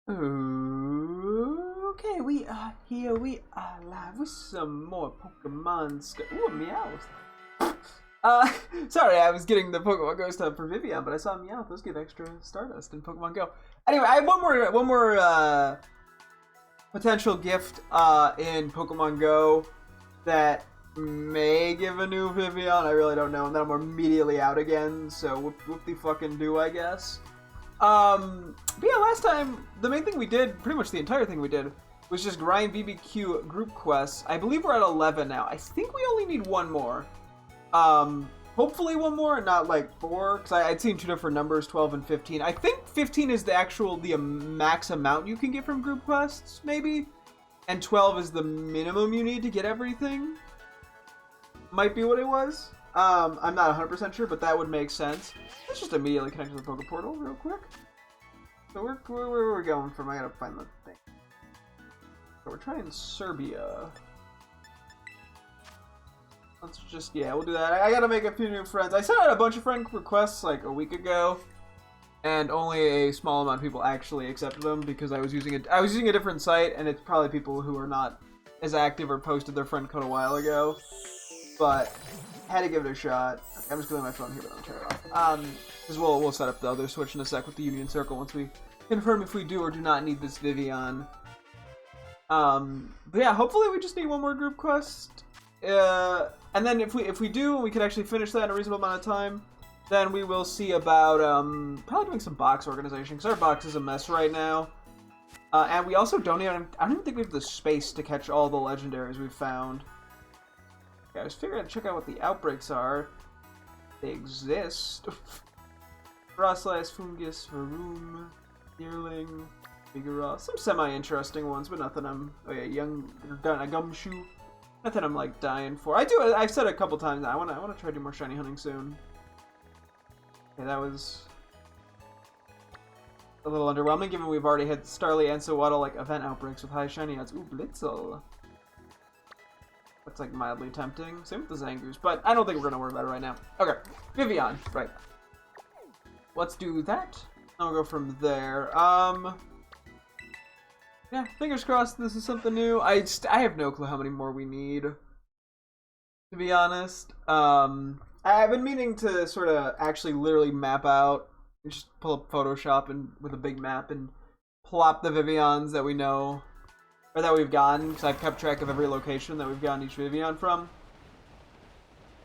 Okay, we are here. We are live with some more Pokemon Scarlet. Ooh, a Meowth. Sorry, I was getting the Pokemon Go stuff for Vivian, but I saw Meowth. Those get extra Stardust in Pokemon Go. Anyway, I have one more potential gift in Pokemon Go that may give a new Vivian. I really don't know, and then I'm immediately out again. So whoop-de-fucking-do, I guess. But yeah, last time, the main thing we did, pretty much the entire thing we did, was just grind BBQ group quests. I believe we're at 11 now. I think we only need one more. Hopefully one more, not like 4, because I'd seen two different numbers, 12 and 15. I think 15 is the max amount you can get from group quests, maybe? And 12 is the minimum you need to get everything. Might be what it was. I'm not 100% sure, but that would make sense. Let's just immediately connect to the Poké Portal real quick. So where are we going from? I gotta find the thing. So we're trying Serbia. Let's just, yeah, we'll do that. I gotta make a few new friends. I sent out a bunch of friend requests like a week ago, and only a small amount of people actually accepted them because I was using a different site, and it's probably people who are not as active or posted their friend code a while ago. But had to give it a shot. Okay, I'm just going to my phone here, but I'll turn it off. Because we'll set up the other Switch in a sec with the Union Circle once we confirm if we do or do not need this Vivian. But yeah, hopefully we just need one more group quest. And then if we do, and we can actually finish that in a reasonable amount of time, then we will see about probably doing some box organization, because our box is a mess right now. And we also don't even think we have the space to catch all the legendaries we've found. I was figuring to check out what the outbreaks are. They exist. Frostlass, Fungus, Varoom, Yearling, Vigoroth. Some semi-interesting ones, but nothing I'm... Oh yeah, Gumshoe. Nothing I'm like dying for. I've said a couple times now, I wanna try to do more shiny hunting soon. Okay, that was a little underwhelming given we've already had Starly and Sewaddle like event outbreaks with high shiny odds. Ooh, Blitzel. That's like mildly tempting. Same with the Zangoose, but I don't think we're gonna worry about it right now. Okay, Vivian, right. Let's do that. I'll go from there. Yeah, fingers crossed this is something new. I have no clue how many more we need, to be honest. I've been meaning to sort of actually literally map out, just pull up Photoshop and with a big map and plop the Vivians that we know. Or that we've gotten, because I've kept track of every location that we've gotten each Vivian from.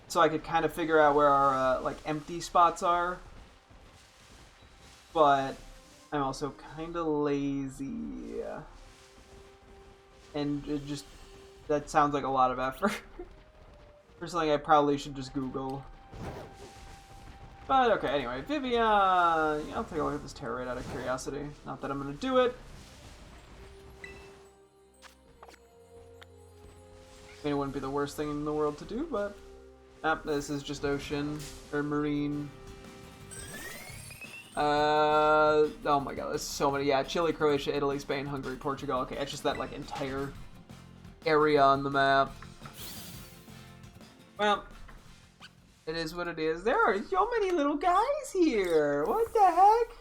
So I could kind of figure out where our, like, empty spots are. But I'm also kind of lazy. And it just, that sounds like a lot of effort. For something I probably should just Google. But, okay, anyway, Vivian! I'll take a look at this Terrorite out of curiosity. Not that I'm going to do it. I mean, it wouldn't be the worst thing in the world to do, but... this is just ocean, or marine. Oh my god, there's so many. Yeah, Chile, Croatia, Italy, Spain, Hungary, Portugal. Okay, it's just that, like, entire area on the map. Well, it is what it is. There are so many little guys here! What the heck?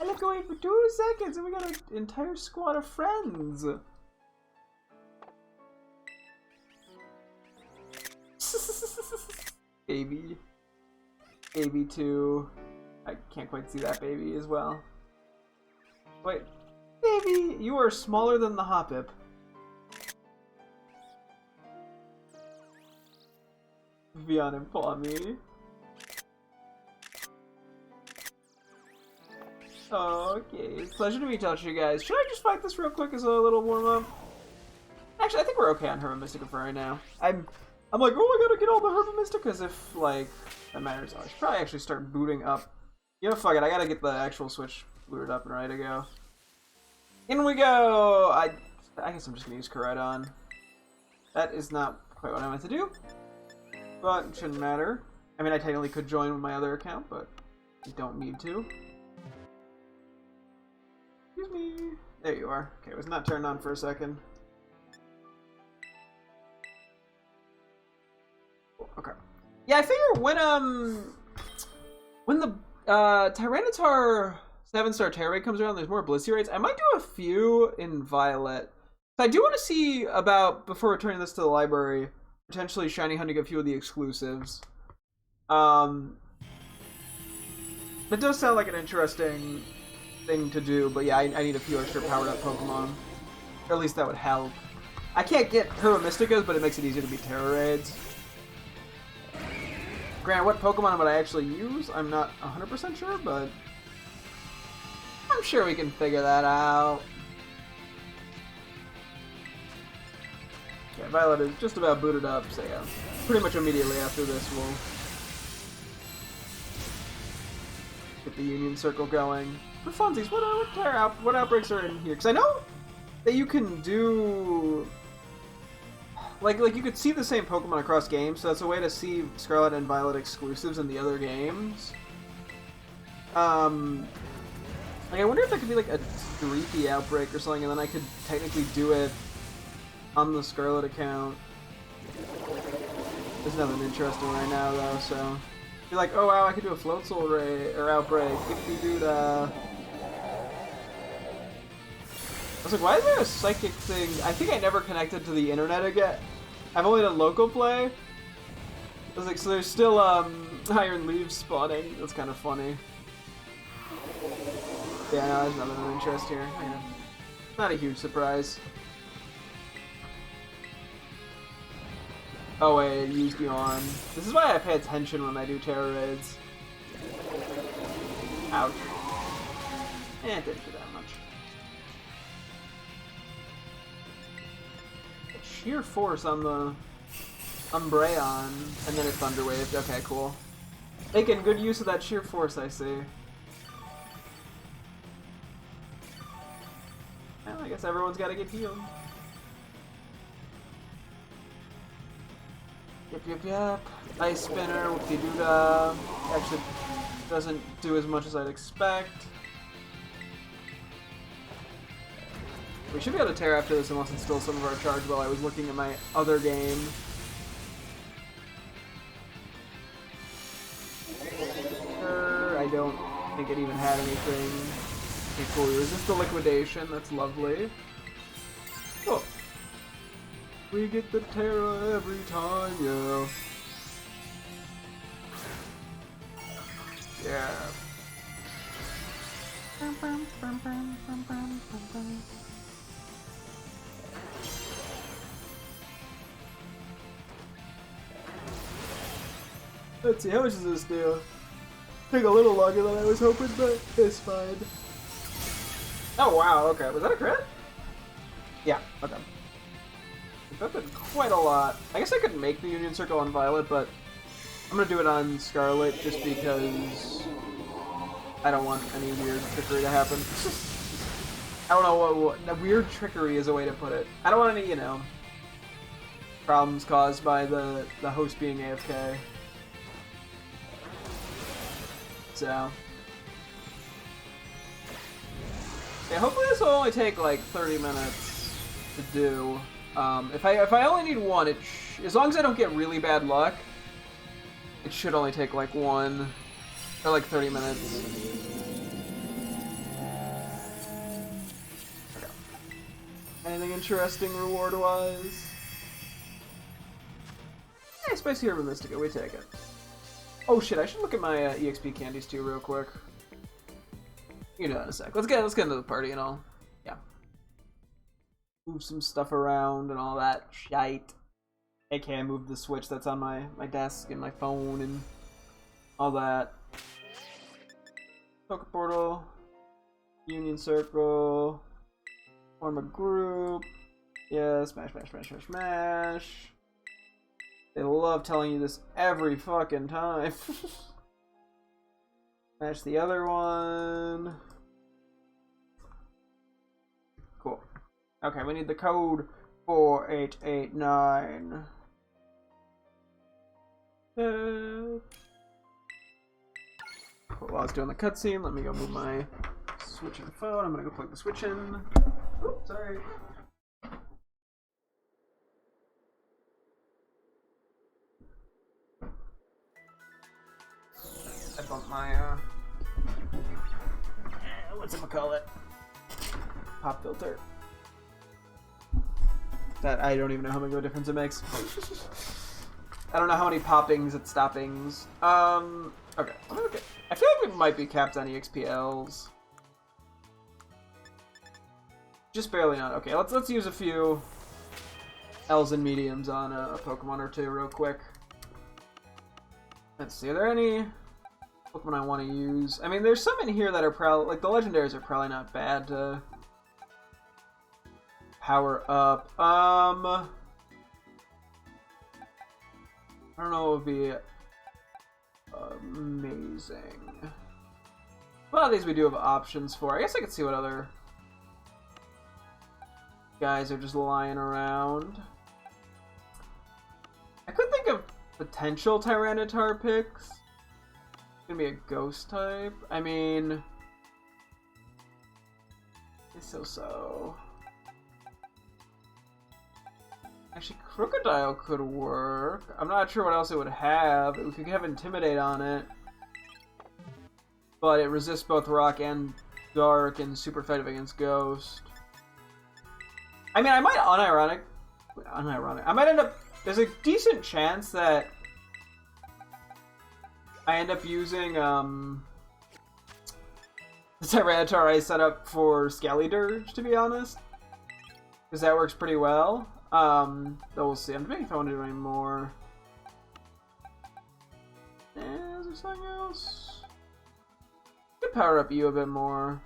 I look away for 2 seconds and we got an entire squad of friends! Baby. Baby 2. I can't quite see that baby as well. Wait. Baby, you are smaller than the Hoppip. Vivian and Pawnee. Okay. Pleasure to meet you guys. Should I just fight this real quick as a little warm-up? Actually, I think we're okay on Herba Mystica for right now. I'm like, oh, I gotta get all the Herba Mysticas if, like, that matters. I should probably actually start booting up. You know, fuck it, I gotta get the actual Switch booted up and ready to go. In we go! I guess I'm just gonna use Koraidon. That is not quite what I meant to do. But it shouldn't matter. I mean, I technically could join with my other account, but I don't need to. Excuse me. There you are. Okay, it was not turned on for a second. Okay. Yeah, I figure when the Tyranitar 7-star Terra Raid comes around, there's more Blissey raids. I might do a few in Violet. So I do want to see about, before returning this to the library, potentially shiny hunting a few of the exclusives. It does sound like an interesting thing to do, but yeah, I need a few extra powered up Pokemon. Or at least that would help. I can't get Herba Mysticas, but it makes it easier to beat Terra Raids. Granted, what Pokemon would I actually use? I'm not 100% sure, but I'm sure we can figure that out. Yeah, Violet is just about booted up, so yeah. Pretty much immediately after this, we'll get the Union Circle going. For funsies, what outbreaks are in here? Because I know that you can do... Like you could see the same Pokemon across games, so that's a way to see Scarlet and Violet exclusives in the other games. Like, I wonder if that could be like a streaky outbreak or something, and then I could technically do it on the Scarlet account. There's nothing interesting right now, though, so... You're like, oh wow, I could do a Floatzel raid, or outbreak, if you do that. I was like, why is there a psychic thing? I think I never connected to the internet again. I've only done local play. I was like, so there's still, Iron Leaves spawning. That's kind of funny. Yeah, no, there's nothing of interest here. Yeah. Not a huge surprise. Oh wait, it used you on. This is why I pay attention when I do Terra Raids. Ouch. It didn't do that much. Sheer Force on the Umbreon, and then it Thunder Waved. Okay, cool. Making good use of that Sheer Force, I see. Well, I guess everyone's got to get healed. Yep. Ice Spinner, whoopty-doo-dah. Actually doesn't do as much as I'd expect. We should be able to tear after this unless it's still some of our charge while I was looking at my other game. I don't think it even had anything. Okay, cool. We resist the liquidation. That's lovely. Oh. We get the Terra every time, yeah. Yeah. Let's see, how much does this do? Take a little longer than I was hoping, but it's fine. Oh wow, okay. Was that a crit? Yeah, okay. That did quite a lot. I guess I could make the Union Circle on Violet, but I'm gonna do it on Scarlet just because I don't want any weird trickery to happen. I don't know what weird trickery is a way to put it. I don't want any, you know, problems caused by the host being AFK. So yeah, hopefully this will only take like 30 minutes to do. If I only need one, as long as I don't get really bad luck, it should only take like one or like 30 minutes. Okay. Anything interesting reward-wise? Yeah, Spicy Herba Mystica, we take it. Oh shit, I should look at my EXP candies too real quick. You know in a sec. Let's get into the party and all. Yeah. Move some stuff around and all that shite. AKA move the switch that's on my desk and my phone and all that. Poke Portal. Union Circle. Form a group. Yeah, smash. They love telling you this every fucking time. Smash the other one. Cool. Okay, we need the code 4889. Cool. While I was doing the cutscene, let me go move my Switch and phone. I'm gonna go plug the Switch in. Oops, sorry. I bumped my whatchamacallit? Pop filter. That I don't even know how big of a difference it makes. I don't know how many poppings it stoppings. Okay. I feel like we might be capped on EXPLs. Just barely not. Okay, let's use a few L's and mediums on a Pokemon or two real quick. Let's see. Are there any Pokemon I want to use? I mean, there's some in here that are probably like the legendaries are probably not bad to power up. I don't know what would be amazing. A lot of these we do have options for. I guess I could see what other guys are just lying around. I could think of potential Tyranitar picks. It's gonna be a ghost type. I mean, it's so. Actually, Crocodile could work. I'm not sure what else it would have. We could have Intimidate on it. But it resists both Rock and Dark and super effective against Ghost. I mean, I might I might end up... There's a decent chance that I end up using the Tyranitar I set up for Scalydirge, to be honest. Because that works pretty well. Though we'll see. I'm debating if I want to do any more. Is there something else? I could power up you a bit more.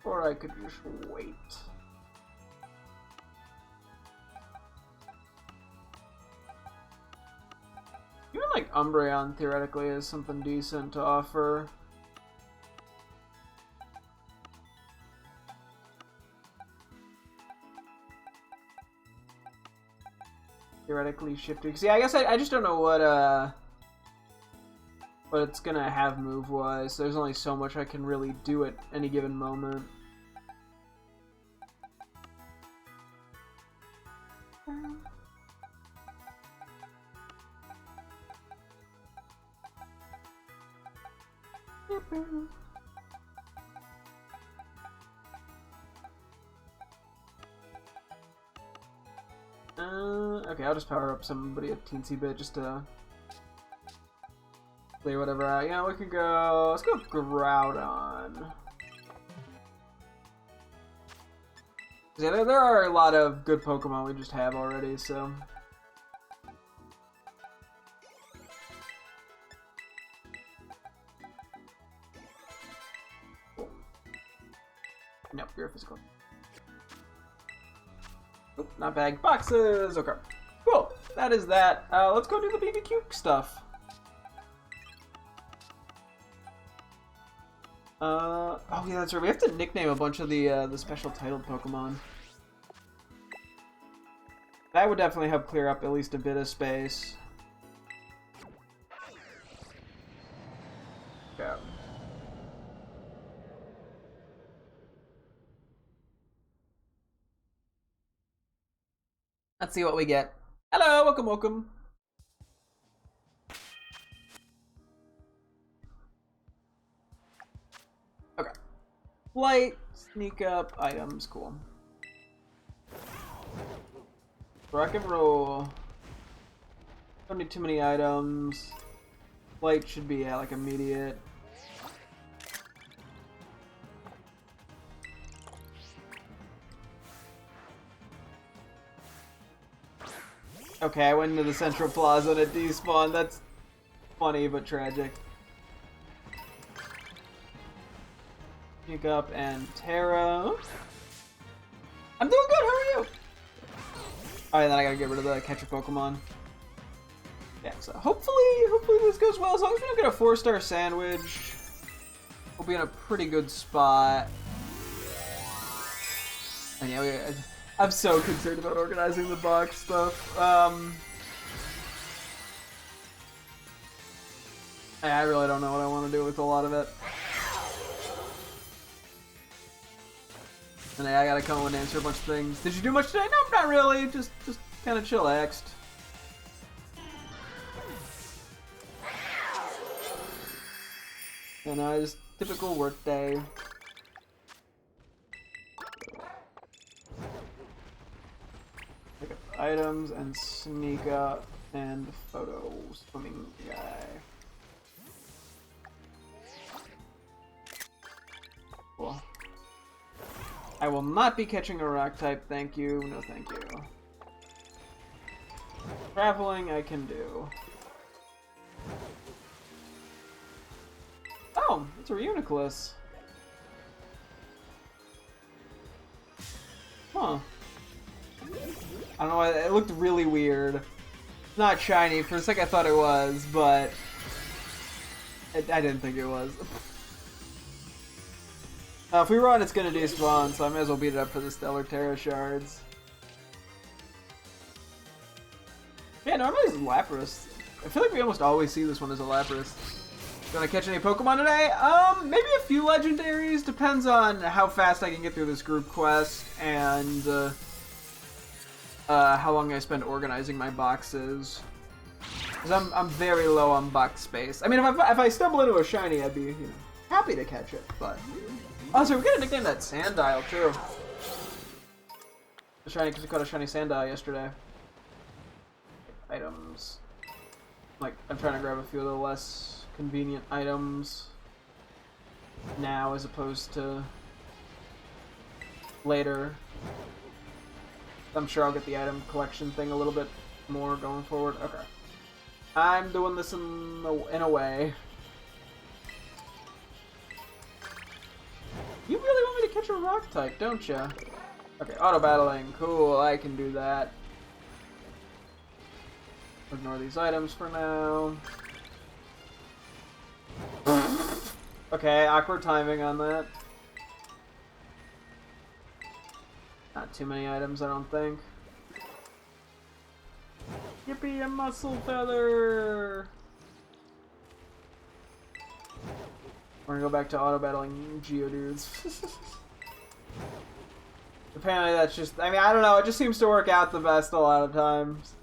Or I could just wait. Even like Umbreon theoretically is something decent to offer. Theoretically shifting. See, I guess I just don't know what it's gonna have move wise. So there's only so much I can really do at any given moment. Okay, I'll just power up somebody a teensy bit just to clear whatever out. Yeah, we could go. Let's go Groudon. Yeah, there are a lot of good Pokemon we just have already, so. Nope, you're physical. Oop, not bag. Boxes! Okay. Cool. That is that. Let's go do the BBQ stuff. Oh yeah, that's right. We have to nickname a bunch of the special titled Pokemon. That would definitely help clear up at least a bit of space. Okay. Let's see what we get. Hello, welcome, welcome. Okay. Flight, sneak up, items, cool. Rock and roll. Don't need too many items. Flight should be, like, immediate. Okay, I went into the Central Plaza and it despawned. That's funny but tragic. Pick up and Terra. I'm doing good, how are you? Alright, then I gotta get rid of the catcher Pokemon. Yeah, so hopefully this goes well. As long as we don't get a 4-star sandwich, we'll be in a pretty good spot. And yeah, I'm so concerned about organizing the box stuff. I really don't know what I want to do with a lot of it. And I gotta come and answer a bunch of things. Did you do much today? No, not really. Just kind of chillaxed. And just typical work day. Pick up items and sneak up and photo swimming guy. Cool. I will not be catching a rock type, thank you. No thank you. Traveling I can do. Oh, it's a Reuniclus. Huh. I don't know why, it looked really weird. Not shiny, for a second I thought it was, but I didn't think it was. If we run, it's gonna despawn, so I may as well beat it up for the Stellar Terra shards. Yeah, normally it's Lapras. I feel like we almost always see this one as a Lapras. Gonna catch any Pokemon today? Maybe a few legendaries. Depends on how fast I can get through this group quest and how long I spend organizing my boxes. Because I'm very low on box space. I mean, if I stumble into a shiny, I'd be, you know, happy to catch it, but... Oh, so we're gonna nickname that Sandile, too. The shiny, because we caught a shiny Sandile yesterday. Items. Like, I'm trying to grab a few of the less convenient items now as opposed to later. I'm sure I'll get the item collection thing a little bit more going forward. Okay. I'm doing this in a way. You really want me to catch a rock type, don't you? Okay, auto battling. Cool, I can do that. Ignore these items for now. Okay, awkward timing on that. Not too many items, I don't think. Yippee, a muscle feather! We're gonna go back to auto battling Geodudes. Apparently that's just, I mean, I don't know, it just seems to work out the best a lot of times.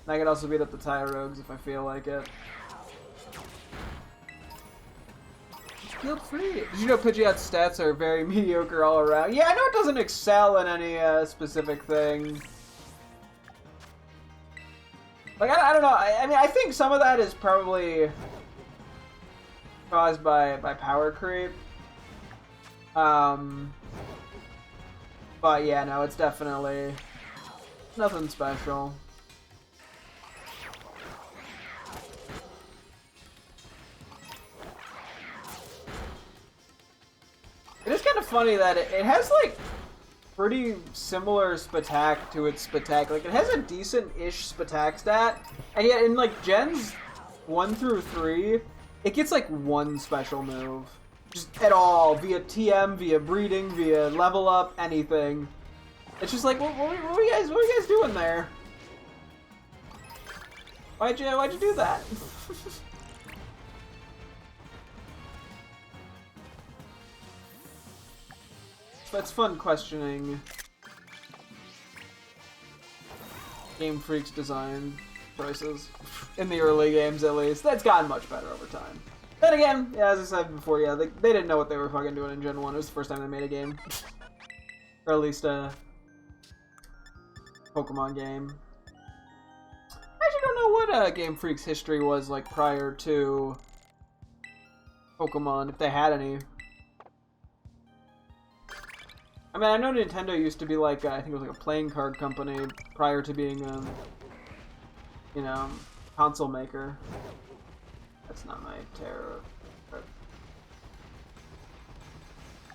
And I could also beat up the Tyrogues if I feel like it. Feel free. Did you know Pidgeot's stats are very mediocre all around? Yeah, I know it doesn't excel in any specific thing. Like, I don't know, I mean, I think some of that is probably caused by power creep. But yeah, no, it's definitely nothing special. It is kind of funny that it has, like, pretty similar Spatak to its Spatak. Like, it has a decent-ish Spatak stat, and yet in, like, Gens 1 through 3, it gets, like, one special move. Just at all. Via TM, via breeding, via level up, anything. It's just like, what are you guys doing there? Why'd you do that? It's fun questioning Game Freak's design choices. In the early games, at least. That's gotten much better over time. Then again, yeah, as I said before, yeah, they didn't know what they were fucking doing in Gen 1. It was the first time they made a game. Or at least a Pokemon game. I actually don't know what Game Freak's history was like prior to Pokemon, if they had any. I mean, I know Nintendo used to be like, I think it was like a playing card company prior to being, you know, console maker. That's not my terror. What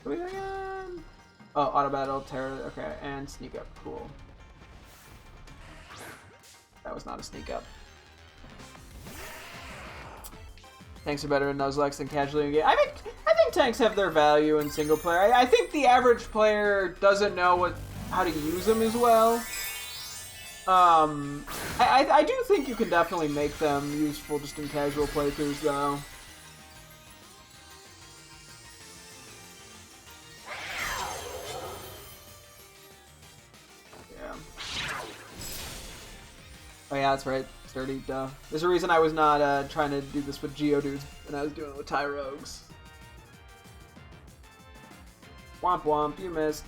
are we again? Oh, auto battle, terror, okay, and sneak up, cool. That was not a sneak up. Tanks are better in Nuzlocke than casually in game. I think tanks have their value in single player. I think the average player doesn't know how to use them as well. I do think you can definitely make them useful just in casual playthroughs, though. yeah, that's right. Sturdy, duh. There's a reason I was not trying to do this with Geodudes and I was doing it with Tyrogues. Womp womp, you missed.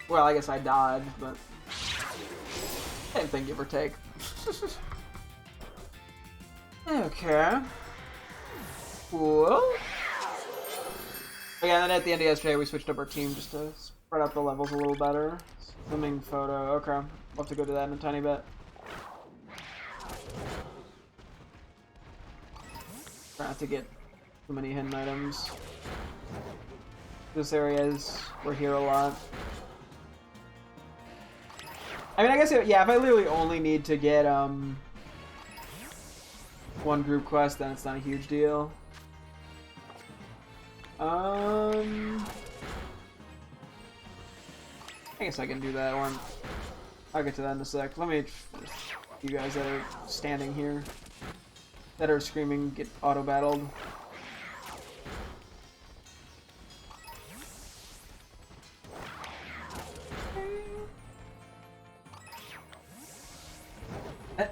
Well, I guess I dodged, but same thing, give or take. Okay. Cool. Yeah, and then at the end of yesterday, we switched up our team just to spread out the levels a little better. Swimming photo. Okay. We'll have to go to that in a tiny bit. Try not to get too many hidden items. This area is, we're here a lot. I mean, I guess, yeah, if I literally only need to get, one group quest, then it's not a huge deal. I guess I can do that one. I'll get to that in a sec. Let me, you guys that are standing here, that are screaming, get auto-battled.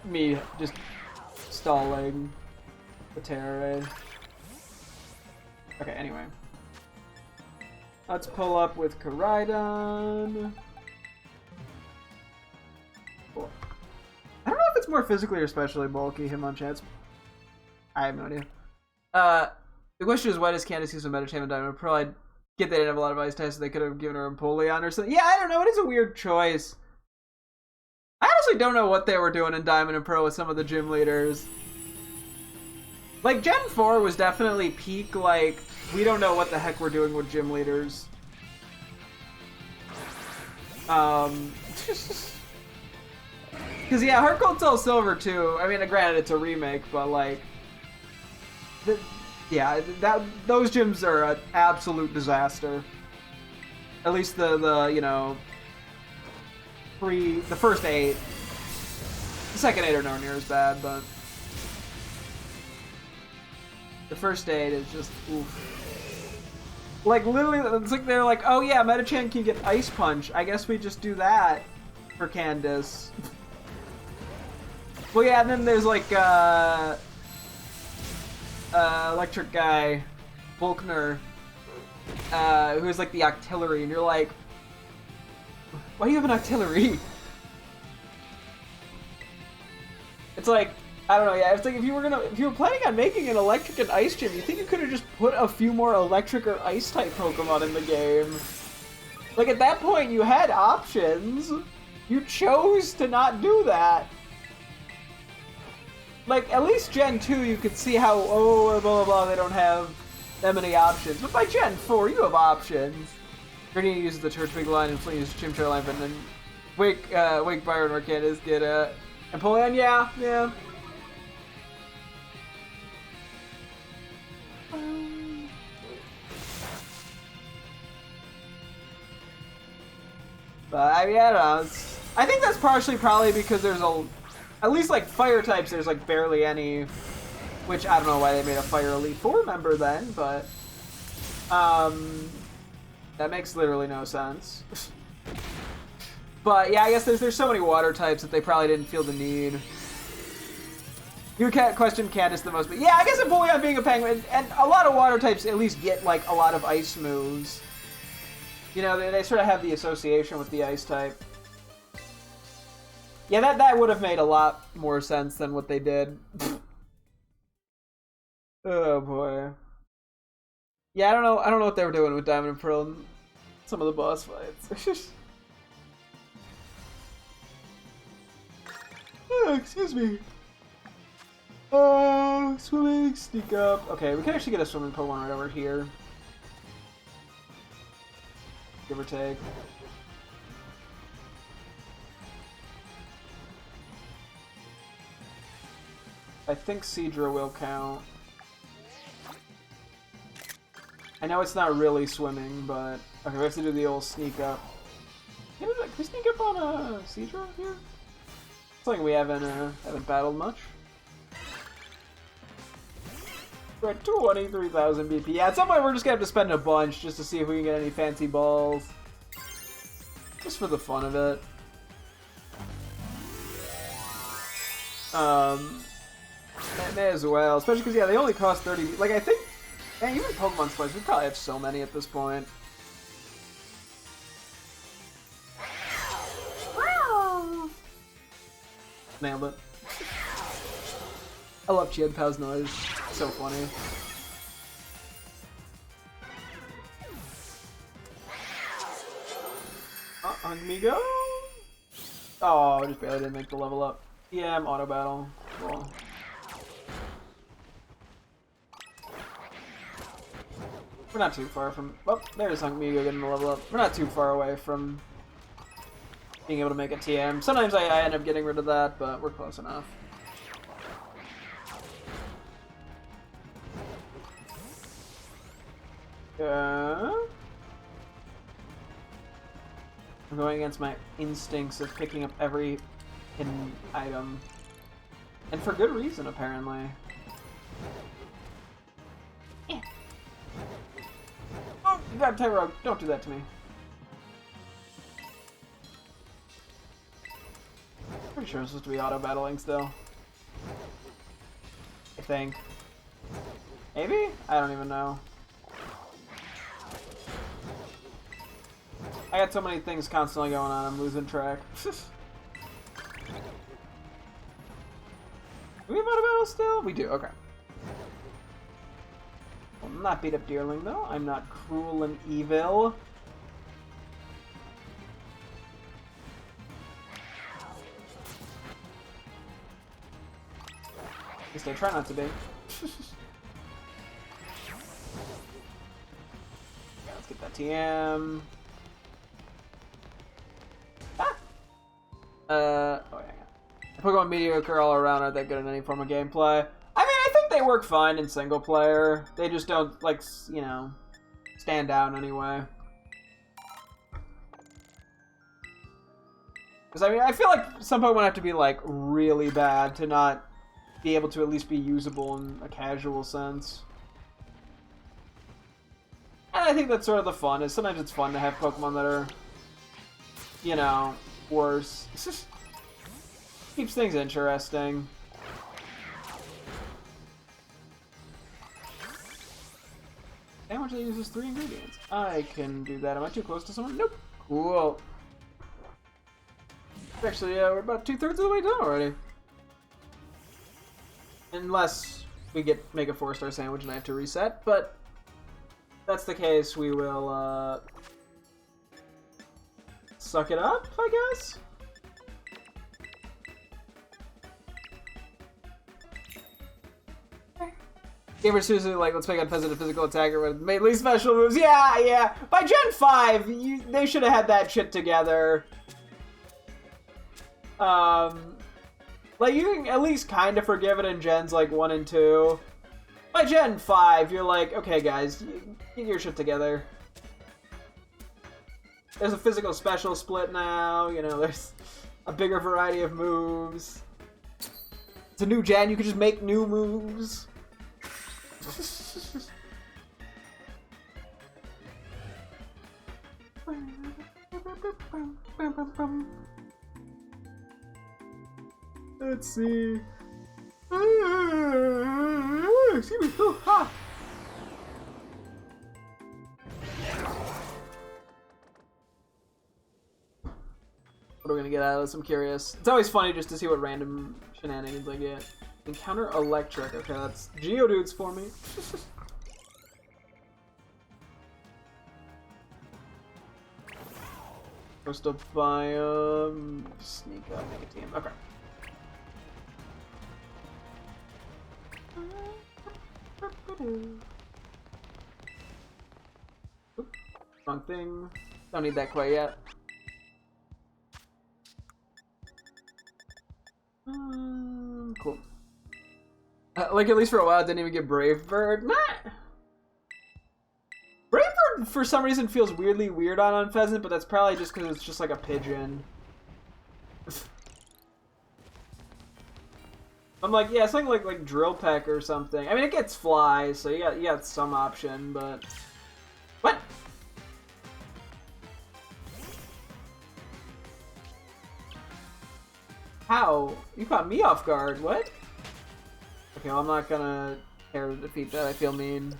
Me just stalling the terror raid. Okay, anyway. Let's pull up with Koraidon. Cool. I don't know if it's more physically or especially bulky, Hitmonchan. I have no idea. The question is, why does Candace use a Medicham and Diamond Pearl? I get they didn't have a lot of ice types, so they could have given her Empoleon or something. Yeah, I don't know. It is a weird choice. I honestly don't know what they were doing in Diamond and Pearl with some of the gym leaders. Like, Gen 4 was definitely peak, like, we don't know what the heck we're doing with gym leaders. Because, yeah, Heart Gold Soul Silver, too. I mean, granted, it's a remake, but, like, yeah, those gyms are an absolute disaster. At least the you know, the first 8. The second 8 are nowhere near as bad, but the first 8 is just oof. Like, literally, it's like they're like, oh yeah, Medicham can get Ice Punch. I guess we just do that for Candace. Well, yeah, and then there's like electric guy, Volkner, who's like the Octillery, and you're like, why do you have an Octillery? It's like, I don't know, yeah, it's like if you were planning on making an electric and ice gym, you think you could have just put a few more electric or ice type Pokemon in the game. Like, at that point, you had options. You chose to not do that. Like, at least Gen 2, you could see how, oh, blah, blah, blah, they don't have that many options. But by Gen 4, you have options. Grenadier uses the Turtwig line and Flint uses Chimchar line, but then Wake Byron or Candace get Empoleon, yeah. But I mean, I don't know. I think that's partially probably because there's at least like fire types, there's like barely any, which I don't know why they made a Fire Elite 4 member then, but that makes literally no sense. But yeah, I guess there's so many water types that they probably didn't feel the need. You question Candace the most, but yeah, I guess Empoleon being a penguin, and a lot of water types at least get like a lot of ice moves. You know, they sort of have the association with the ice type. Yeah, that would have made a lot more sense than what they did. Oh boy. Yeah, I don't know what they were doing with Diamond and Pearl in some of the boss fights. Oh, excuse me. Swimming, sneak up. Okay, we can actually get a swimming Pokemon right over here. Give or take. I think Seadra will count. I know it's not really swimming, but okay, we have to do the old sneak up. Can we sneak up on Seadra here? It's like we haven't battled much. We're at 23,000 BP. Yeah, at some point we're just gonna have to spend a bunch just to see if we can get any fancy balls. Just for the fun of it. May as well, especially because yeah, they only cost 30. Like I think, man, even Pokemon Splice, we probably have so many at this point. Nailed it. I love Chien-Pao's noise. It's so funny. Amigo? Oh, I just barely didn't make the level up. Yeah, I'm auto battle. Cool. We're not too far from. Oh, there's Amigo getting the level up. We're not too far away from being able to make a TM. Sometimes I end up getting rid of that, but we're close enough. I'm going against my instincts of picking up every hidden item. And for good reason, apparently. Yeah. Oh, you got Tyrogue. Don't do that to me. Pretty sure it's supposed to be auto-battling still. I think. Maybe? I don't even know. I got so many things constantly going on, I'm losing track. Do we have auto-battle still? We do, okay. Will not beat up Deerling, though. I'm not cruel and evil. At least I try not to be. Yeah, let's get that TM. Ah! Oh yeah. Pokemon mediocre all around, aren't that good in any form of gameplay. I mean, I think they work fine in single player. They just don't, like, you know, stand out anyway. Because, I mean, I feel like some Pokemon have to be, like, really bad to not be able to at least be usable in a casual sense. And I think that's sort of the fun, is sometimes it's fun to have Pokemon that are, you know, worse. It's just keeps things interesting. Sandwich that uses 3 ingredients. I can do that. Am I too close to someone? Nope. Cool. Actually, we're about 2/3 of the way done already. Unless we make a 4-star sandwich and I have to reset, but if that's the case, we will suck it up, I guess? Gamers seriously like, let's make a peasant a physical attacker with mainly special moves. Yeah, yeah. By Gen 5, they should have had that shit together. Like, you can at least kind of forgive it in Gens, like, 1 and 2. By Gen 5, you're like, okay, guys, get your shit together. There's a physical special split now, you know, there's a bigger variety of moves. It's a new Gen, you can just make new moves. Let's see. Excuse me. Oh, ha. What are we gonna get out of this? I'm curious. It's always funny just to see what random shenanigans I get. Encounter electric. Okay, that's Geodudes for me. Coastal biome. Sneak up, make a team. Okay. Oop, wrong thing. Don't need that quite yet. Cool. Like, at least for a while, I didn't even get Brave Bird. Nah. Brave Bird, for some reason, feels weirdly weird on Pheasant, but that's probably just because it's just like a pigeon. I'm like, yeah, something like Drill Peck or something. I mean, it gets Fly, so you got some option, but... What? How? You caught me off guard. What? Okay, well, I'm not gonna care to defeat that. I feel mean.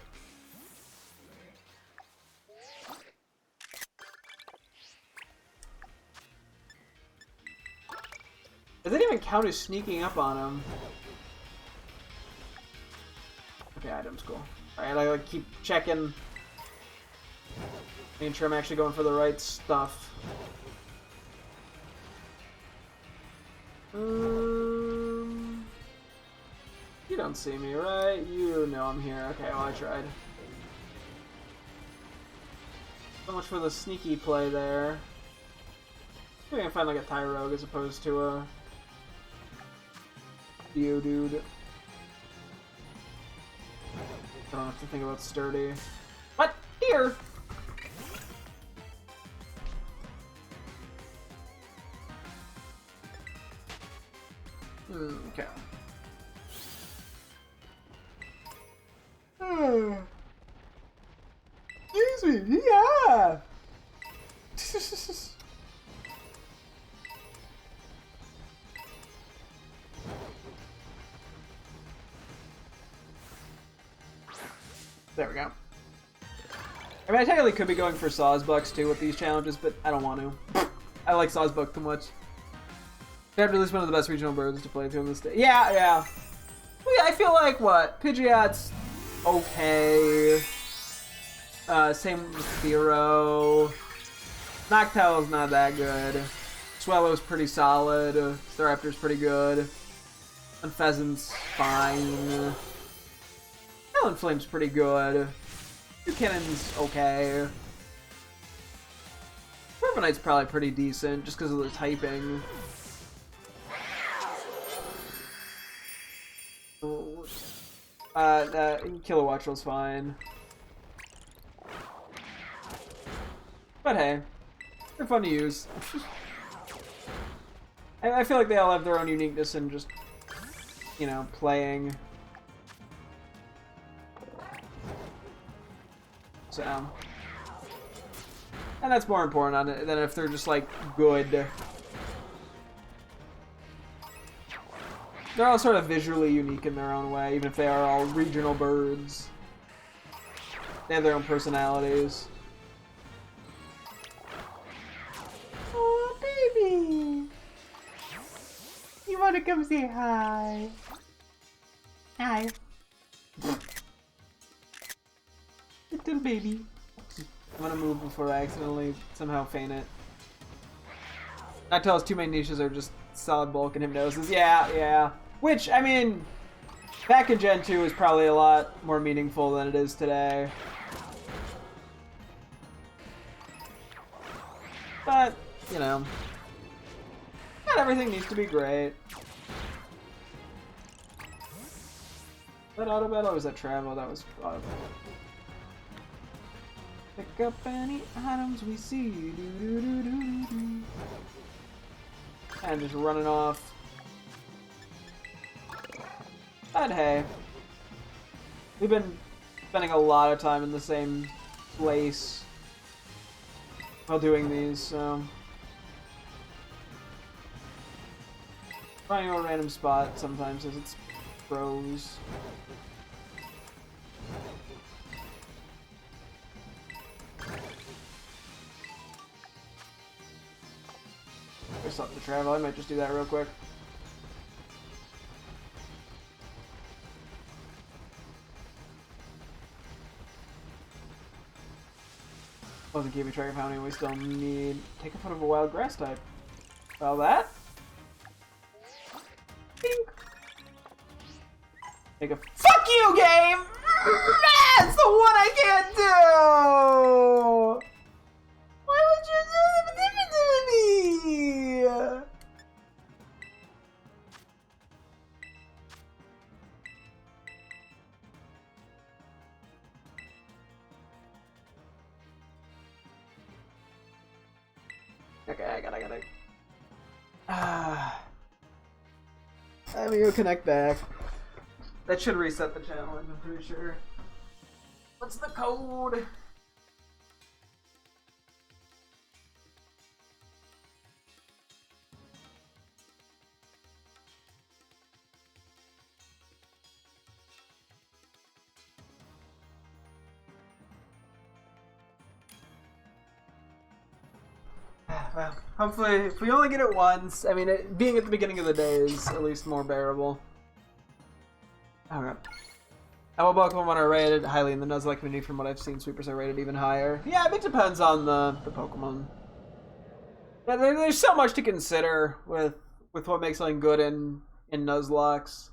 It didn't even count as sneaking up on him. Okay, items, cool. Alright, I like, keep checking. Making sure I'm actually going for the right stuff. You don't see me, right? You know I'm here. Okay, well, I tried. So much for the sneaky play there. Maybe I can find like a Tyrogue as opposed to a Geodude. I don't have to think about sturdy. What? Here! Okay. Excuse me, yeah! There we go. I mean, I technically could be going for Sawsbucks too with these challenges, but I don't want to. I like Sawsbuck too much. They have at least one of the best regional birds to play through in this day. Yeah, yeah. Well, yeah, I feel like what? Pidgeot's okay. Same with Theroux. Noctowl's not that good. Swellow's pretty solid. Staraptor's pretty good. And Pheasant's fine. Talonflame's pretty good. Buchanan's okay. Corviknight's probably pretty decent just because of the typing. Kilowattrel's fine. But hey, they're fun to use. I feel like they all have their own uniqueness in just, you know, playing. So, and that's more important on it than if they're just like good. They're all sort of visually unique in their own way, even if they are all regional birds. They have their own personalities. Oh, baby! You want to come say hi? Hi. Little baby. I'm gonna move before I accidentally somehow feign it. Noctowl's two main niches are just solid bulk and hypnosis. Yeah, yeah. Which, I mean, back in Gen 2 is probably a lot more meaningful than it is today. But, you know, not everything needs to be great. That auto battle or was that travel? That was auto battle. Pick up any items we see. Do, do, do, do, do. And just running off. But hey, we've been spending a lot of time in the same place while doing these, so finding a random spot sometimes has its pros. There's something to travel. I might just do that real quick. Wasn't keeping track of how many we still need. Take a foot of a wild grass type. Well, that. Bing. Take a. Fuck you, game! That's the one I can't do! Why would you do that to me? Okay, I got it. Let me go connect back. That should reset the challenge, I'm pretty sure. What's the code? Well, hopefully, if we only get it once, I mean, being at the beginning of the day is at least more bearable. Alright. How Pokemon are rated highly in the Nuzlocke community. From what I've seen, Sweepers are rated even higher. Yeah, it depends on the Pokemon. Yeah, there's so much to consider with what makes something good in Nuzlocks.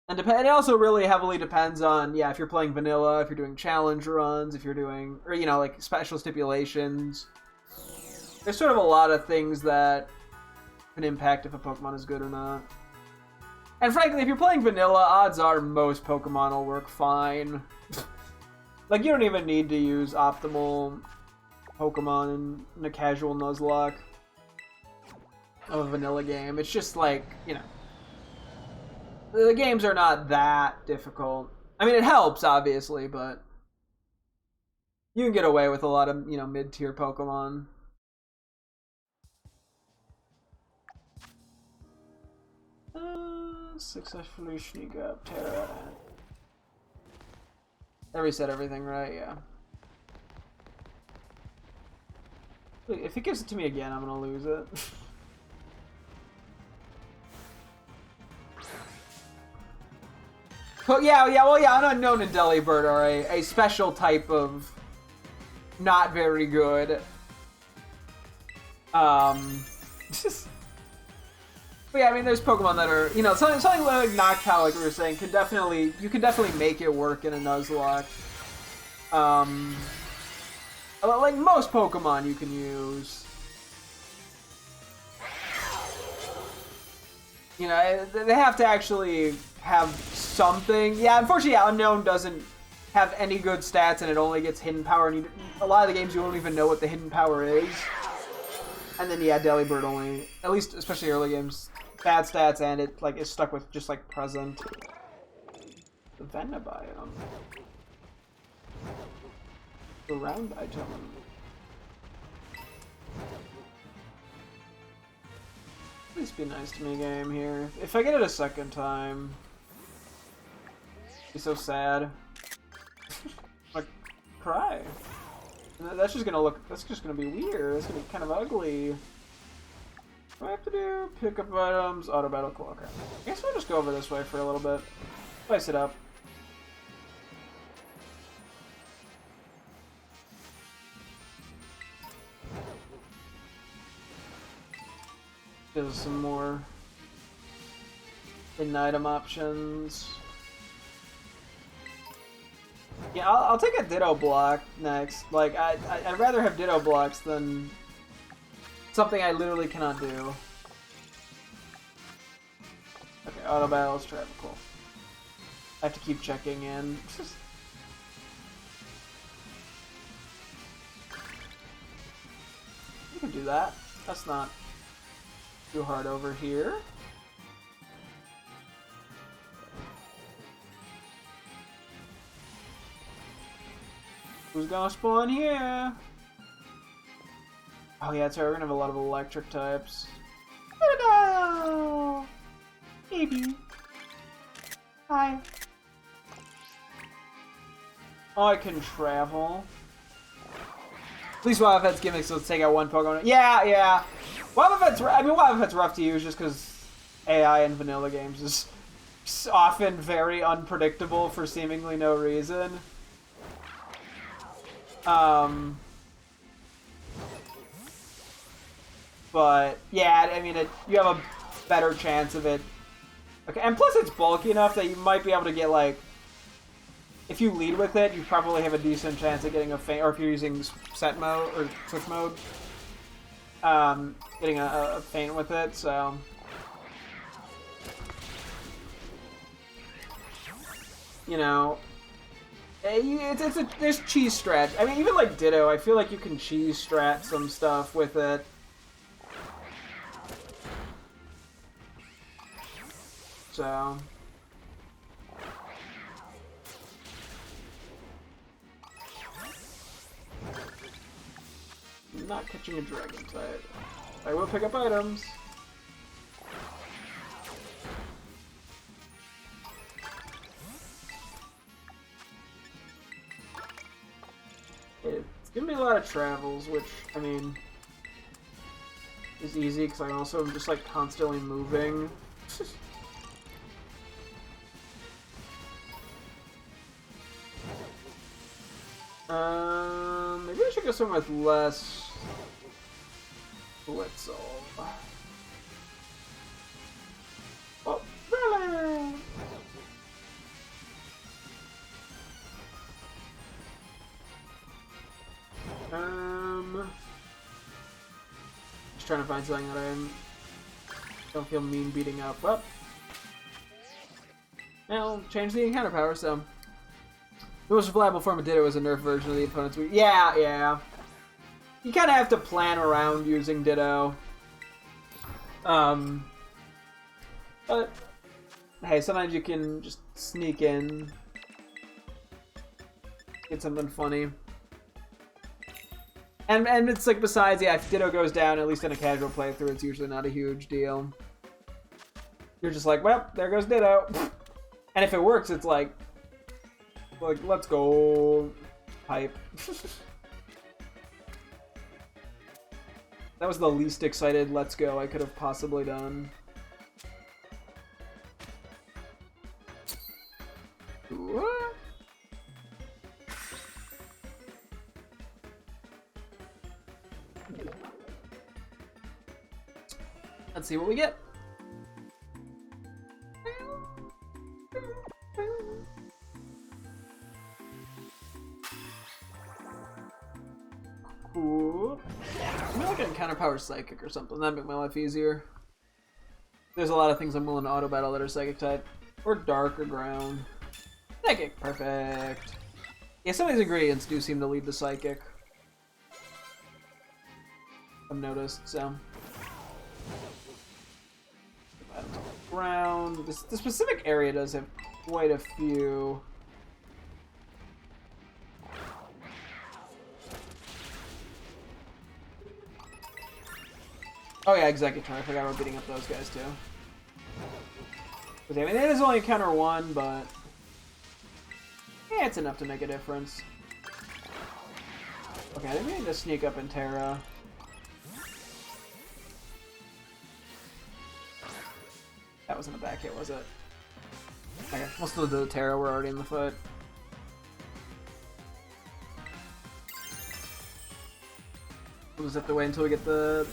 And it also really heavily depends on, yeah, if you're playing vanilla, if you're doing challenge runs, if you're doing, or, you know, like special stipulations. There's sort of a lot of things that can impact if a Pokemon is good or not. And frankly, if you're playing vanilla, odds are most Pokemon will work fine. Like, you don't even need to use optimal Pokemon in a casual Nuzlocke of a vanilla game. It's just like, you know, the games are not that difficult. I mean, it helps, obviously, but you can get away with a lot of, you know, mid-tier Pokemon. Successfully sneak up Terra. I reset everything, right? Yeah. If it gives it to me again, I'm gonna lose it. Well, an unknown and Delibird are a special type of not very good. But yeah, I mean, there's Pokemon that are, you know, something like Noctowl, like we were saying, you can definitely make it work in a Nuzlocke. Like most Pokemon you can use. You know, they have to actually have something. Yeah, unfortunately, yeah, Unknown doesn't have any good stats, and it only gets hidden power. And a lot of the games, you don't even know what the hidden power is. And then, yeah, Delibird only, at least, especially early games, bad stats, and it like is stuck with just like present. The Venobiome. The round item. Please be nice to me, game here. If I get it a second time, be so sad. Like, cry. And that's just gonna be weird. That's gonna be kind of ugly. What do I have to do? Pick up items, auto battle, cool, okay. I guess we'll just go over this way for a little bit. Spice it up. There's some more hidden item options. Yeah, I'll take a Ditto block next. Like, I'd rather have Ditto blocks than something I literally cannot do. Okay, auto battles, trap, cool. I have to keep checking in. You can do that. That's not too hard over here. Who's gonna spawn here? Oh yeah, that's right, we're gonna have a lot of electric types. Hello! Baby. Hi. Oh, I can travel. At least Wildfet's gimmicks, so let's take out one Pokemon. Yeah. Wildfet's rough to use just because AI in vanilla games is often very unpredictable for seemingly no reason. But yeah, I mean, you have a better chance of it. Okay, and plus it's bulky enough that you might be able to get like, if you lead with it, you probably have a decent chance of getting a feint, or if you're using set mode or switch mode, getting a feint with it. So. You know, there's cheese strat. I mean, even like Ditto, I feel like you can cheese strat some stuff with it. So. I'm not catching a dragon type. I will pick up items. Give me a lot of travels, which, I mean, is easy because I also am just like constantly moving. Maybe I should go somewhere with less Blitzel. Oh, really? Just trying to find something that I don't feel mean beating up. Well, I'll change the encounter power, so. The most reliable form of Ditto is a nerf version of the opponent's weak. Yeah. You kind of have to plan around using Ditto. But, hey, sometimes you can just sneak in. Get something funny. And it's like, besides, yeah, if Ditto goes down, at least in a casual playthrough, it's usually not a huge deal. You're just like, well, there goes Ditto. And if it works, it's like, let's go, hype. That was the least excited let's go I could have possibly done. What? Let's see what we get. Cool. I'm like an encounter power psychic or something. That'd make my life easier. There's a lot of things I'm willing to auto battle that are psychic type. Or dark or ground. Psychic, perfect. Yeah, some of these ingredients do seem to lead to psychic. I've noticed, so. Ground. The specific area does have quite a few. Oh yeah, Executor. I forgot we're beating up those guys too. I mean, it is only encounter one, but yeah, it's enough to make a difference. Okay, I think we need to sneak up in Terra. That wasn't a back hit, was it? Okay, we'll still do the Terra. We're already in the foot. We'll just have to wait until we get the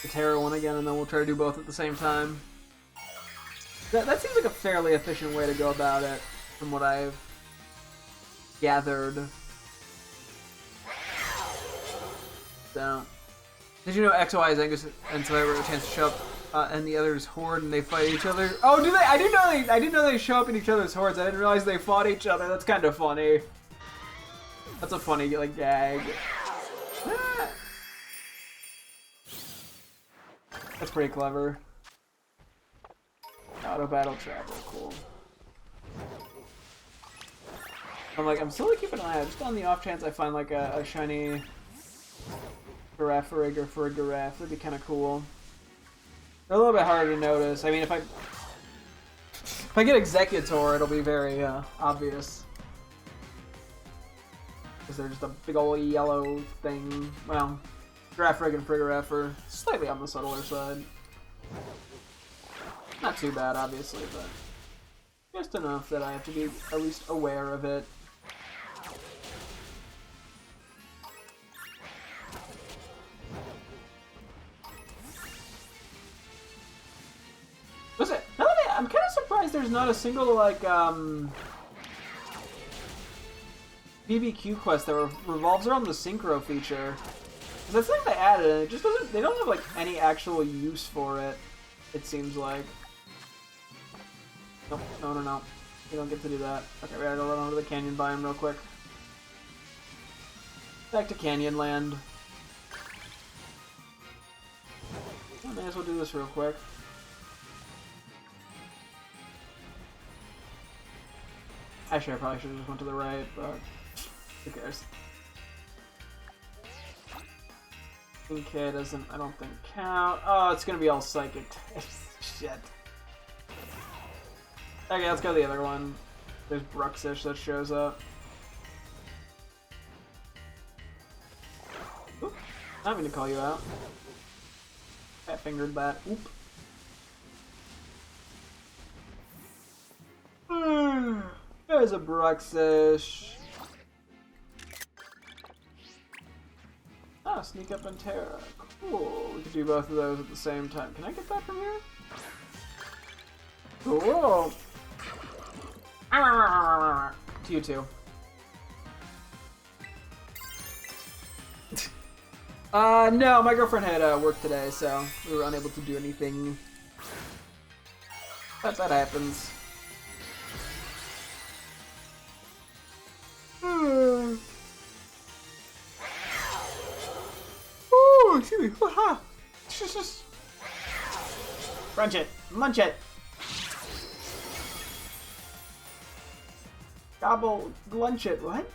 Terra one again, and then we'll try to do both at the same time. That seems like a fairly efficient way to go about it, from what I've gathered. So, did you know XY is Angus and Survivor have a chance to show up and the other's horde and they fight each other? Oh, do they? I didn't know they show up in each other's hordes. I didn't realize they fought each other. That's kind of funny. That's a funny like gag. That's pretty clever. Auto battle travel, cool. I'm slowly keeping an eye out, just on the off chance I find like a shiny Giraffe rig for a Giraffe. That'd be kind of cool. They're a little bit harder to notice. I mean, if I get Executor, it'll be very obvious. Because they're just a big old yellow thing. Well, Giraffe rig and Frigoraph are slightly on the subtler side. Not too bad, obviously, but just enough that I have to be at least aware of it. Was it? I'm kind of surprised there's not a single like BBQ quest that revolves around the synchro feature. Because that's something they added, and it just doesn't. They don't have like any actual use for it. It seems like. Nope, no. You don't get to do that. Okay, we gotta go run onto the canyon biome real quick. Back to Canyonland. I may as well do this real quick. Actually, I probably should have just went to the right, but who cares? Okay, doesn't, I don't think count. Oh, it's gonna be all psychic. Shit. Okay, let's go to the other one. There's Bruxish that shows up. Not mean to call you out. I fingered that. Oop. There's a Bruxish. Ah, Sneak Up and Terra. Cool. We could do both of those at the same time. Can I get that from here? Cool. To you too. No, my girlfriend had work today, so we were unable to do anything. That happens. Ooh, excuse me. Haha. Crunch it. Munch it. Gobble. Glunch it. What?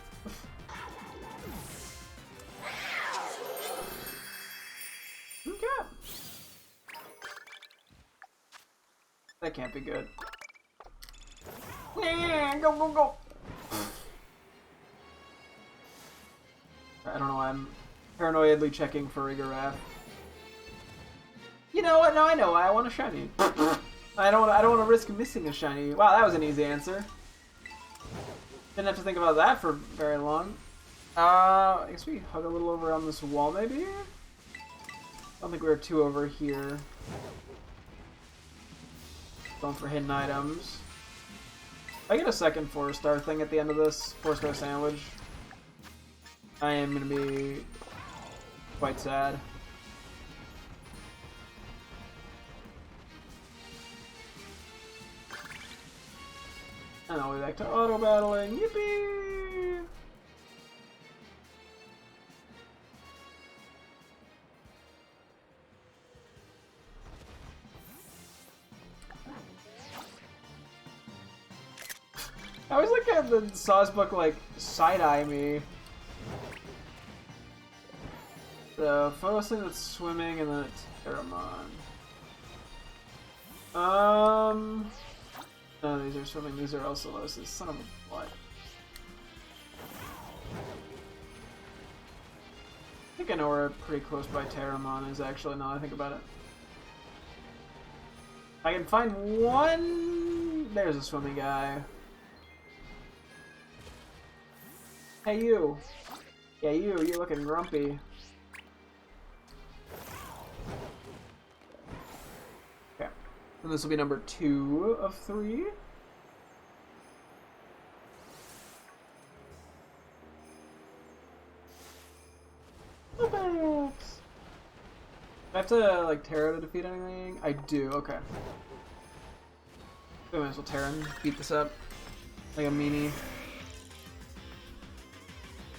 Okay. That can't be good. Go, go, go. I don't know why I'm paranoidly checking for Rigoraph. You know what? No, I know why. I want a shiny. I don't want to risk missing a shiny. Wow, that was an easy answer. Didn't have to think about that for very long. I guess we hug a little over on this wall, maybe. I don't think we were too over here. Going for hidden items. If I get a second 4-star thing at the end of this 4-star sandwich, I am gonna be quite sad. And I'll be back to auto battling. Yippee! I always look at the Sauce book like side-eye me. The first thing that's swimming and then it's Paramon. No, these are swimming, these are Ocelosis. Son of a butt. I think I know we're pretty close by Terramon is actually, now that I think about it. I can find one... There's a swimming guy. Hey you! Yeah, you're looking grumpy. Okay. And this will be number 2 of 3. Do I have to, like, Terra to defeat anything? I do, okay. We might as well Terra and beat this up. Like a meanie.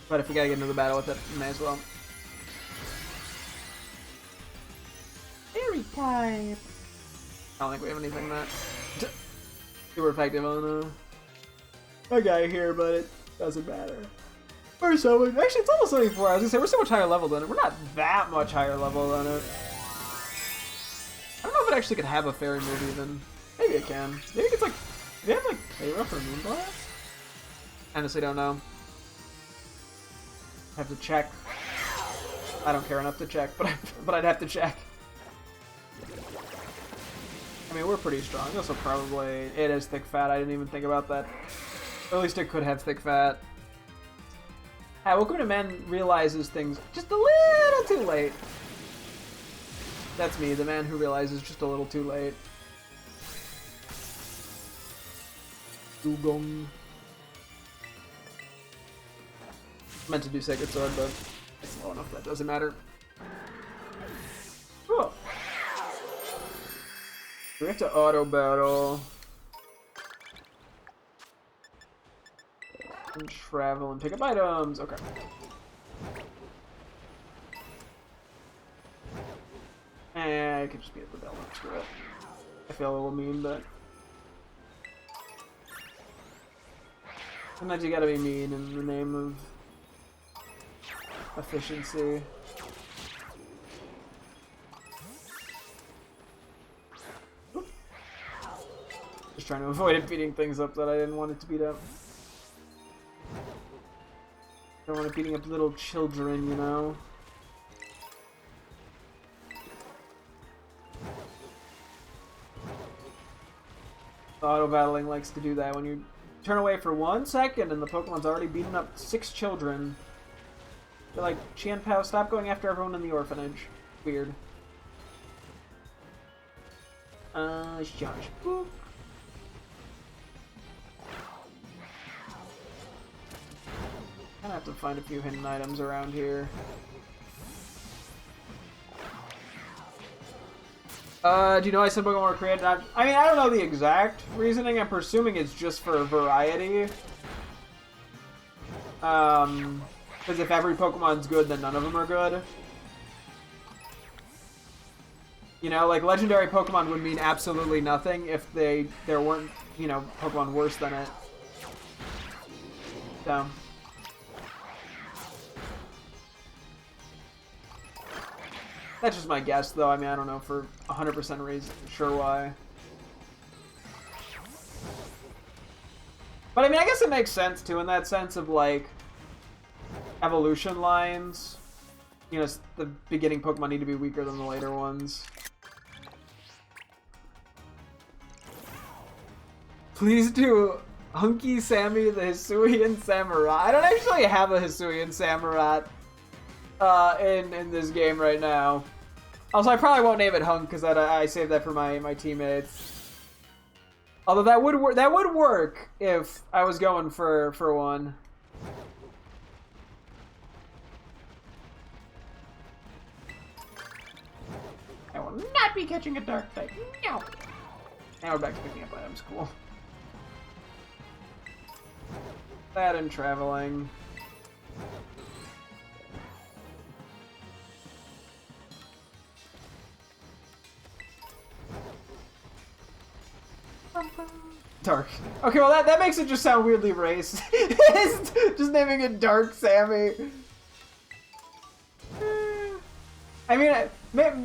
But if we gotta get into the battle with it, we may as well. Fairy type! I don't think we have anything that super effective on a guy here, but it doesn't matter. We're so much, actually, it's almost 74. I was gonna say, we're so much higher level than it. We're not that much higher level than it. I don't know if it actually could have a fairy move even. Maybe it can. Maybe it's like, do they have like Hero for Moonblast? Honestly, don't know. I have to check. I don't care enough to check, but I'd have to check. I mean, we're pretty strong. Also, probably it is thick fat. I didn't even think about that. Or at least it could have thick fat. Welcome to Man realizes things just a little too late. That's me, the man who realizes just a little too late. Dugong. Meant to do Sacred Sword, but it's low enough that doesn't matter. Cool. We have to auto battle. And travel and pick up items. Okay. I could just be at the bell. Screw it. I feel a little mean, but sometimes you gotta be mean in the name of efficiency. Just trying to avoid it beating things up that I didn't want it to beat up. Don't want it beating up little children, you know. Auto-battling likes to do that when you turn away for 1 second and the Pokemon's already beaten up 6 children. They're like, Qianpao, stop going after everyone in the orphanage. Weird. Charge. Boop. Gonna have to find a few hidden items around here. Do you know why some Pokemon were created? I mean, I don't know the exact reasoning. I'm presuming it's just for variety. Because if every Pokemon's good, then none of them are good. You know, like, legendary Pokemon would mean absolutely nothing if there weren't, you know, Pokemon worse than it. So... that's just my guess, though. I mean, I don't know for 100% sure why. But I mean, I guess it makes sense, too, in that sense of, like, evolution lines. You know, the beginning Pokemon need to be weaker than the later ones. Please do Hunky Sammy the Hisuian Samurott. I don't actually have a Hisuian Samurott in this game right now. Also, I probably won't name it Hunk because I saved that for my teammates. Although that would work if I was going for one. I will not be catching a dark type. No. Now we're back to picking up items. Cool. That and traveling. Dark. Okay, well that makes it just sound weirdly racist. Just naming it Dark Sammy. I mean,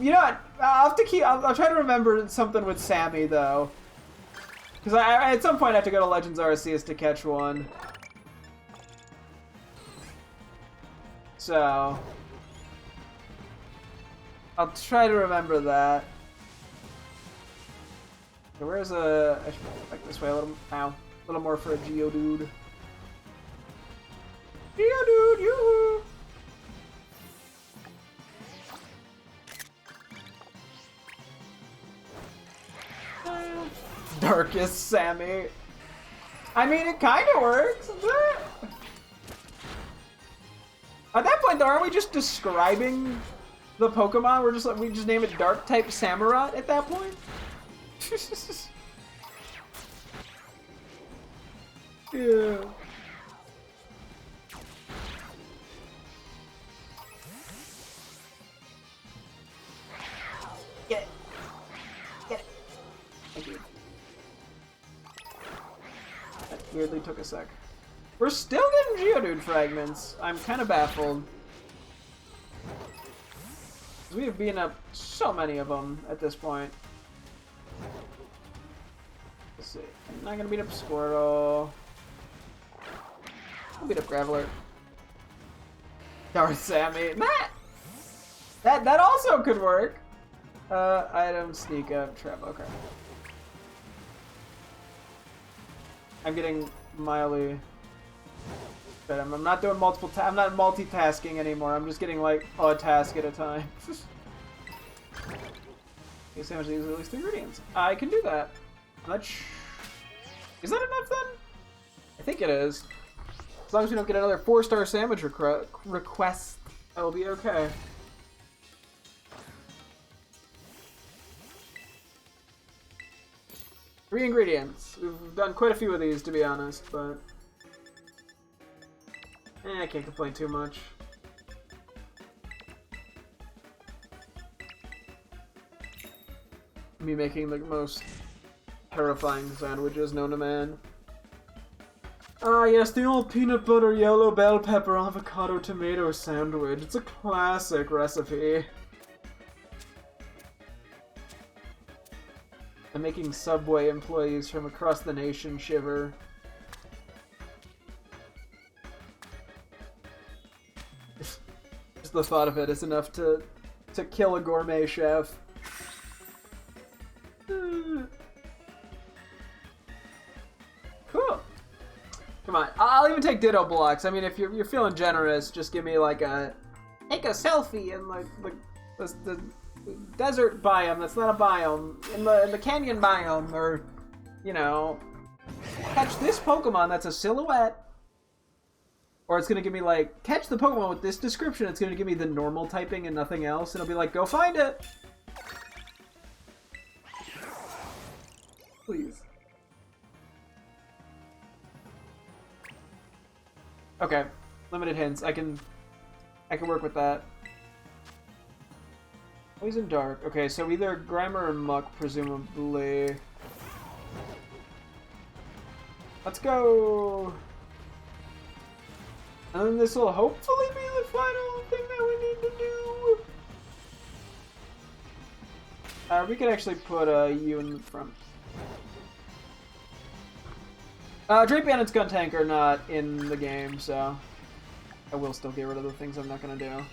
you know what? I'll have to keep. I'll try to remember something with Sammy though, because I at some point I have to go to Legends Arceus to catch one. So I'll try to remember that. Okay, where's I should go back this way a little. Ow, a little more for a Geodude. Geodude, yoo-hoo! Darkest Sammy. I mean, it kind of works. At that point, though, aren't we just describing the Pokemon? We just name it Dark type Samurott at that point. Yeah. Get it. Get it. Thank you. That weirdly took a sec. We're still getting Geodude fragments. I'm kind of baffled. We have beaten up so many of them at this point. Let's see. I'm not gonna beat up Squirtle. I'll beat up Graveler. Darth Sammy. That also could work. Item, sneak up, trap. Okay. I'm getting mildly. But I'm not doing multiple. I'm not multitasking anymore. I'm just getting like a task at a time. Okay, sandwich these at least ingredients. I can do that. Is that enough then? I think it is. As long as we don't get another 4-star sandwich request, I will be okay. Three ingredients. We've done quite a few of these, to be honest, but I can't complain too much. Me making the most terrifying sandwiches known to man. Ah, yes, the old peanut butter, yellow bell pepper, avocado, tomato sandwich. It's a classic recipe. I'm making Subway employees from across the nation shiver. Just the thought of it is enough to kill a gourmet chef. Come on, I'll even take Ditto blocks. I mean, if you're feeling generous, just give me like take a selfie in like the desert biome. That's not a biome. In the canyon biome, or you know, catch this Pokemon that's a silhouette. Or it's gonna give me like, catch the Pokemon with this description. It's gonna give me the normal typing and nothing else. And it'll be like, go find it. Please. Okay, limited hints. I can work with that. Poison Dark. Okay, so either Grimer or Muck, presumably. Let's go. And then this will hopefully be the final thing that we need to do. We could actually put you in the front. Drape Bandit's Guntank are not in the game, so I will still get rid of the things I'm not gonna do.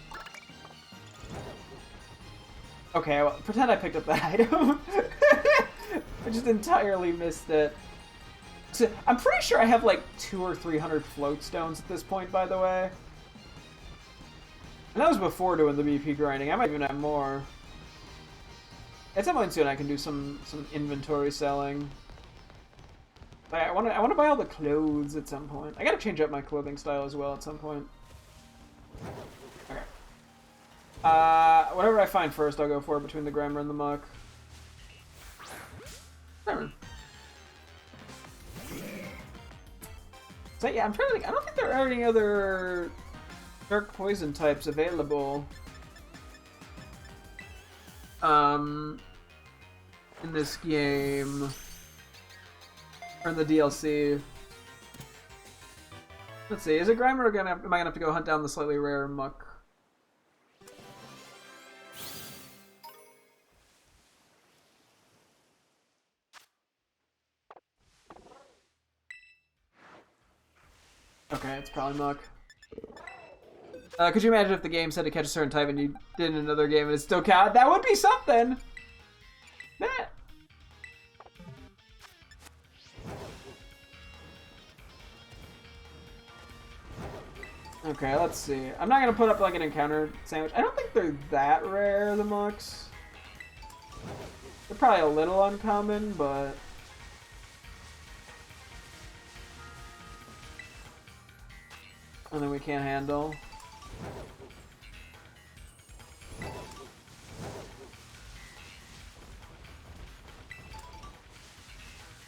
Okay, well, pretend I picked up that item. I just entirely missed it. So, I'm pretty sure I have like 200 or 300 float stones at this point, by the way. And that was before doing the BP grinding. I might even have more. At some point soon I can do some inventory selling. I want to buy all the clothes at some point. I gotta change up my clothing style as well at some point. Okay. Whatever I find first, I'll go for between the Grimer and the Muck. Grimer. So yeah, I'm trying to think. I don't think there are any other dark poison types available. In this game. Or in the DLC. Let's see, is it Grimer or am I gonna have to go hunt down the slightly rare Muck? Okay, it's probably Muck. Could you imagine if the game said to catch a certain type and you did in another game and it still counted? That would be something! That. Okay, let's see. I'm not gonna put up like an encounter sandwich. I don't think they're that rare, the Mucks. They're probably a little uncommon, but... And then we can't handle.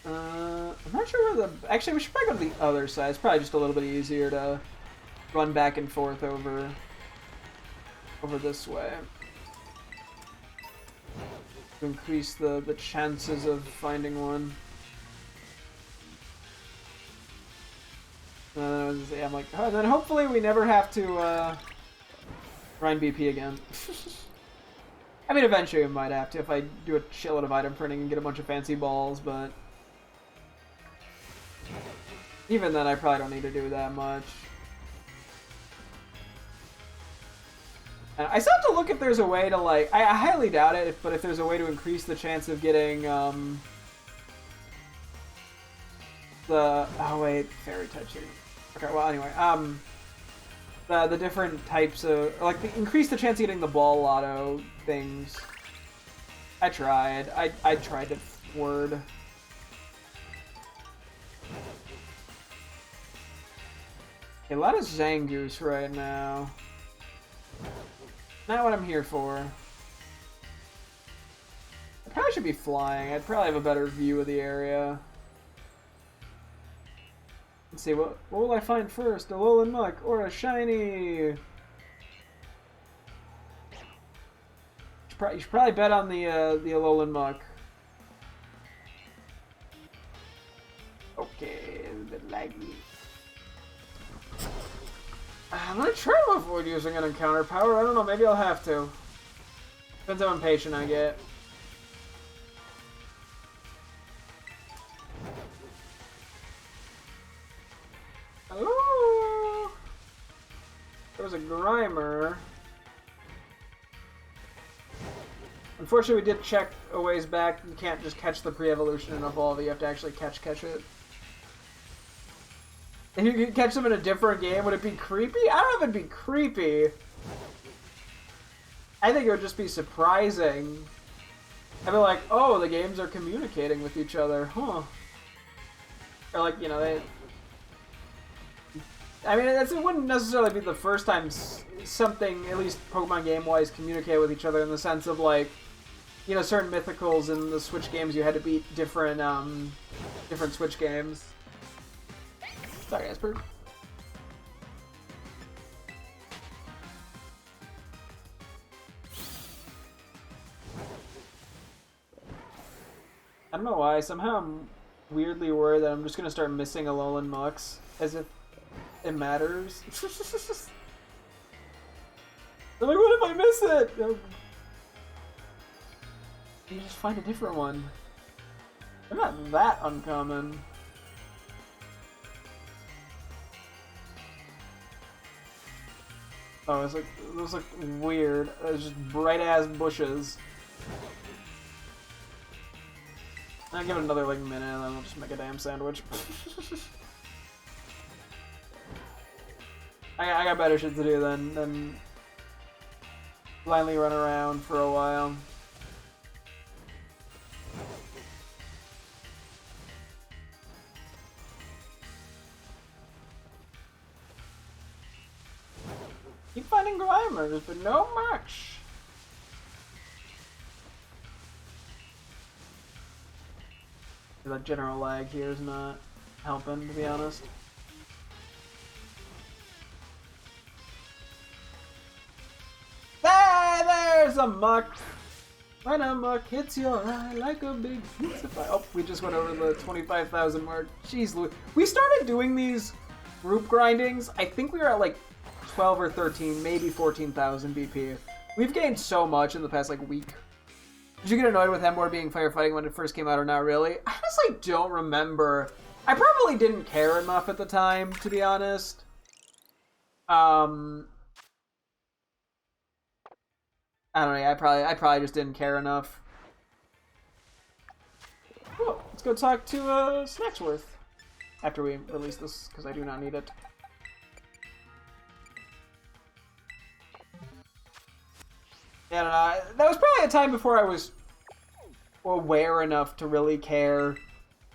I'm not sure where the... Actually, we should probably go to the other side. It's probably just a little bit easier to run back and forth over this way. To increase the chances of finding one. I'm like, oh, and then hopefully we never have to grind BP again. I mean, eventually we might have to if I do a shitload of item printing and get a bunch of fancy balls, but even then I probably don't need to do that much. I still have to look if there's a way to, like, I highly doubt it, but if there's a way to increase the chance of getting, the, oh wait, fairy touching. Okay, well anyway, the different types of, like, increase the chance of getting the ball lotto things. I tried. I tried to word. Okay, a lot of Zangoose right now. Not what I'm here for. I probably should be flying. I'd probably have a better view of the area. Let's see, what will I find first? A Alolan Muck or a shiny? You should probably bet on the Alolan Muck. Okay, a bit laggy. I'm gonna try to avoid using an encounter power. I don't know, maybe I'll have to. Depends how impatient I get. Hello? There was a Grimer. Unfortunately, we did check a ways back. You can't just catch the pre-evolution and evolve. You have to actually catch it. If you could catch them in a different game, would it be creepy? I don't know if it'd be creepy. I think it would just be surprising. I'd be like, oh, the games are communicating with each other, huh? Or like, you know, I mean, it wouldn't necessarily be the first time something, at least Pokemon game-wise, communicate with each other in the sense of like, you know, certain mythicals in the Switch games you had to beat different Switch games. Sorry, Esper. I don't know why. Somehow I'm weirdly worried that I'm just gonna start missing Alolan Mux, as if it matters. I'm like, what if I miss it? You just find a different one. They're not that uncommon. Oh, it's like, those look weird. It's just bright ass bushes. I'll give it another like minute and then I'll just make a damn sandwich. I got better shit to do than blindly run around for a while. Keep finding Glimers, but no much. The general lag here is not helping, to be honest. There's a Muck! When a Muck hits your eye like a big pizza pie. Oh, we just went over the 25,000 mark. Jeez, we started doing these group grindings. I think we were at like 12 or 13, maybe 14,000 BP. We've gained so much in the past like week. Did you get annoyed with Emboar being firefighting when it first came out or not really? I honestly don't remember. I probably didn't care enough at the time, to be honest. I don't know, I probably just didn't care enough. Cool, let's go talk to Snacksworth after we release this, because I do not need it. Yeah, I don't know. That was probably a time before I was aware enough to really care.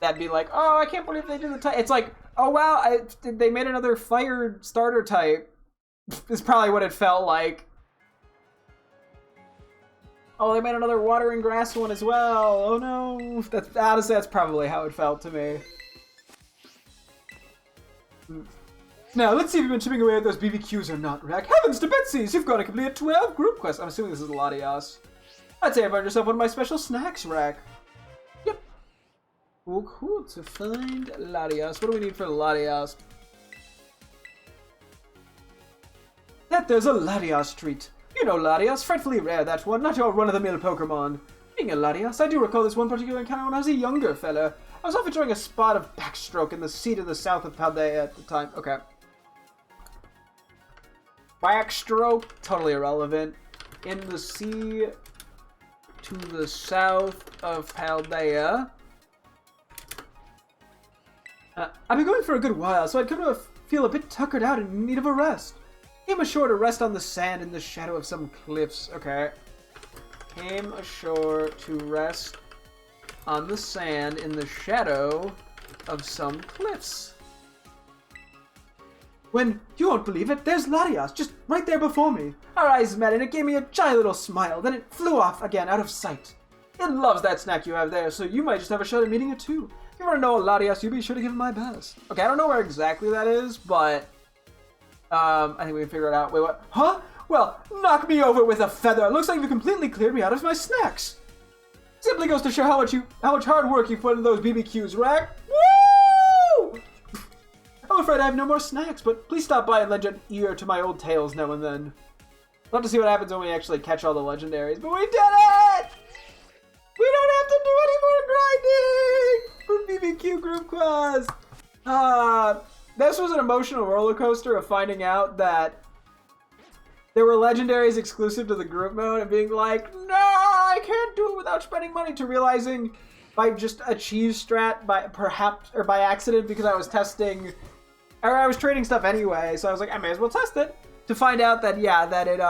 That'd be like, oh, I can't believe they did the type. It's like, oh wow, they made another fire starter type. Is probably what it felt like. Oh, they made another water and grass one as well. Oh no. Honestly, that's probably how it felt to me. Now, let's see if you've been chipping away at those BBQs or not, Rack. Heavens to Betsy's! You've got to complete 12 group quests. I'm assuming this is Latias. I'd say I found yourself one of my special snacks, Rack. Yep. Oh, cool. To find Latias. What do we need for Latias? That there's a Latias treat. You know Latias, frightfully rare, that one, not your run-of-the-mill Pokemon. Being a Latias, I do recall this one particular encounter when I was a younger fella. I was off enjoying a spot of backstroke in the sea to the south of Paldea at the time. Okay. Backstroke, totally irrelevant. In the sea to the south of Paldea. I've been going for a good while, so I'd come to feel a bit tuckered out and in need of a rest. Came ashore to rest on the sand in the shadow of some cliffs. Okay. Came ashore to rest on the sand in the shadow of some cliffs. When, you won't believe it, there's Latias, just right there before me. Our eyes met and it gave me a shy little smile, then it flew off again out of sight. It loves that snack you have there, so you might just have a shot at meeting it too. If you want to know Latias, you be sure to give him my best. Okay, I don't know where exactly that is, but I think we can figure it out. Wait, what? Huh? Well, knock me over with a feather. Looks like you completely cleared me out of my snacks. Simply goes to show how much hard work you put in those BBQs, Rack. Woo! I'm afraid I have no more snacks, but please stop by and lend an ear to my old tales now and then. Love to see what happens when we actually catch all the legendaries, but we did it! We don't have to do any more grinding for BBQ group quest. This was an emotional roller coaster of finding out that there were legendaries exclusive to the group mode and being like, no, I can't do it without spending money, to realizing by just a cheese strat by accident because I was testing Or I was trading stuff anyway, so I was like, I may as well test it to find out that yeah, that it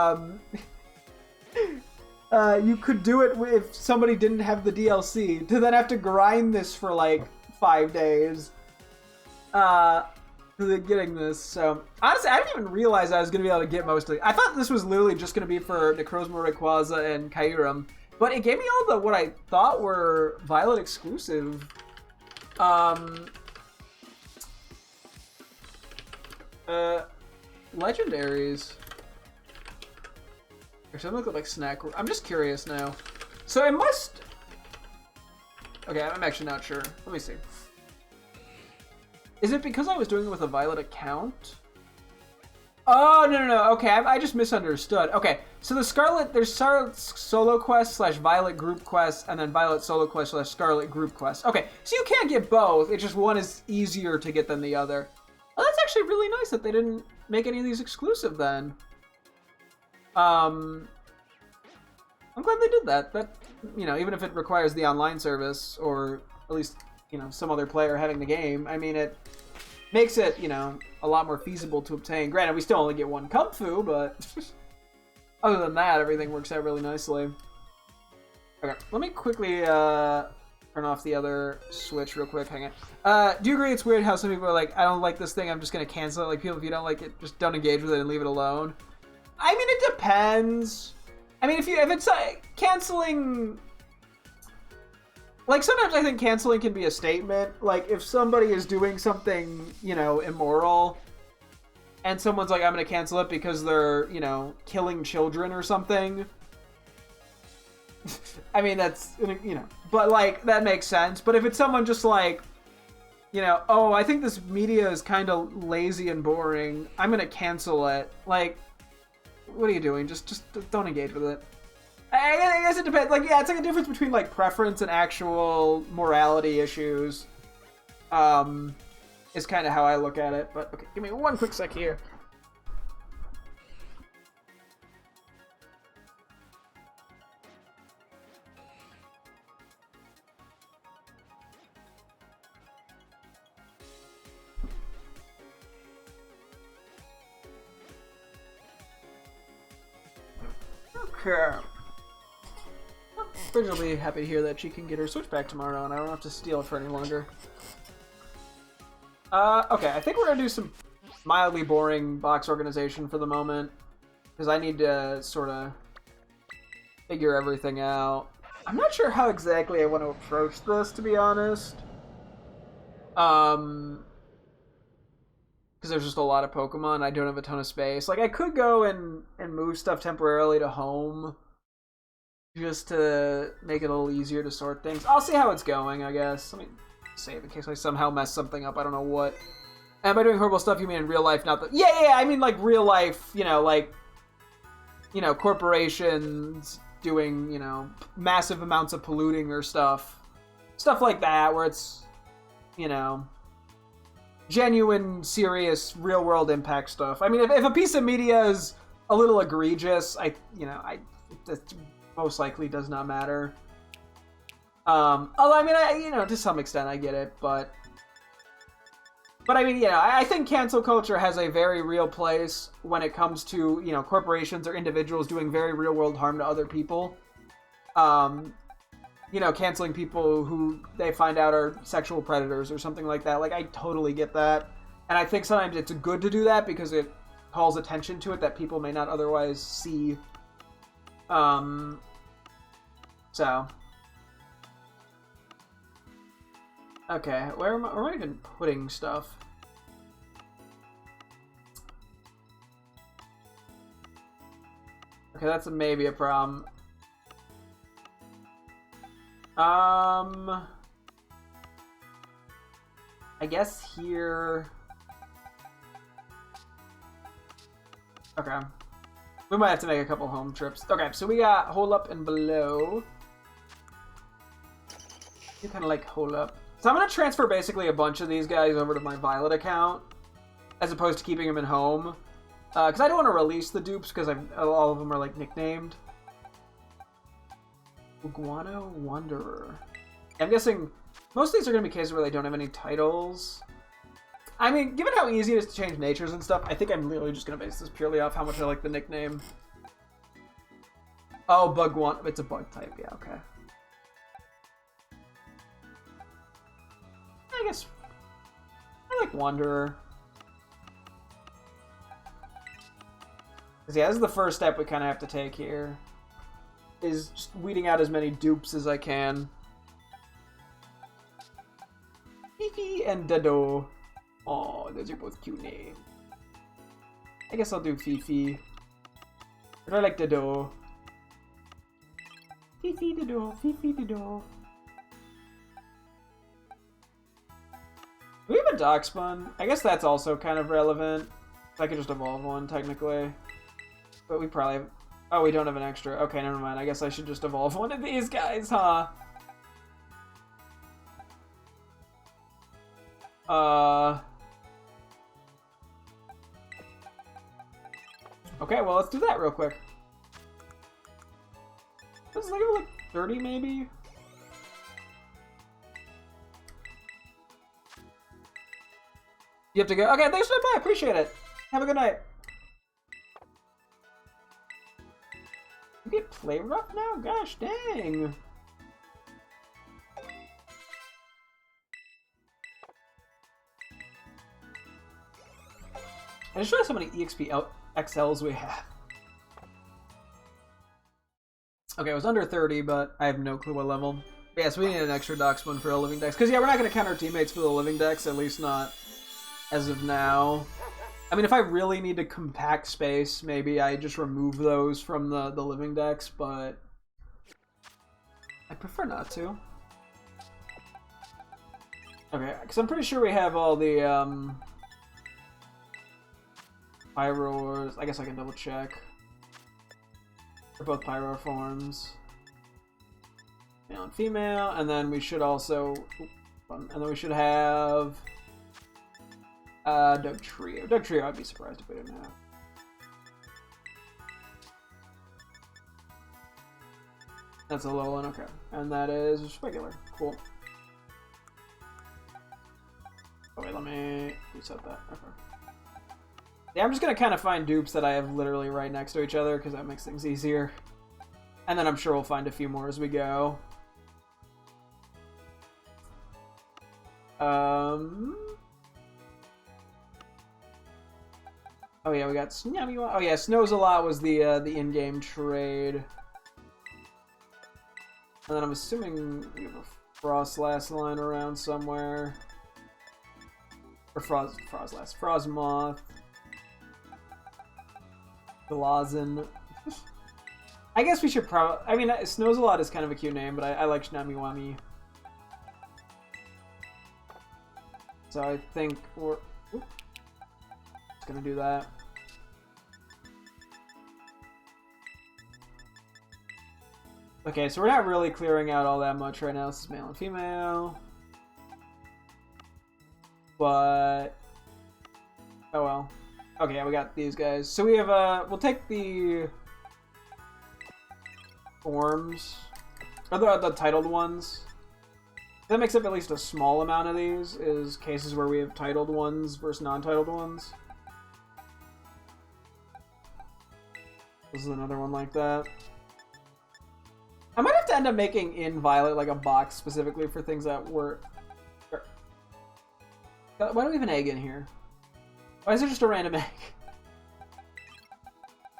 you could do it if somebody didn't have the DLC. To then have to grind this for like 5 days. Getting this. So honestly, I didn't even realize I was gonna be able to get most of it. I thought this was literally just gonna be for Necrozma, Rayquaza, and Kyurem, but it gave me all the what I thought were Violet exclusive. Legendaries. Or something look like snack. I'm just curious now. So it must. Okay, I'm actually not sure. Let me see. Is it because I was doing it with a Violet account? Oh, no. Okay, I just misunderstood. Okay, so the Scarlet, there's Scarlet Solo Quest / Violet Group Quest, and then Violet Solo Quest / Scarlet Group Quest. Okay, so you can't get both. It's just one is easier to get than the other. Well, that's actually really nice that they didn't make any of these exclusive then. I'm glad they did that. That, you know, even if it requires the online service, or at least, you know, some other player having the game, I mean, it makes it, you know, a lot more feasible to obtain. Granted, we still only get one Kung Fu, but other than that, everything works out really nicely. Okay, let me quickly turn off the other switch real quick. Hang on. Do you agree it's weird how some people are like, I don't like this thing, I'm just going to cancel it? Like, people, if you don't like it, just don't engage with it and leave it alone. I mean, it depends. I mean, if it's canceling... Like, sometimes I think canceling can be a statement. Like, if somebody is doing something, you know, immoral, and someone's like, I'm going to cancel it because they're, you know, killing children or something. I mean, that's, you know, but, like, that makes sense. But if it's someone just like, you know, oh, I think this media is kind of lazy and boring, I'm going to cancel it. Like, what are you doing? Just don't engage with it. I guess it depends. Like, yeah, it's like a difference between, like, preference and actual morality issues. Is kind of how I look at it. But, okay, give me one quick sec here. Okay. Bridge will be happy to hear that she can get her Switch back tomorrow and I don't have to steal it for any longer. Okay, I think we're gonna do some mildly boring box organization for the moment. Because I need to sort of figure everything out. I'm not sure how exactly I want to approach this, to be honest. Because there's just a lot of Pokemon, I don't have a ton of space. Like, I could go and move stuff temporarily to home, just to make it a little easier to sort things. I'll see how it's going, I guess. Let me save in case I somehow mess something up. I don't know what. And by doing horrible stuff, you mean in real life, not the... Yeah, I mean, like, real life, you know, like, you know, corporations doing, you know, massive amounts of polluting or stuff. Stuff like that, where it's, you know, genuine, serious, real-world impact stuff. I mean, if a piece of media is a little egregious, that most likely does not matter. Although, I mean, you know, to some extent, I get it, but I mean, yeah, I think cancel culture has a very real place when it comes to, you know, corporations or individuals doing very real-world harm to other people. You know, canceling people who they find out are sexual predators or something like that. Like, I totally get that. And I think sometimes it's good to do that because it calls attention to it that people may not otherwise see. So. Okay, where am I even putting stuff? Okay, that's maybe a problem. I guess here... Okay. We might have to make a couple home trips. Okay, so we got Hole Up and Below. You kind of like Hole Up. So I'm going to transfer basically a bunch of these guys over to my Violet account, as opposed to keeping them in home. Because I don't want to release the dupes, because all of them are, like, nicknamed. Iguana Wanderer. I'm guessing most of these are going to be cases where they don't have any titles. I mean, given how easy it is to change natures and stuff, I think I'm literally just gonna base this purely off how much I like the nickname. Oh, bug one. It's a bug type. Yeah, okay. I guess I like Wanderer. Because yeah, this is the first step we kind of have to take here. Is just weeding out as many dupes as I can. Fifi and Dado. Oh, those are both cute names. I guess I'll do Fifi. But I like Dado. Fifi Dado, Fifi Dado. Do we have a Darkspawn? I guess that's also kind of relevant. I could just evolve one, technically. But we probably have... Oh, we don't have an extra. Okay, never mind. I guess I should just evolve one of these guys, huh? Okay, well, let's do that real quick. Let's look at like 30, maybe? You have to go. Okay, thanks for the buy. Appreciate it. Have a good night. You get play rough now? Gosh dang. I just realized how many EXP XLs we have. Okay, it was under 30, but I have no clue what level. But yeah, so we need an extra Darkspawn for a living dex. Because yeah, we're not going to count our teammates for the living dex, at least not as of now. I mean, if I really need to compact space, maybe I just remove those from the living dex, but I prefer not to. Okay, because I'm pretty sure we have all the Pyroars. I guess I can double check. They're both Pyro forms. Male and female, and then we should also... And then we should have... Dugtrio. Dugtrio, I'd be surprised if we didn't have. That's a low one, okay. And that is just regular. Cool. Oh wait, let me reset that. Okay. Yeah, I'm just gonna kind of find dupes that I have literally right next to each other, because that makes things easier. And then I'm sure we'll find a few more as we go. Oh yeah, we got Snowzalot. Oh yeah, Snowzalot was the in-game trade. And then I'm assuming we have a Frostlass line around somewhere. Or Frostmoth. Glazin. I guess we should probably... I mean, Snowzalot is kind of a cute name, but I like Shnamiwami. So I think we're... Oop. Just gonna do that. Okay, so we're not really clearing out all that much right now. This is male and female. But... Oh well. Okay, yeah, we got these guys. So we have, we'll take the forms, or the titled ones. That makes up at least a small amount of these, is cases where we have titled ones versus non-titled ones. This is another one like that. I might have to end up making in Violet like a box specifically for things that were... Why do we have an egg in here? Why is there just a random egg?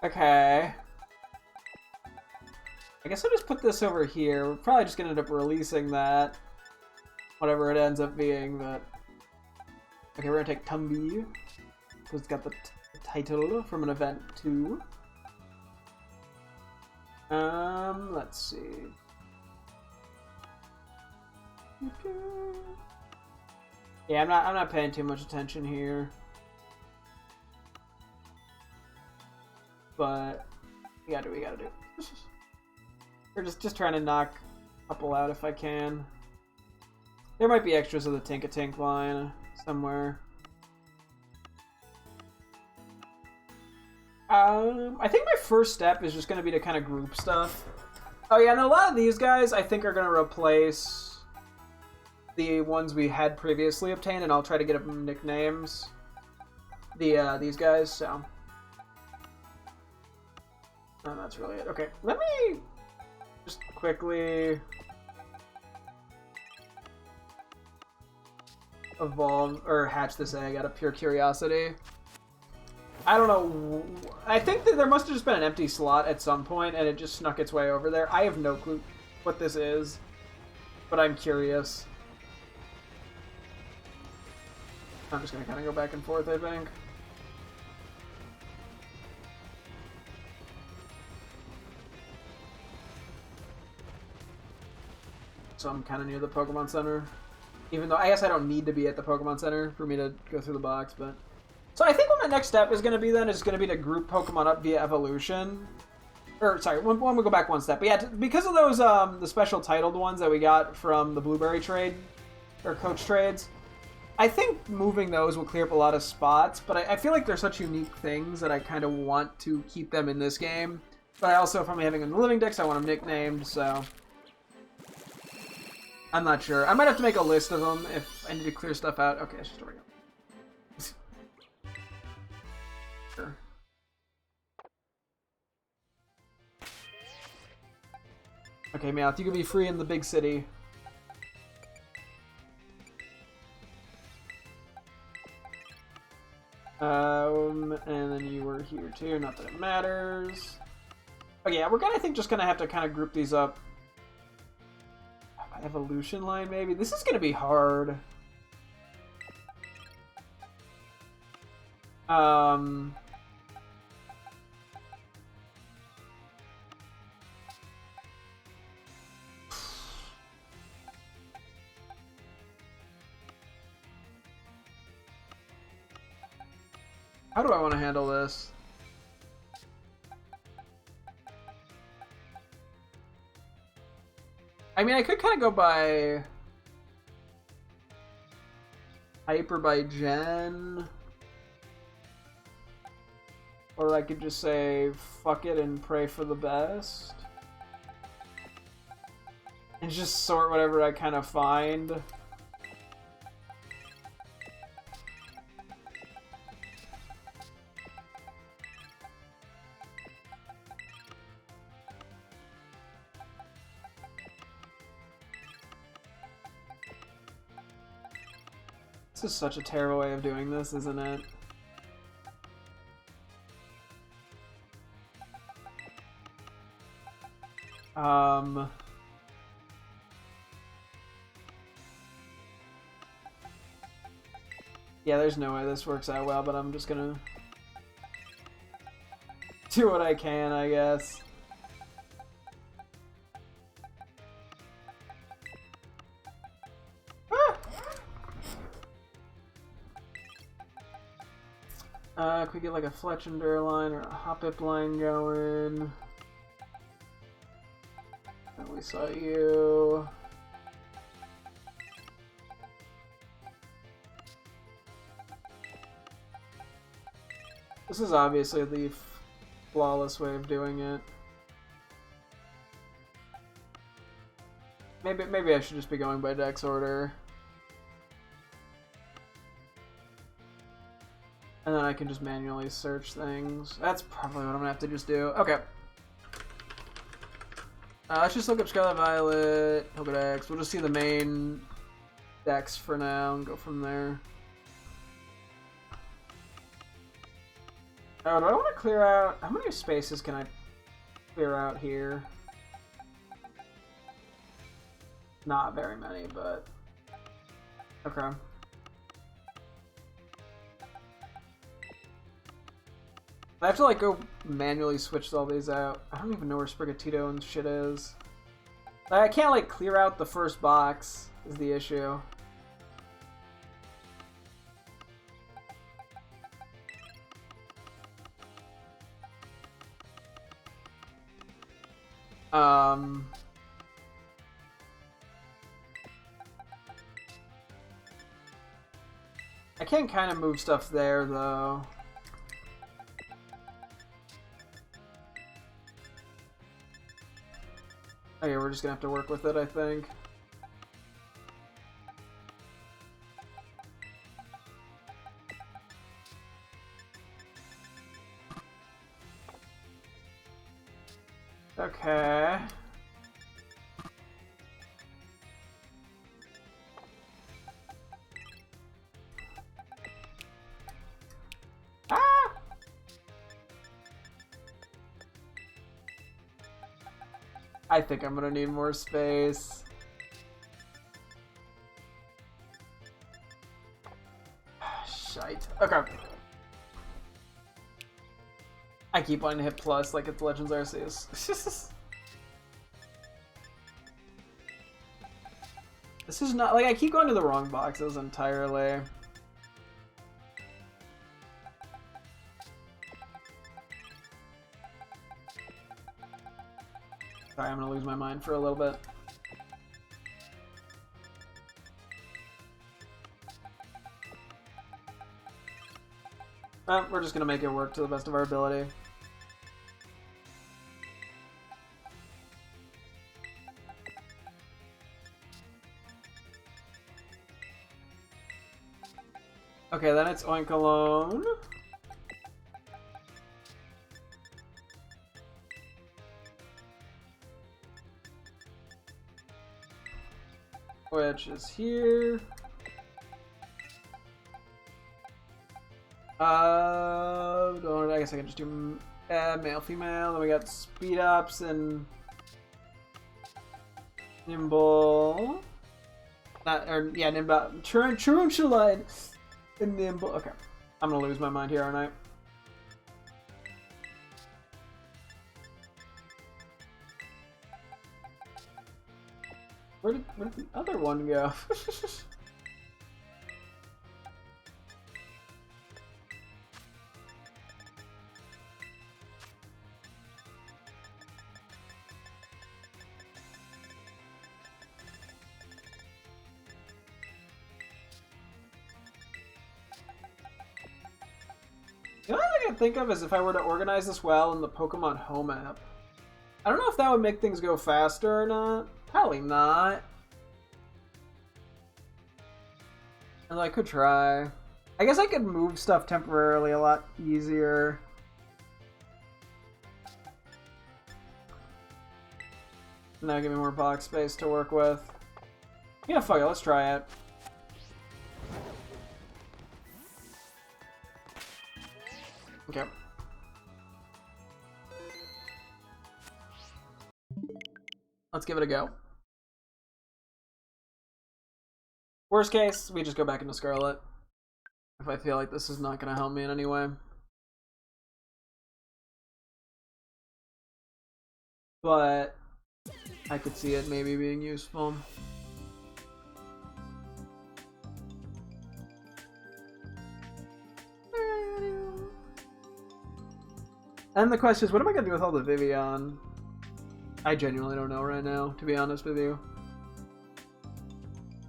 Okay. I guess I'll just put this over here. We're probably just gonna end up releasing that. Whatever it ends up being, but... Okay, we're gonna take Tumby. Because it's got the title from an event too. Let's see. Yeah, I'm not paying too much attention here. But we gotta do. We're just trying to knock a couple out if I can. There might be extras of the Tink-a-Tink line somewhere. I think my first step is just going to be to kind of group stuff. Oh yeah, and a lot of these guys I think are going to replace the ones we had previously obtained, and I'll try to get them nicknames. These guys, so. And that's really it. Okay, let me just quickly evolve or hatch this egg out of pure curiosity. I don't know. I think that there must have just been an empty slot at some point, and it just snuck its way over there. I have no clue what this is, but I'm curious. I'm just gonna kind of go back and forth, I think. So I'm kind of near the Pokemon Center. Even though I guess I don't need to be at the Pokemon Center for me to go through the box, but... So I think what my next step is going to be then is going to be to group Pokemon up via evolution. Or, sorry, when we go back one step. But yeah, because of those, the special titled ones that we got from the Blueberry trade, or Coach trades, I think moving those will clear up a lot of spots, but I feel like they're such unique things that I kind of want to keep them in this game. But I also, if I'm having them in the living decks, I want them nicknamed, so... I'm not sure. I might have to make a list of them if I need to clear stuff out. Okay, it's just over here. Sure. Okay, Meowth, you can be free in the big city. And then you were here too, not that it matters. Okay, yeah, we're gonna, I think, just gonna have to kind of group these up. Evolution line, maybe? This is gonna be hard. How do I want to handle this? I mean, I could kind of go by Hyper by Gen. Or I could just say, fuck it and pray for the best. And just sort whatever I kind of find. This is such a terrible way of doing this, isn't it? Yeah, there's no way this works out well, but I'm just gonna do what I can, I guess. Could we get like a Fletch Endure line or a Hoppip line going? And we saw you. This is obviously the flawless way of doing it. Maybe I should just be going by dex order. And then I can just manually search things. That's probably what I'm gonna have to just do. Okay. Let's just look up Scarlet Violet, Pokedex. We'll just see the main decks for now and go from there. Oh, do I want to clear out... How many spaces can I clear out here? Not very many, but... Okay. I have to, like, go manually switch all these out. I don't even know where Sprigatito and shit is. I can't, like, clear out the first box, is the issue. I can kind of move stuff there, though. Okay, we're just gonna have to work with it, I think. Okay. Ah! I think I'm gonna need more space. Shite. Okay. I keep wanting to hit plus like it's Legends Arceus. This is not like I keep going to the wrong boxes entirely. Sorry, I'm gonna lose my mind for a little bit. We're just gonna make it work to the best of our ability. Okay, then it's Oink alone. Which is here. I guess I can just do male, female. Then we got speed ups and nimble. Nimble. Tarantula and nimble. Okay, I'm gonna lose my mind here, aren't I? Where did the other one go? The only thing I can think of is if I were to organize this well in the Pokemon Home app. I don't know if that would make things go faster or not. Probably not. Although I could try. I guess I could move stuff temporarily a lot easier. Now give me more box space to work with. Yeah, fuck it, let's try it. Okay. Let's give it a go. Worst case, we just go back into Scarlet. If I feel like this is not going to help me in any way. But I could see it maybe being useful. And the question is, what am I going to do with all the Vivian? I genuinely don't know right now, to be honest with you.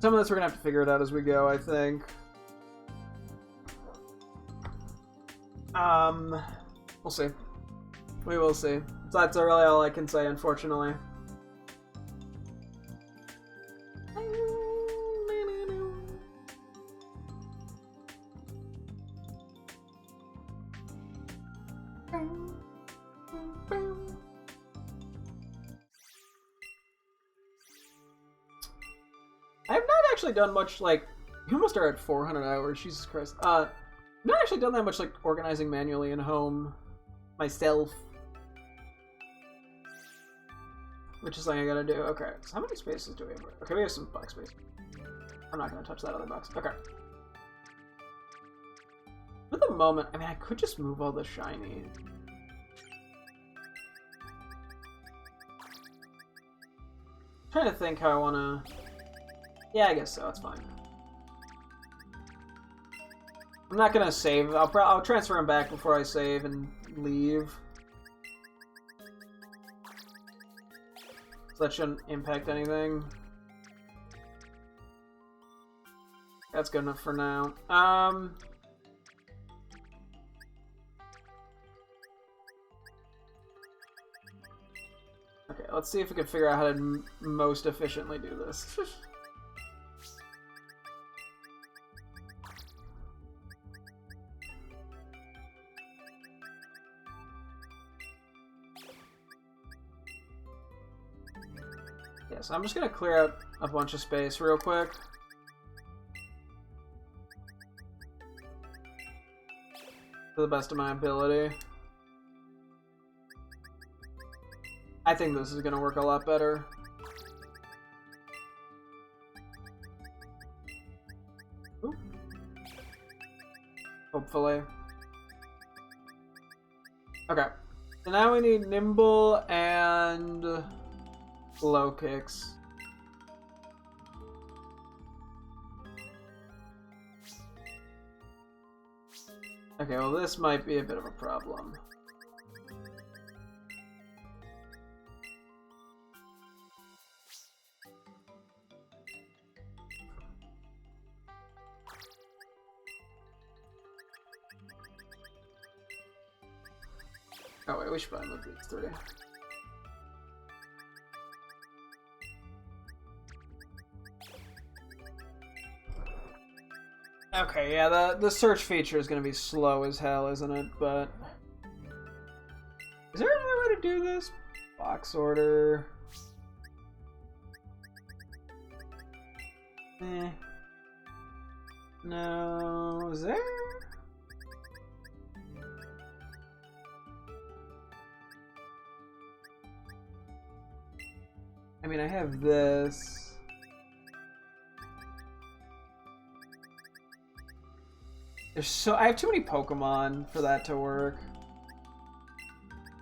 Some of this we're going to have to figure it out as we go, I think. We'll see. We will see. That's really all I can say, unfortunately. I've not actually done much, like, you almost are at 400 hours, Jesus Christ. I've not actually done that much, like, organizing manually in home myself. Which is something I gotta do. Okay, so how many spaces do we have? Okay, we have some box space. I'm not gonna touch that other box. Okay. For the moment, I mean, I could just move all the shiny. I'm trying to think how I wanna... Yeah, I guess so, that's fine. I'm not gonna save. I'll transfer him back before I save and leave. So that shouldn't impact anything. That's good enough for now. Okay, let's see if we can figure out how to most efficiently do this. Yes, I'm just gonna clear out a bunch of space real quick. To the best of my ability. I think this is gonna work a lot better. Ooh. Hopefully. Okay. So now we need nimble and low kicks. Okay, well this might be a bit of a problem. Oh wait, we should probably move these three. Okay, yeah, the search feature is going to be slow as hell, isn't it? But is there another way to do this? Box order. No, is there? I mean, I have this. I have too many Pokemon for that to work.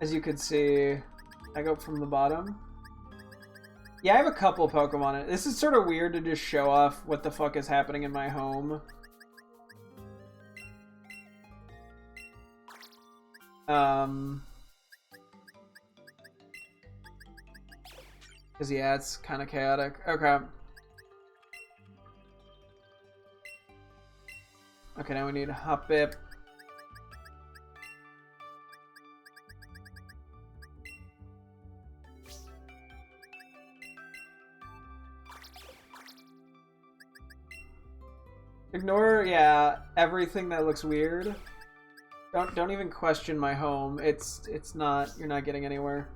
As you can see, I go from the bottom. Yeah, I have a couple Pokemon. This is sort of weird to just show off what the fuck is happening in my home. Because, yeah, it's kind of chaotic. Okay. Okay, now we need Hoppip. Ignore, yeah, everything that looks weird. Don't even question my home. It's not, you're not getting anywhere.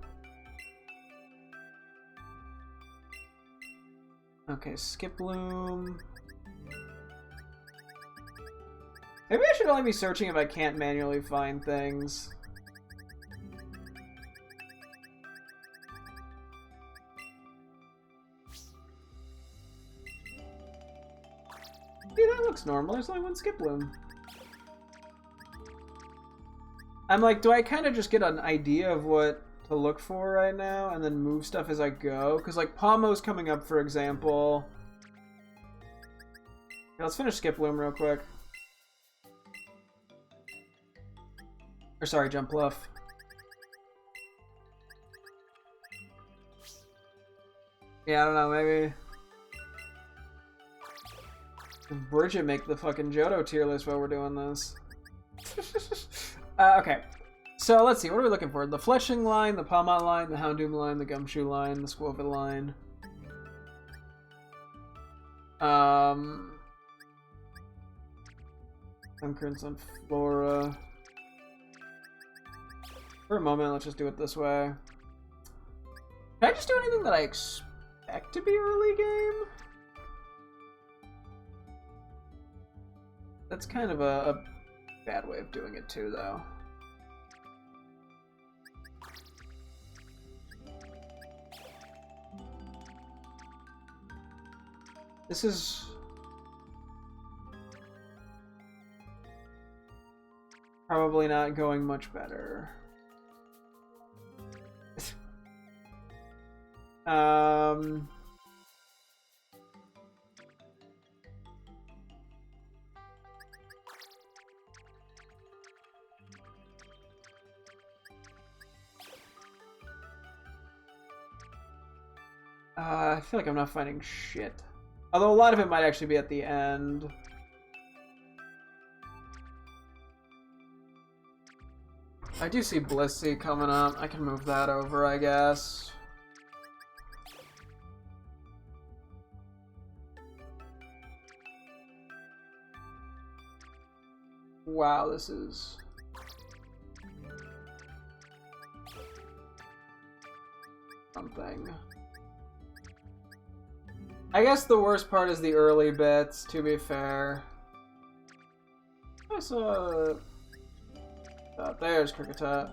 Okay, Skip Loom. Maybe I should only be searching if I can't manually find things. See, that looks normal. There's only one Skip Loom. I'm like, do I kind of just get an idea of what to look for right now and then move stuff as I go? Because, like, Pommo's coming up, for example. Okay, let's finish Skip Loom real quick. Or sorry, Jump Bluff. Yeah, I don't know, maybe Bridget make the fucking Johto tier list while we're doing this. Okay. So let's see, what are we looking for? The Fletchling line, the Palmot line, the Houndoom line, the Gumshoe line, the Squovit line. Suncurrents on Flora. For a moment, let's just do it this way. Can I just do anything that I expect to be early game? That's kind of a bad way of doing it too, though. This is probably not going much better. I feel like I'm not finding shit. Although a lot of it might actually be at the end. I do see Blissey coming up. I can move that over, I guess. Wow, this is... something. I guess the worst part is the early bits, to be fair. There's Kricketot.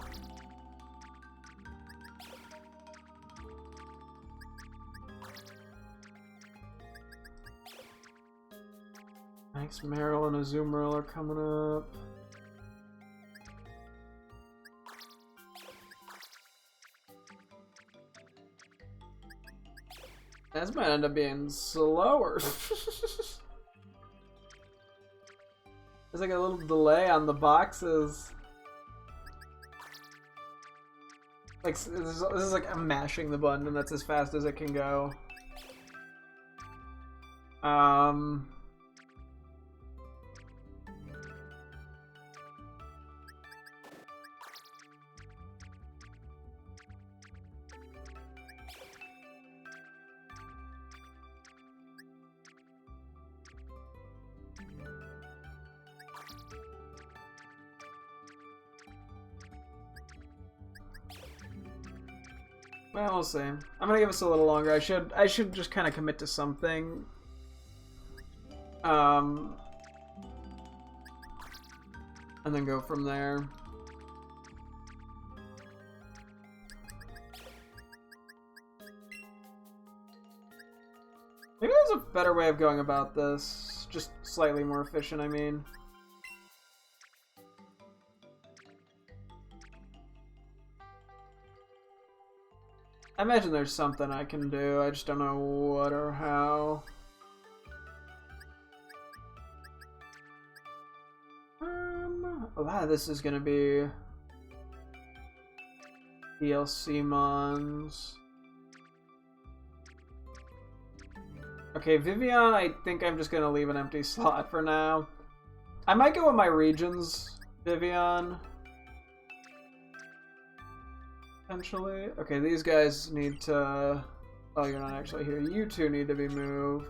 Thanks, Meryl and Azumarill are coming up. This might end up being slower. There's like a little delay on the boxes. Like, this is like I'm mashing the button and that's as fast as it can go. Well, we'll see. I'm gonna give us a little longer. I should just kind of commit to something. And then go from there. Maybe there's a better way of going about this. Just slightly more efficient, I mean. I imagine there's something I can do, I just don't know what or how. A lot of this is gonna be DLC mons. Okay, Vivian, I think I'm just gonna leave an empty slot for now. I might go with my regions, Vivian. Potentially. Okay, these guys need to... Oh, you're not actually here. You two need to be moved.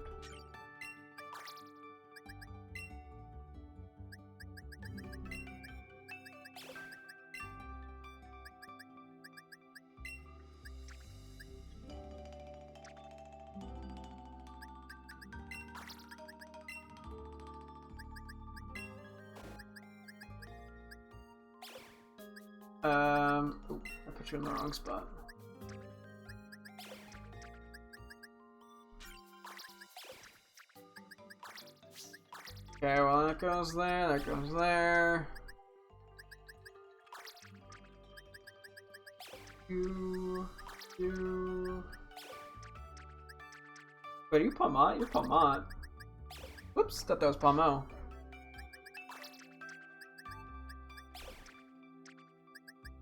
Ooh, I put you in the wrong spot. Okay, well that goes there, that goes there. You. Wait, are you Palmont? You're Palmont. Whoops, thought that was Palmo.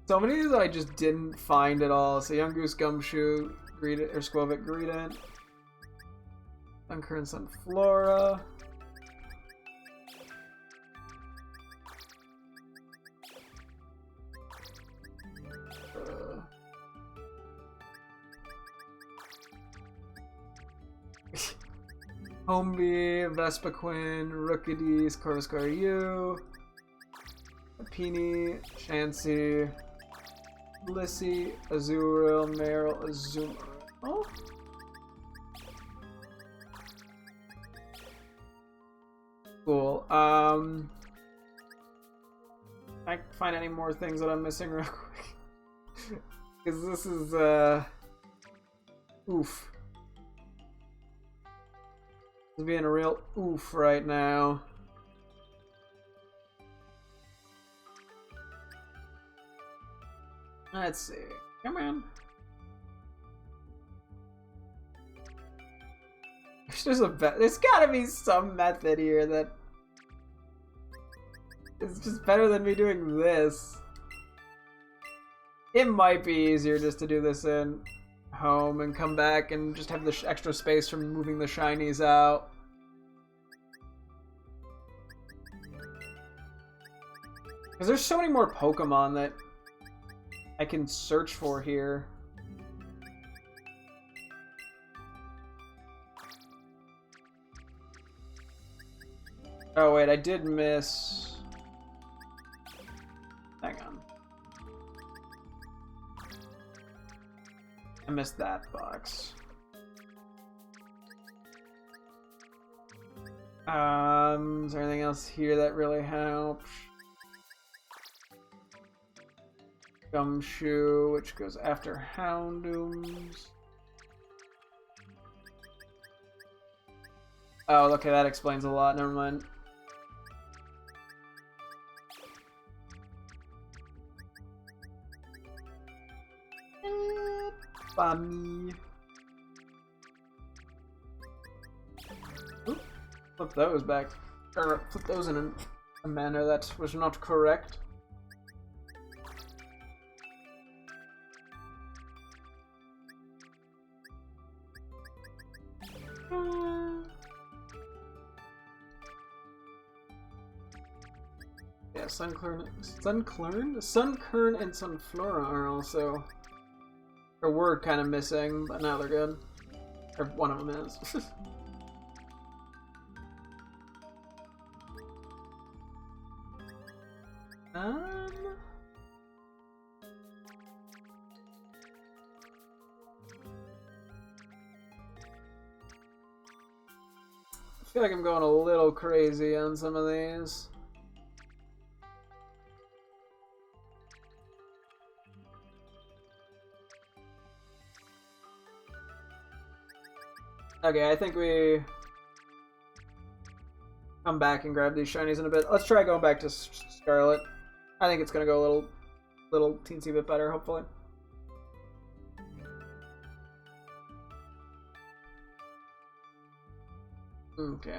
So many of these I just didn't find at all. So Young Goose, Gumshoe, Greedent, or Squovit, Greedent. Uncurrent Sunflora. Homebee, Vespiquen, Rookidee, Corvuscaryu, Apini, Chansey, Blissey, Azurill, Meryl, Azumarill. Cool. I can find any more things that I'm missing real quick. Because this is, oof. This is being a real oof right now. Let's see. Come on. There's gotta be some method here that is just better than me doing this. It might be easier just to do this in home and come back and just have the extra space from moving the shinies out. Because there's so many more Pokemon that I can search for here. Oh wait, I did miss... Hang on. I missed that box. Is there anything else here that really helps? Gumshoe, which goes after Houndooms. Oh, okay, that explains a lot. Never mind. Bummy. Flip those back, or flip those in a manner that was not correct. Yeah, Sunkern, and Sunflora are also a word kind of missing, but now they're good. Or one of them is. I feel like I'm going a little crazy on some of these. Okay, I think we come back and grab these shinies in a bit. Let's try going back to Scarlet. I think it's gonna go a little teensy bit better, hopefully. Okay.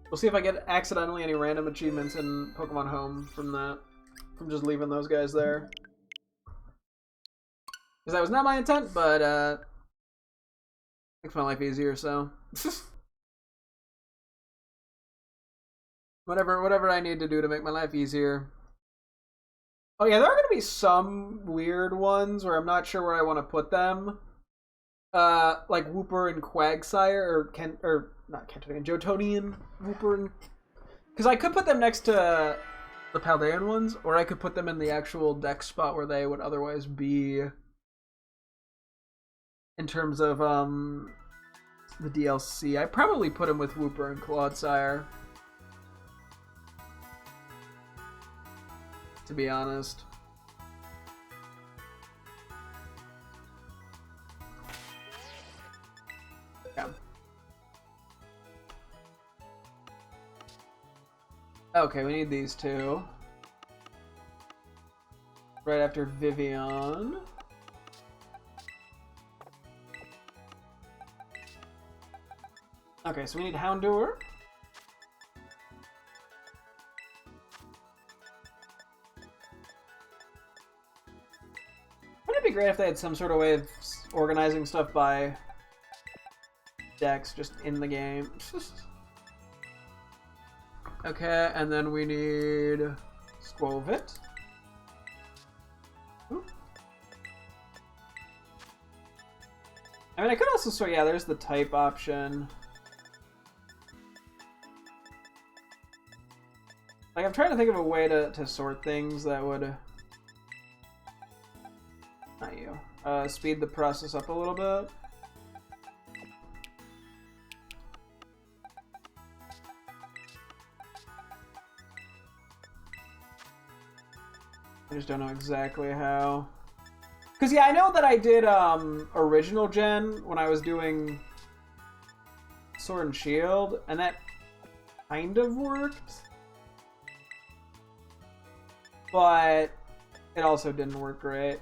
We'll see if I get accidentally any random achievements in Pokemon Home from that. From just leaving those guys there. Because that was not my intent, but makes my life easier, so. Whatever I need to do to make my life easier. Oh yeah, there are gonna be some weird ones where I'm not sure where I want to put them. Like Wooper and Quagsire, or not Kentonian, Jotonian Wooper and... Because I could put them next to the Paldean ones, or I could put them in the actual deck spot where they would otherwise be in terms of the DLC. I probably put them with Wooper and Clodsire, to be honest. Yeah. Okay, we need these two. Right after Vivian. Okay, so we need Houndour. Wouldn't it be great if they had some sort of way of organizing stuff by decks just in the game? Okay, and then we need Squovit. I mean, I could also sort, yeah, there's the type option. Like, I'm trying to think of a way to sort things that would... Not you. Speed the process up a little bit. I just don't know exactly how. Because, yeah, I know that I did original gen when I was doing Sword and Shield, and that kind of worked. But it also didn't work great.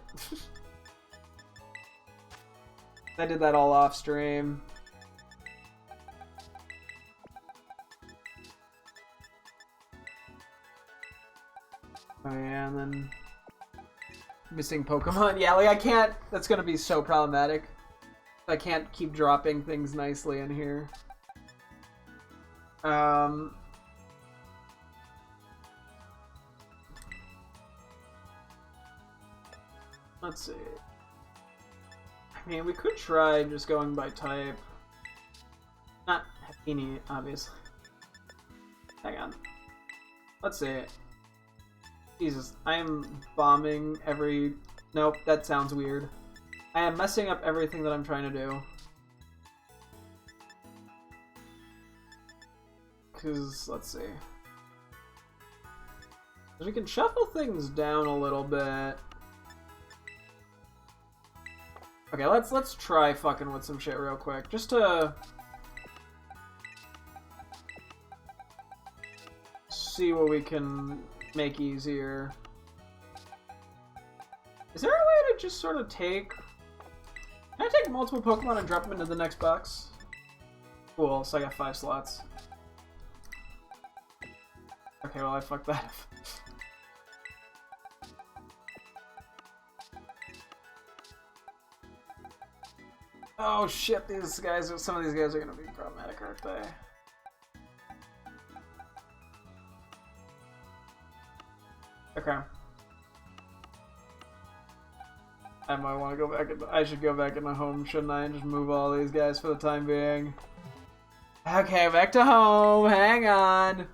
I did that all off stream. Oh yeah, and then missing Pokemon. Yeah, like I can't, that's gonna be so problematic. I can't keep dropping things nicely in here. Let's see. I mean, we could try just going by type. Not Happini, obviously. Hang on. Let's see. Jesus, I am bombing every... Nope, that sounds weird. I am messing up everything that I'm trying to do. because let's see. We can shuffle things down a little bit. Okay, let's try fucking with some shit real quick, just to see what we can make easier. Is there a way to just sort of take... Can I take multiple Pokemon and drop them into the next box? Cool, so I got 5 slots. Okay, well I fucked that up. Oh shit, these guys, some of these guys are gonna be problematic, aren't they? Okay. I might want to go back. I should go back into home, shouldn't I? And just move all these guys for the time being. Okay, back to home. Hang on.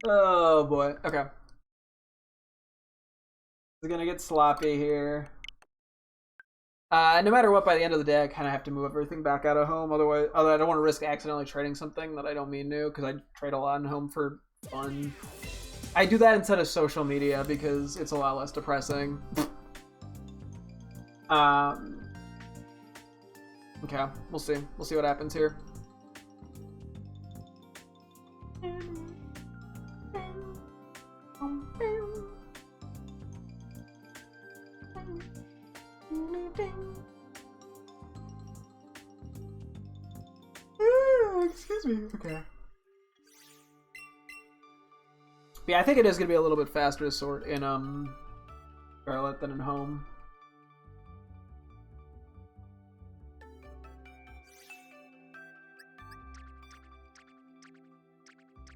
Oh boy. Okay. It's gonna get sloppy here. No matter what, by the end of the day, I kind of have to move everything back out of home. Otherwise, I don't want to risk accidentally trading something that I don't mean to, because I trade a lot in home for fun. I do that instead of social media because it's a lot less depressing. Okay, we'll see. We'll see what happens here. Excuse me. Okay. Yeah, I think it is gonna be a little bit faster to sort in Scarlet than in home.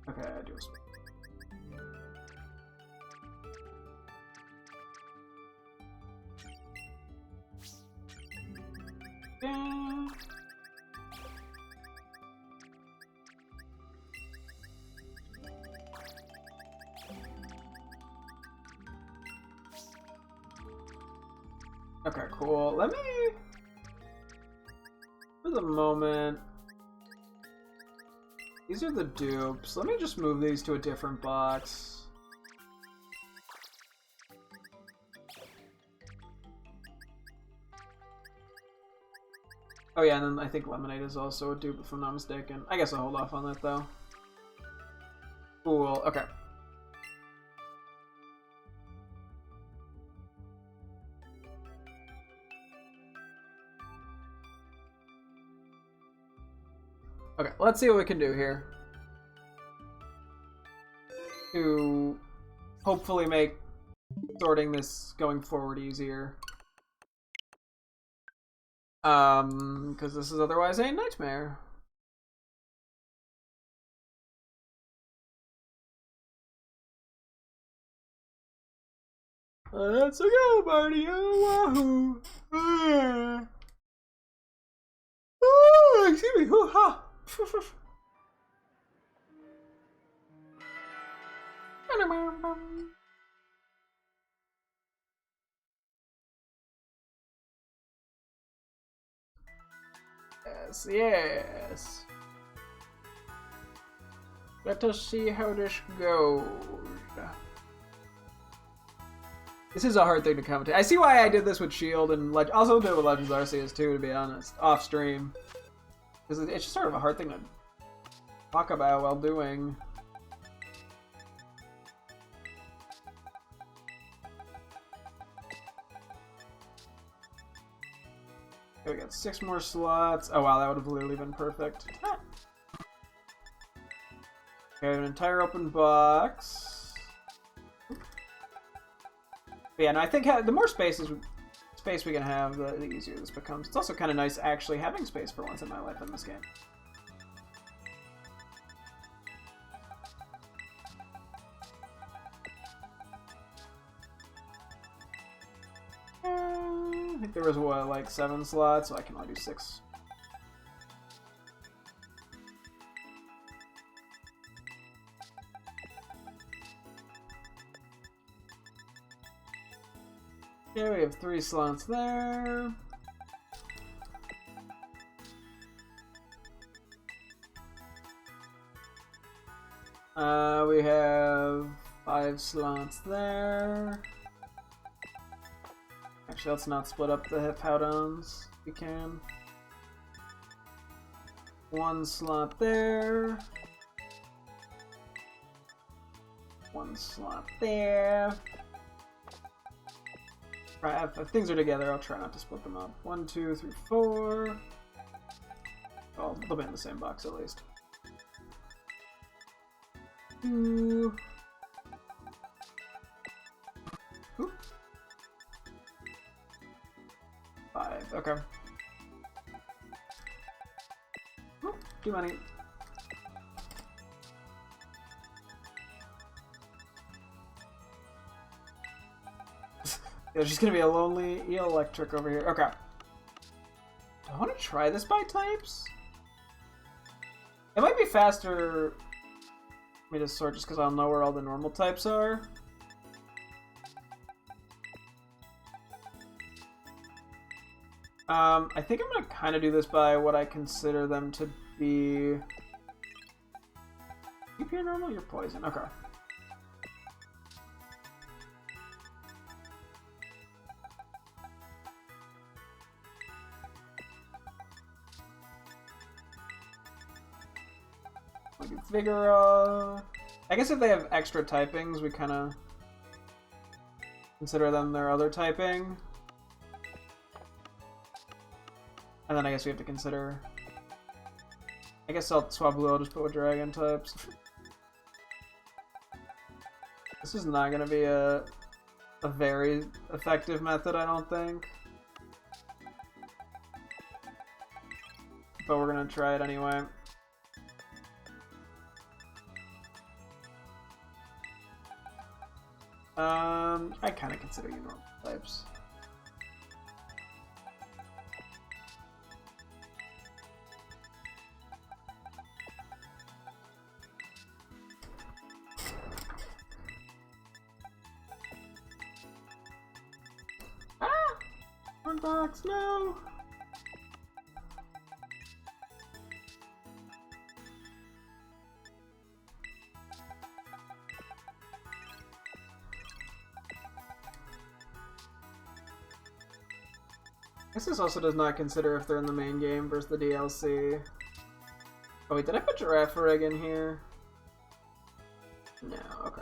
Okay, I do. Yeah. Okay, cool. Let me, for the moment, these are the dupes. Let me just move these to a different box. Oh yeah, and then I think Lemonade is also a dupe if I'm not mistaken. I guess I'll hold off on that though. Cool, okay. Okay, let's see what we can do here to hopefully make sorting this going forward easier. Because this is otherwise a nightmare. Let's go, Marty! Oh, wahoo! Oh, excuse me! Hoo-ha! Yes, yes. Let us see how this goes. This is a hard thing to commentate. I see why I did this with Shield and also did it with Legends Arceus too, to be honest, off stream. Because it's just sort of a hard thing to talk about while doing. Okay, we got 6 more slots. Oh wow, that would have literally been perfect. Okay, an entire open box. But yeah, no, I think the more space we can have, the easier this becomes. It's also kind of nice actually having space for once in my life in this game. I think there was, what, like 7 slots, so I can only do 6. Okay, we have 3 slots there. We have 5 slots there. Actually, let's not split up the Hippowdons. We can. 1 slot there. 1 slot there. Right, if things are together, I'll try not to split them up. 1, 2, 3, 4. Oh, they'll be in the same box at least. 2. Oop. 5. Okay. Oop, too many. There's just gonna be a lonely electric over here. Okay. Do I want to try this by types? It might be faster for me to sort just because I'll know where all the normal types are. I think I'm gonna kind of do this by what I consider them to be. If you're normal, you're poison. Okay. Vigor, I guess if they have extra typings, we kind of consider them their other typing. And then I guess we have to consider... I guess I'll swap blue, I'll just put with dragon types. This is not going to be a very effective method, I don't think. But we're going to try it anyway. I kind of consider you normal types. Ah! One box, no! This also does not consider if they're in the main game versus the DLC. Oh wait, did I put Giraffe Rig in here? No, okay.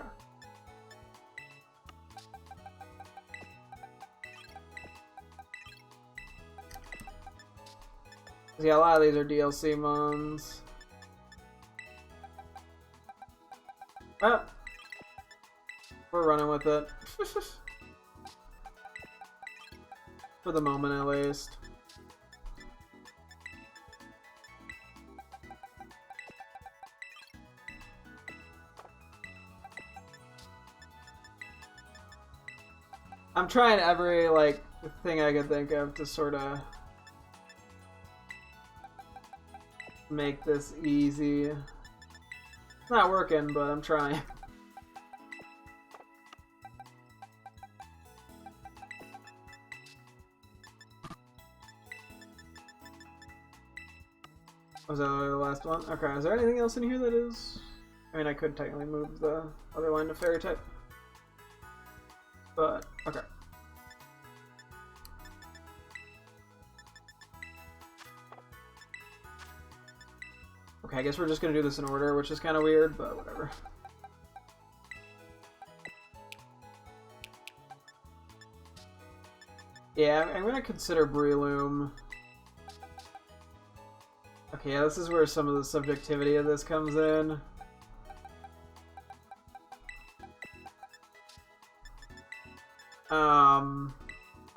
Yeah, a lot of these are DLC mons. Ah! We're running with it. For the moment, at least. I'm trying every, like, thing I could think of to sort of make this easy. It's not working, but I'm trying. Was that the last one? Okay, is there anything else in here that is... I mean, I could technically move the other line to fairy type. But, okay. Okay, I guess we're just gonna do this in order, which is kind of weird, but whatever. Yeah, I'm gonna consider Breloom. Okay, yeah, this is where some of the subjectivity of this comes in.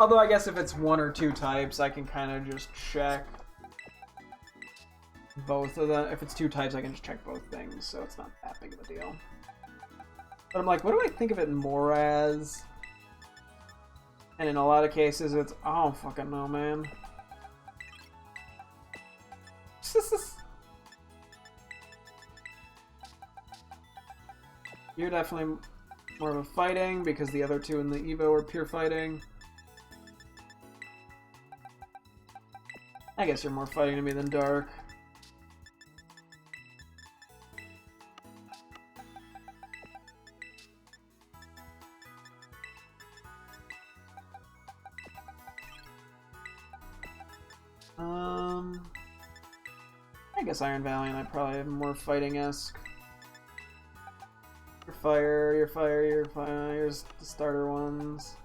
Although I guess if it's 1 or 2 types, I can kind of just check both of them. If it's 2 types, I can just check both things, so it's not that big of a deal. But I'm like, what do I think of it more as? And in a lot of cases, it's, I don't fucking know, man. You're definitely more of a fighting, because the other 2 in the Evo are pure fighting. I guess you're more fighting to me than dark. I guess Iron Valley and I probably have more fighting-esque. Your fire, your fire, your fire. Here's the starter ones.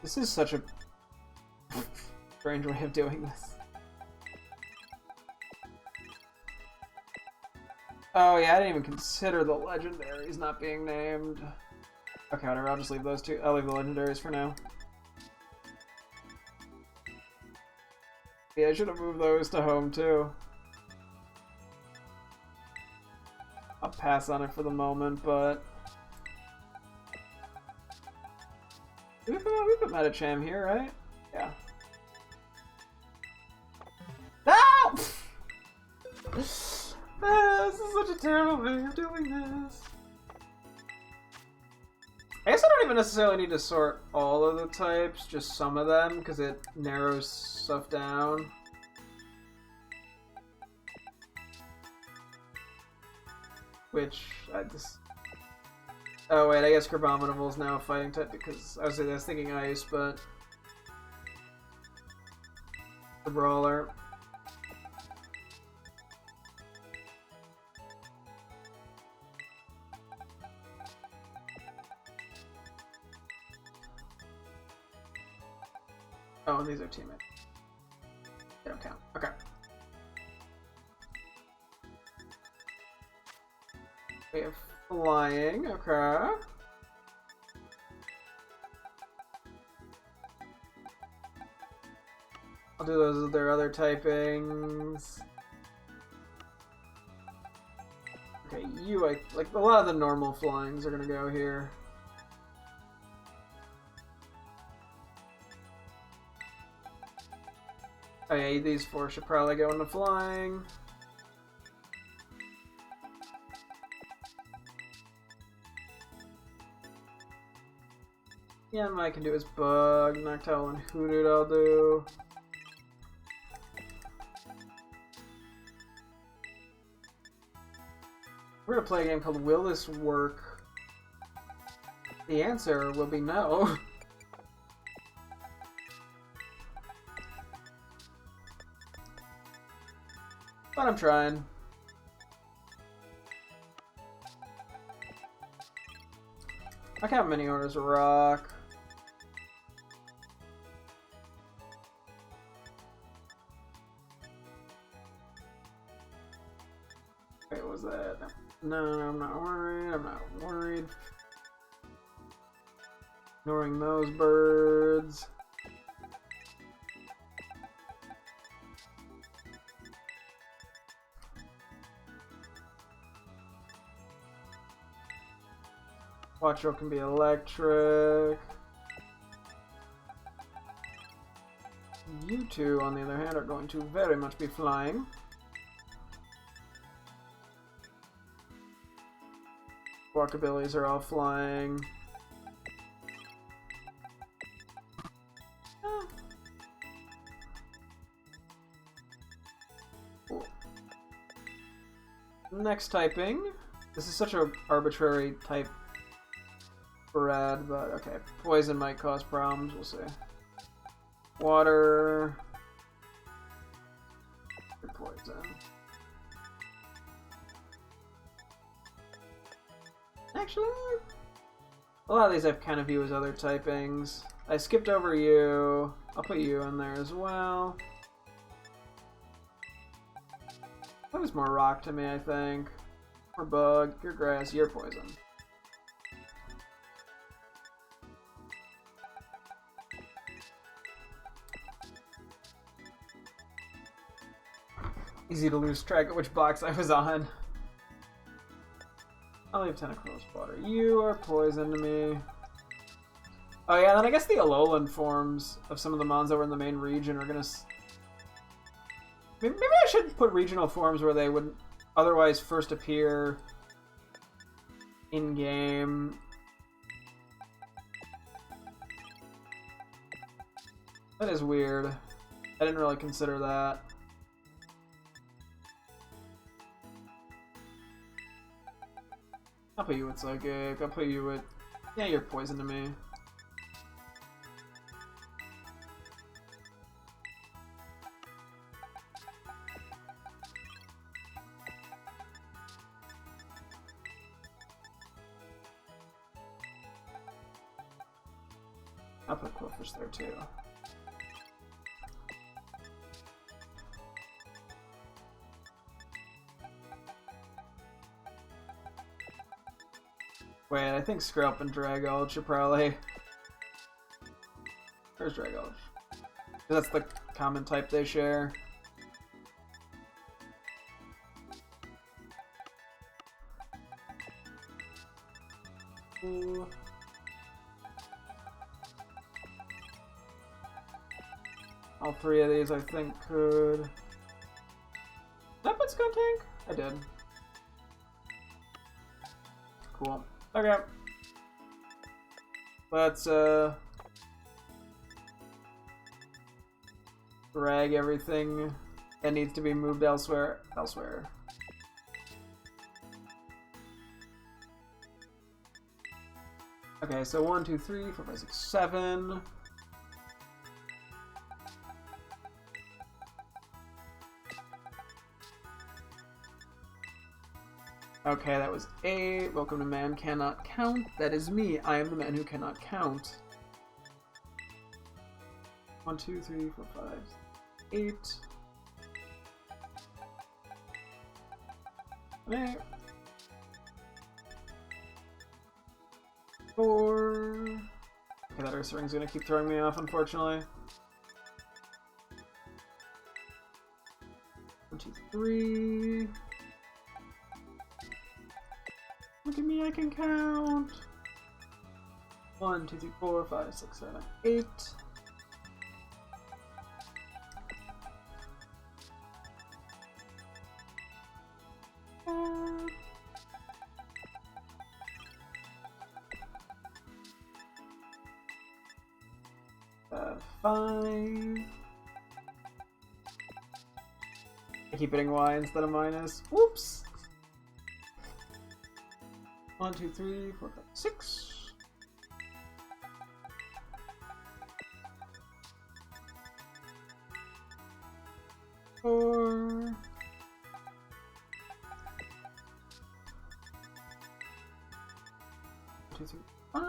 This is such a strange way of doing this. Oh yeah, I didn't even consider the legendaries not being named. Okay, whatever, I'll just leave those two. I'll leave the legendaries for now. Yeah, I should have moved those to home too. I'll pass on it for the moment, but... We put Metacham here, right? Yeah. No! This is such a terrible way of doing this. I guess I don't even necessarily need to sort all of the types, just some of them, because it narrows stuff down. Which, I just... Oh wait, I guess Crabominable is now a fighting type, because I was thinking Ice, but... The Brawler. Oh, and these are teammates. They don't count. Okay. We have flying. Okay. I'll do those with their other typings. Okay, you, like a lot of the normal flyings are gonna go here. Oh yeah, these four should probably go into flying. Yeah, Mike can do his bug. Noctowl and Hoodoo I'll do. We're gonna play a game called Will This Work? The answer will be no. But I'm trying. I can have many orders of rock. Wait, what was that? No, I'm not worried. I'm not worried. Ignoring those birds. Watcho can be electric. You two, on the other hand, are going to very much be flying. Walkabillies are all flying. Ah. Cool. Next typing. This is such an arbitrary type spread, but okay. Poison might cause problems, we'll see. Water. Poison. Actually, a lot of these I've kind of viewed as other typings. I skipped over you. I'll put you in there as well. That was more rock to me, I think. Or bug, you're grass, you're poison. Easy to lose track of which box I was on. I'll leave Tentacles Water. You are poison to me. Oh yeah, and then I guess the Alolan forms of some of the mons that were in the main region are gonna... Maybe I should put regional forms where they would otherwise first appear in-game. That is weird. I didn't really consider that. I'll put you with Psychic. I'll put you with Yeah, you're poison to me. I'll put Quillfish there too. Wait, I think Scrap and Dragulch should probably... Where's Dragulch? That's the common type they share. Ooh. All three of these I think could... Did I put Skuntank? I did. Cool. Okay. Let's drag everything that needs to be moved elsewhere. Okay, so 1, 2, 3, 4, 5, 6, 7. Okay, that was 8. Welcome to Man Cannot Count. That is me. I am the man who cannot count. 1, 2, 3, 4, 5, 8. 8. 4. Okay, that Ursa Ring's gonna keep throwing me off, unfortunately. 1, 2, 3. Look at me, I can count. 1, 2, 3, 4, 5, 6, 7, 8. Five. I keep hitting Y instead of minus. Whoops. 1, 2, 3, 4, 5, 6. Four. 2, 3, 5.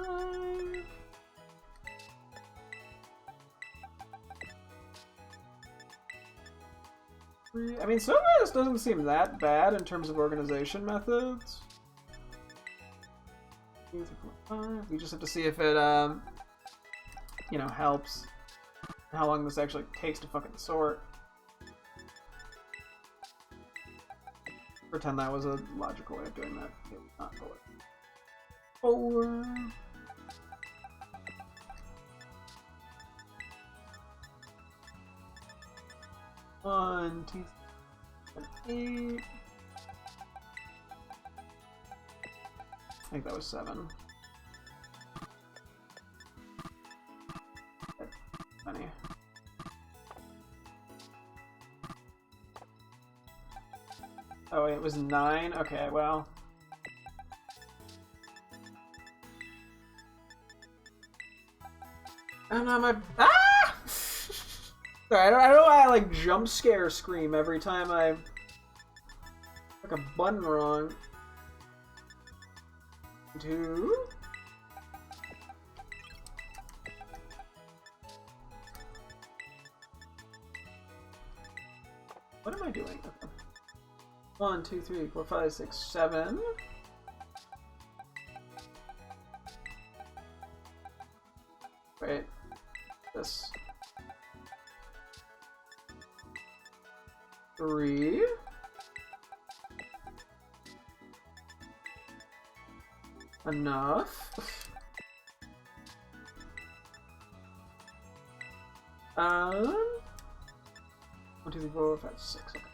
I mean, so far this doesn't seem that bad in terms of organization methods. 2, 3, 4, 5. We just have to see if it, you know, helps. How long this actually takes to fucking sort. Pretend that was a logical way of doing that. It was not the way. 4. One, 2, 3, 8. I think that was 7. That's funny. Oh, it was 9? Okay, well. And I'm a... Ah! Sorry, I don't know why I like jump scare scream every time I click a button wrong. 2. What am I doing? 1, 2, 3, 4, 5, 6, 7. Wait. This. 3. Enough. 1, 2, 3, 4, 5, 6. Okay.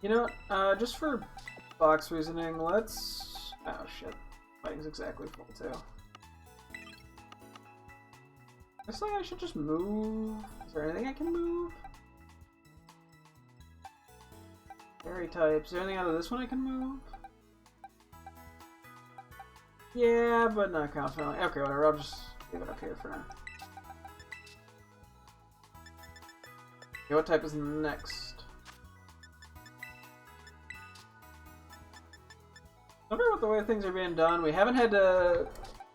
You know what? Just for box reasoning, let's... Oh shit. Fighting's exactly full too. Looks like I should just move. Is there anything I can move? Fairy types. Is there anything out of this one I can move? Yeah, but not confidently. Okay, whatever. I'll just leave it up here for now. Okay, what type is next? I wonder what the way things are being done. We haven't had to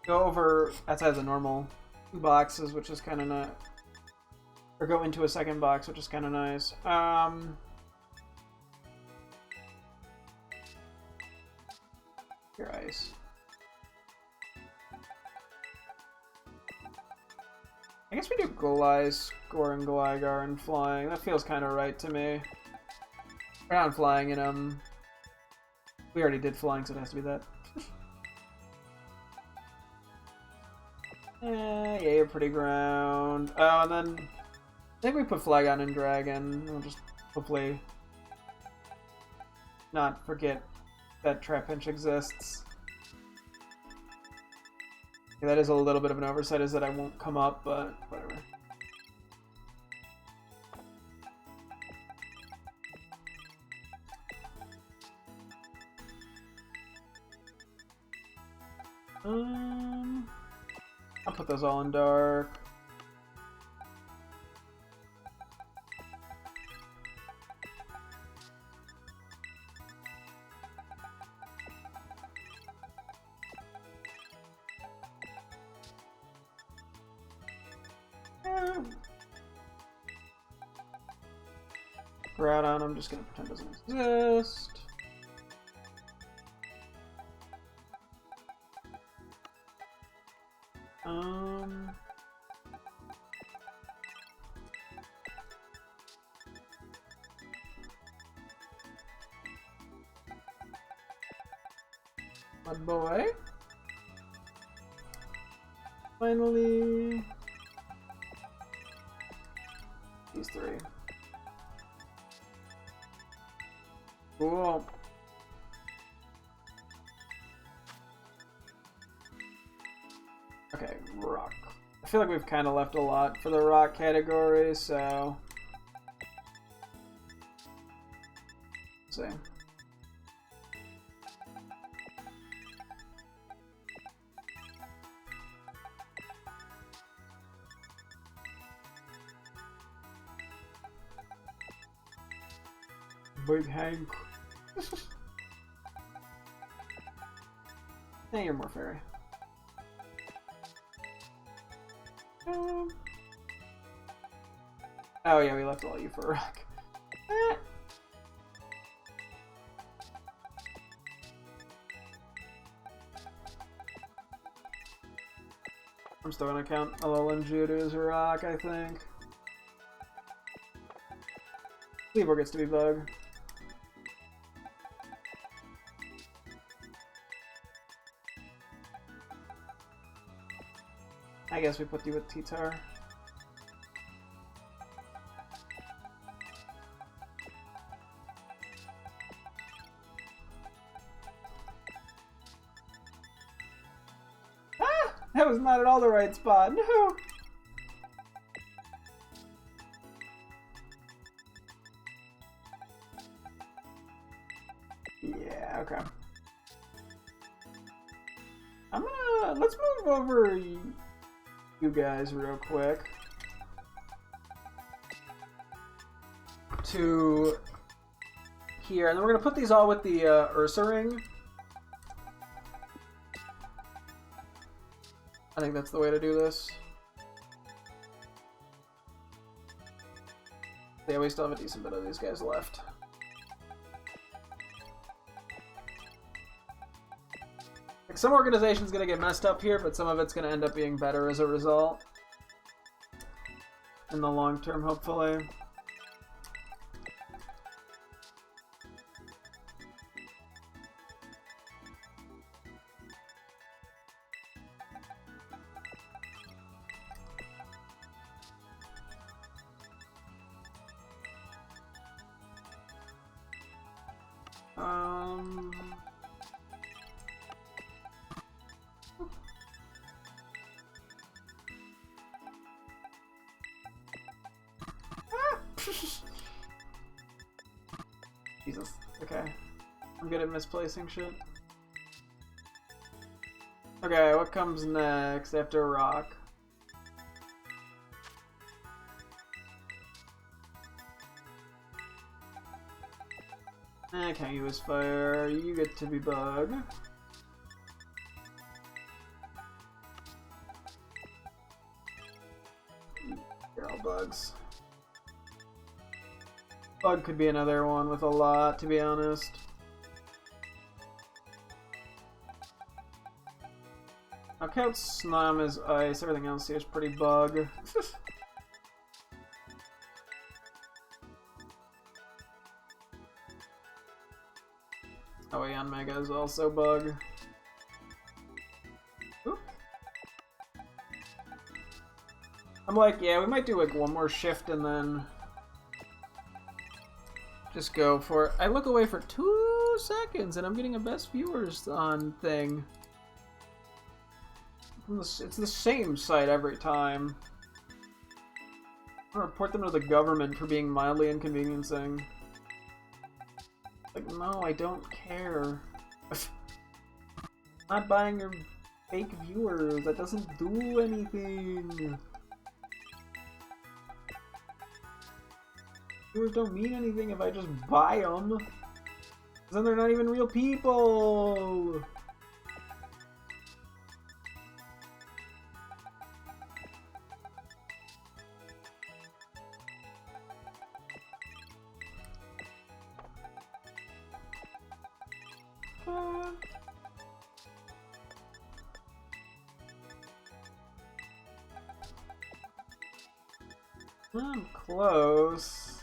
go over outside the normal boxes, which is kind of not, or go into a second box, which is kind of nice. Your ice. I guess we do Golai, Scoring, Gligar, and Flying. That feels kind of right to me. We're not flying in we already did Flying, so it has to be that. Yeah, you're pretty ground. Oh, and then I think we put Flygon and Dragon. We'll just hopefully not forget that Trapinch exists. Yeah, that is a little bit of an oversight, is that I won't come up, but whatever. I'll put those all in dark. Groudon, I'm just gonna pretend doesn't exist. Mud boy. Finally, these three. Cool. Okay, rock. I feel like we've kind of left a lot for the rock category, so let's see. Big Hank. Hey, you're more fairy. Oh yeah, we left all you for rock. I'm still gonna count Alolan Judo as a rock, I think. Cleavor gets to be bug. I guess we put you with T-Tar. Ah! That was not at all the right spot. No! Yeah, okay. Let's move over you guys real quick to here, and then we're gonna put these all with the Ursa ring. I think that's the way to do this. Yeah, we still have a decent bit of these guys left. Like, some organization's gonna get messed up here, but some of it's gonna end up being better as a result. In the long term, hopefully. Jesus. Okay. I'm good at misplacing shit. Okay, what comes next after rock? I can't use fire. You get to be bug. You're all bugs. Bug could be another one with a lot, to be honest. I'll count Snum as ice. Everything else here is pretty bug. Oh, yeah, Mega is also bug. Oop. I'm like, yeah, we might do like one more shift and then just go for it. I look away for 2 seconds and I'm getting a best viewers on thing. It's the same site every time. I'll report them to the government for being mildly inconveniencing. Like, no, I don't care. I'm not buying your fake viewers. That doesn't do anything. Viewers don't mean anything if I just buy them. Then they're not even real people. I'm close.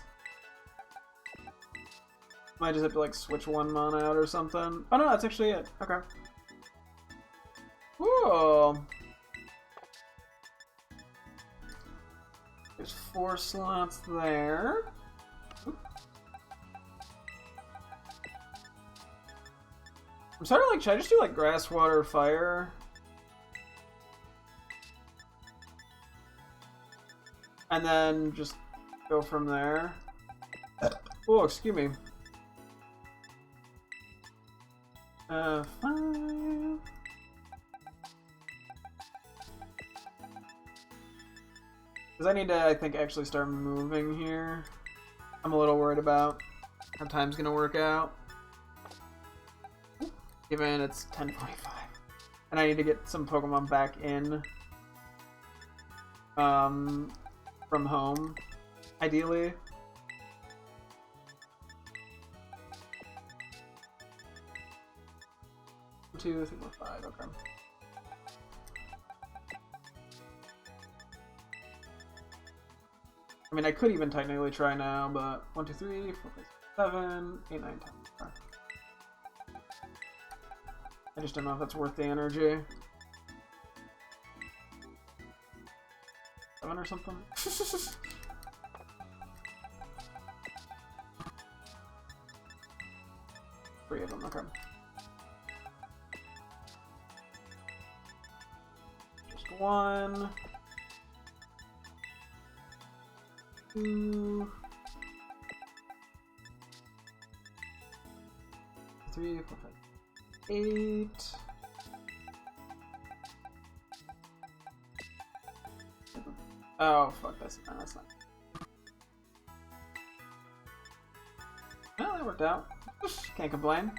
Might just have to like switch one mana out or something. Oh no, that's actually it. Okay. Cool. There's 4 slots there. Oop. I'm sort of like, should I just do like grass, water, fire? And then just go from there. Oh, excuse me. 5. Because I need to, I think, actually start moving here. I'm a little worried about how time's gonna work out. Given it's 10:45. And I need to get some Pokemon back in. From home, ideally. Two, 3, 4, 5, okay. I mean, I could even technically try now, but 1, 2, 3, 4, 5, 7, 8, 9, 10. Okay. I just don't know if that's worth the energy. 7 or something? 3 of them, okay. Just 1. 2. 3, 4, 5, 8. Oh, fuck, that's not. Well, that worked out. Can't complain.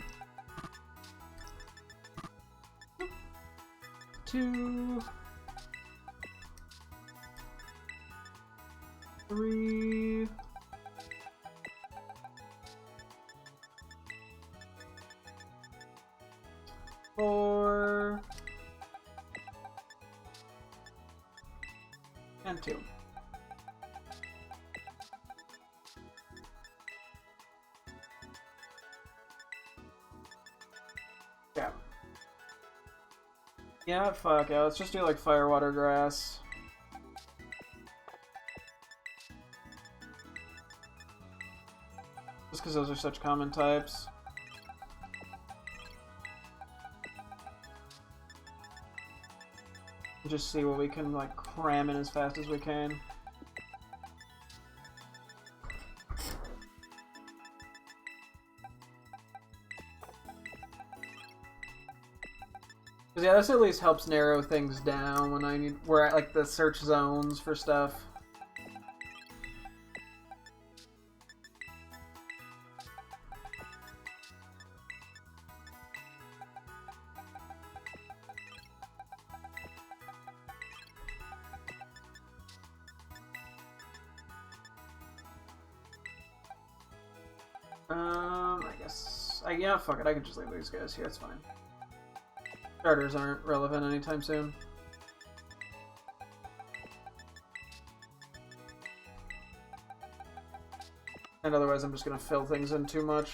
2. 3. 4. And 2. Yeah. Yeah, fuck yeah, let's just do like fire, water, grass. Just because those are such common types. Just see what we can like cram in as fast as we can. Because yeah, this at least helps narrow things down when I need, where I like the search zones for stuff. I guess, yeah, fuck it, I can just leave these guys here, it's fine. Starters aren't relevant anytime soon. And otherwise I'm just gonna fill things in too much.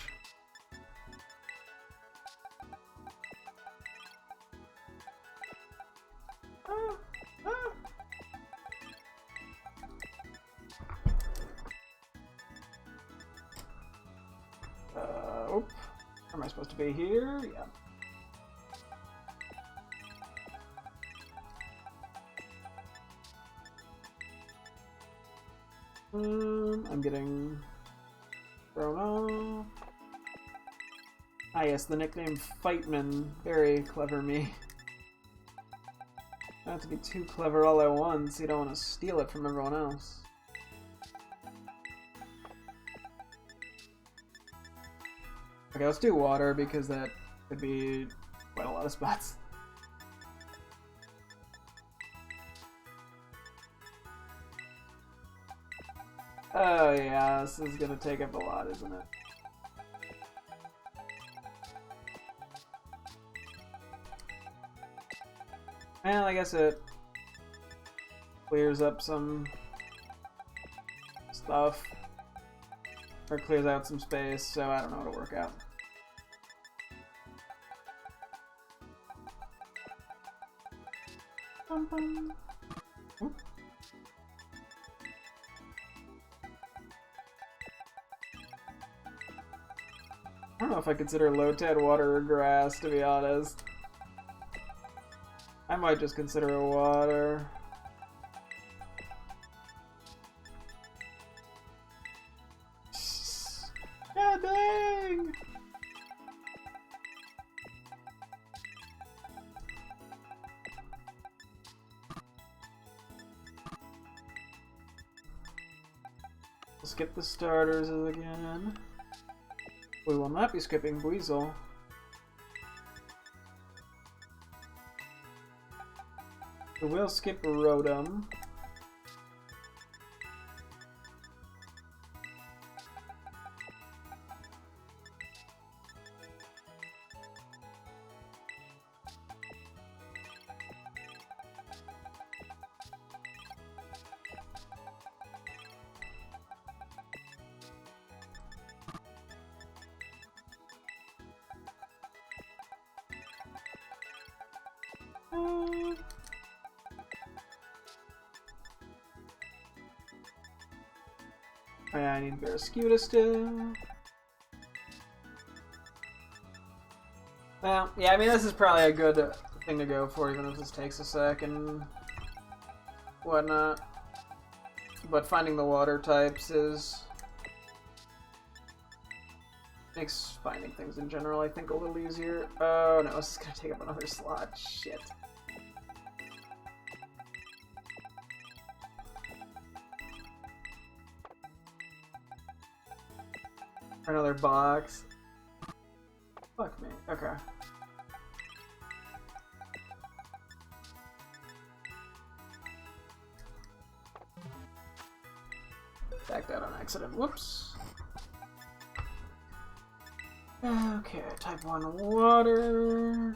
Where am I supposed to be here? Yeah. I'm getting thrown off. Ah yes, the nickname Fightman. Very clever me. Not to be too clever all at once, you don't want to steal it from everyone else. Okay, let's do water because that could be quite a lot of spots. Oh yeah, this is gonna take up a lot, isn't it? Well, I guess it clears up some stuff. Or clears out some space, so I don't know how to work out. Bum, bum. I don't know if I consider low-tide water or grass, to be honest. I might just consider it water. God dang! We'll skip the starters again. We will not be skipping Weasel. We will skip Rotom. Oh yeah, I need Barraskewda still. Well, yeah, I mean, this is probably a good thing to go for, even if this takes a sec and whatnot. But finding the water types makes finding things in general, I think, a little easier. Oh no, this is gonna take up another slot. Shit. Another box. Fuck me. Okay. Backed out on accident. Whoops. Okay, type 1 water.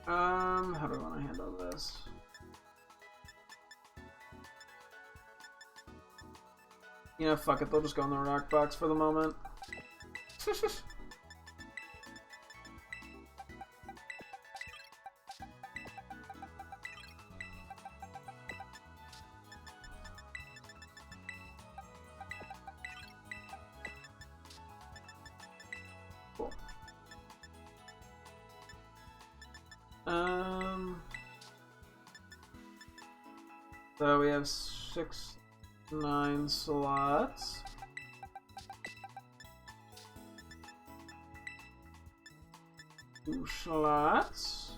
How do I want to handle this? You know, fuck it, they'll just go in the rock box for the moment. Cool. So we have 9 slots. Two slots.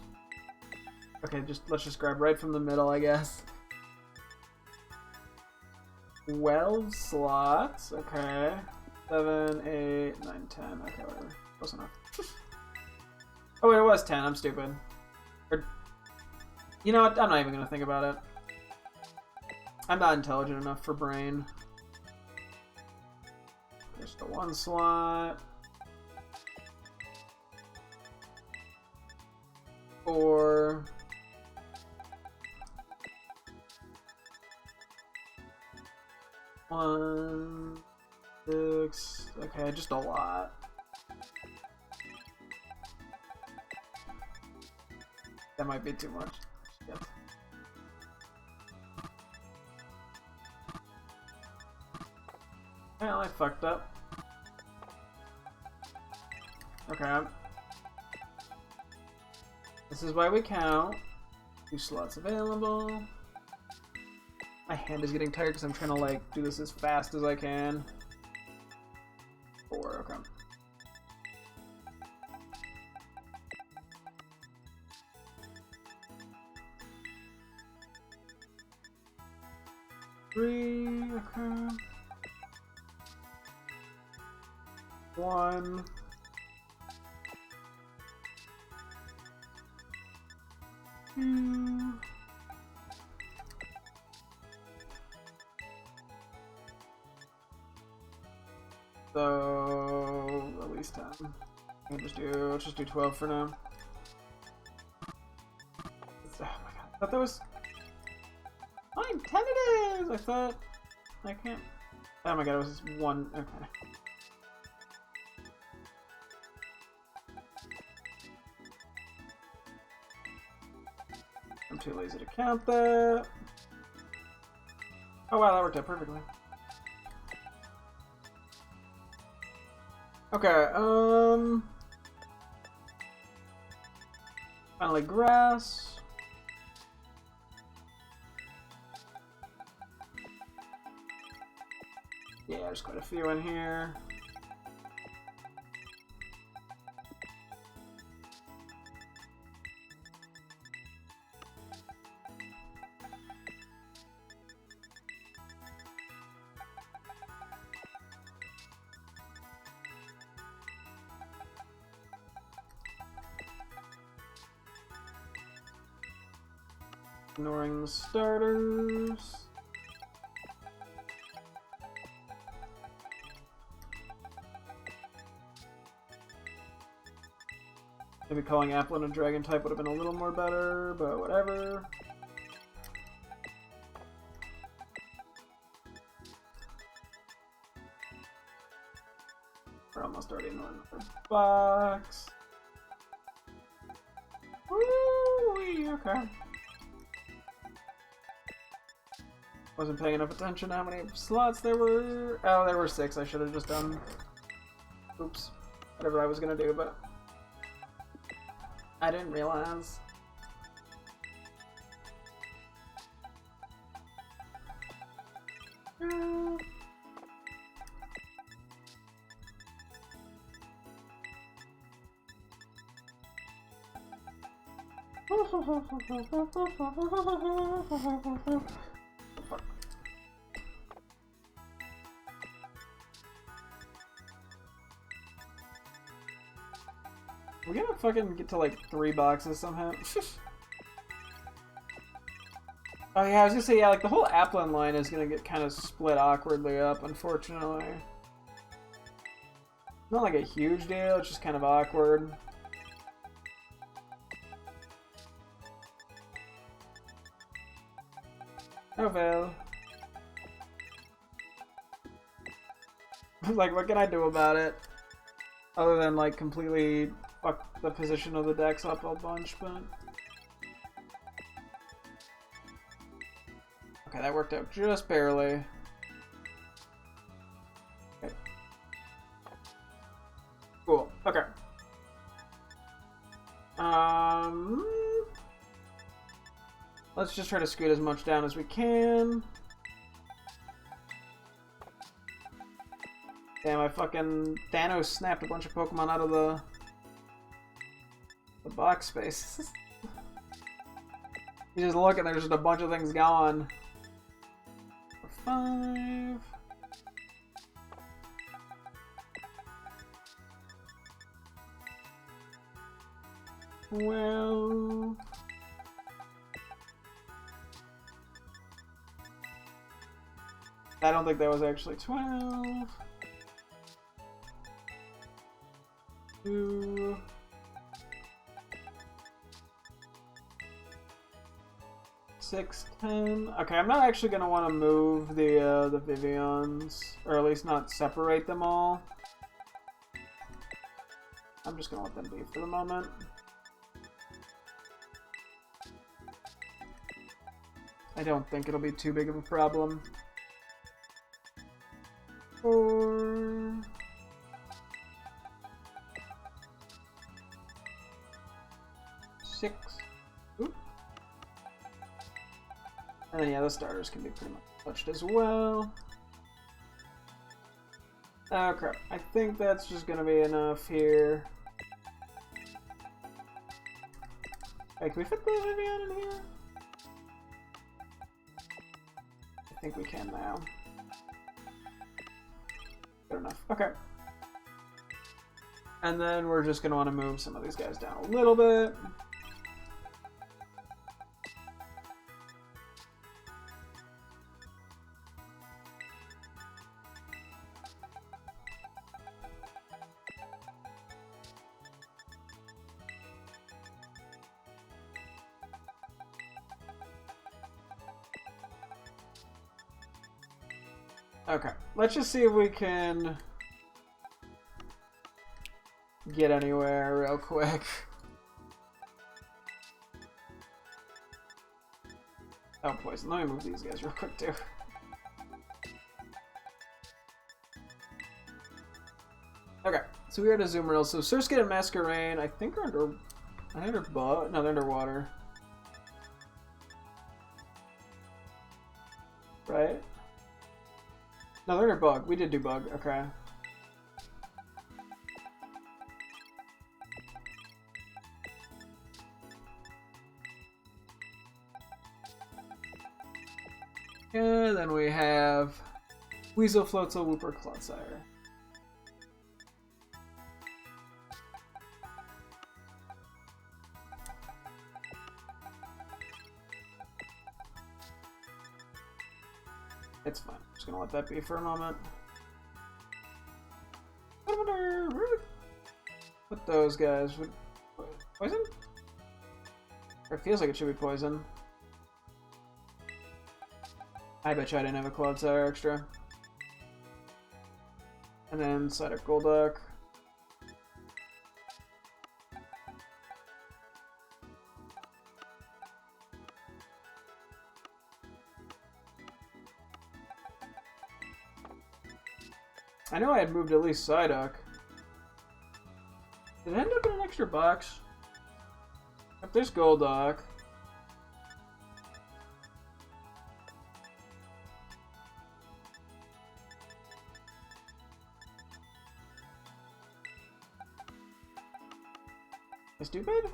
Okay, let's just grab right from the middle, I guess. 12 slots. Okay. 7, 8, 9, 10. Okay, whatever. Close enough. Oh wait, it was 10. I'm stupid. Or, you know what? I'm not even gonna think about it. I'm not intelligent enough for brain. Just the 1 slot. 4. 1, 6. Okay, just a lot. That might be too much. Yep. Well, I fucked up. Okay. This is why we count. 2 slots available. My hand is getting tired because I'm trying to like do this as fast as I can. 4, okay. Three, okay. 1. 2. So at least 10. Let's just do 12 for now. Oh my god! I thought that was. Fine, 10 it is! I thought... I can't... Oh my god, it was just 1... Okay. I'm too lazy to count that. Oh wow, that worked out perfectly. Okay, finally grass. Yeah, there's quite a few in here. Ignoring the starters. Maybe calling Applin a dragon type would have been a little more better, but whatever. We're almost already in another box. Woo-wee, okay. Wasn't paying enough attention to how many slots there were. Oh, there were 6. I should have just done. Oops. Whatever I was gonna do, but I didn't realize. We're gonna fucking get to like 3 boxes somehow. Oh yeah, I was gonna say, yeah, like the whole Applin line is gonna get kind of split awkwardly up, unfortunately. Not like a huge deal, it's just kind of awkward. Oh well. Like, what can I do about it? Other than like completely fuck the position of the decks up a bunch, but... Okay, that worked out just barely. Okay. Cool, okay. Let's just try to scoot as much down as we can. Damn, I fucking Thanos snapped a bunch of Pokemon out of the box space. You just look and there's just a bunch of things going. 5. Well, I don't think that was actually 12. 2. 6, 10. Okay, I'm not actually gonna want to move the Vivians, or at least not separate them all. I'm just gonna let them be for the moment. I don't think it'll be too big of a problem. 4. 6. Oop. And then yeah, the starters can be pretty much touched as well. Oh crap, I think that's just gonna be enough here. Hey, can we fit the Vivian in here? I think we can now. Good enough. Okay. And then we're just gonna want to move some of these guys down a little bit. Okay, let's just see if we can get anywhere real quick. Oh, poison. Let me move these guys real quick, too. Okay, so we are at a Azumarill. So Surskit and Masquerain, I think are under... I think they're no, they're underwater. Right? No, they're under bug. We did do bug. Okay. And then we have Weasel, Floatzel, Wooper, Clodsire. It's fine. I'm just gonna let that be for a moment. Put those guys with poison? Or it feels like it should be poison. I bet you I didn't have a Clodsire extra. And then Psyduck, Golduck. I know I had moved at least Psyduck. Did it end up in an extra box? If there's Golduck. Stupid?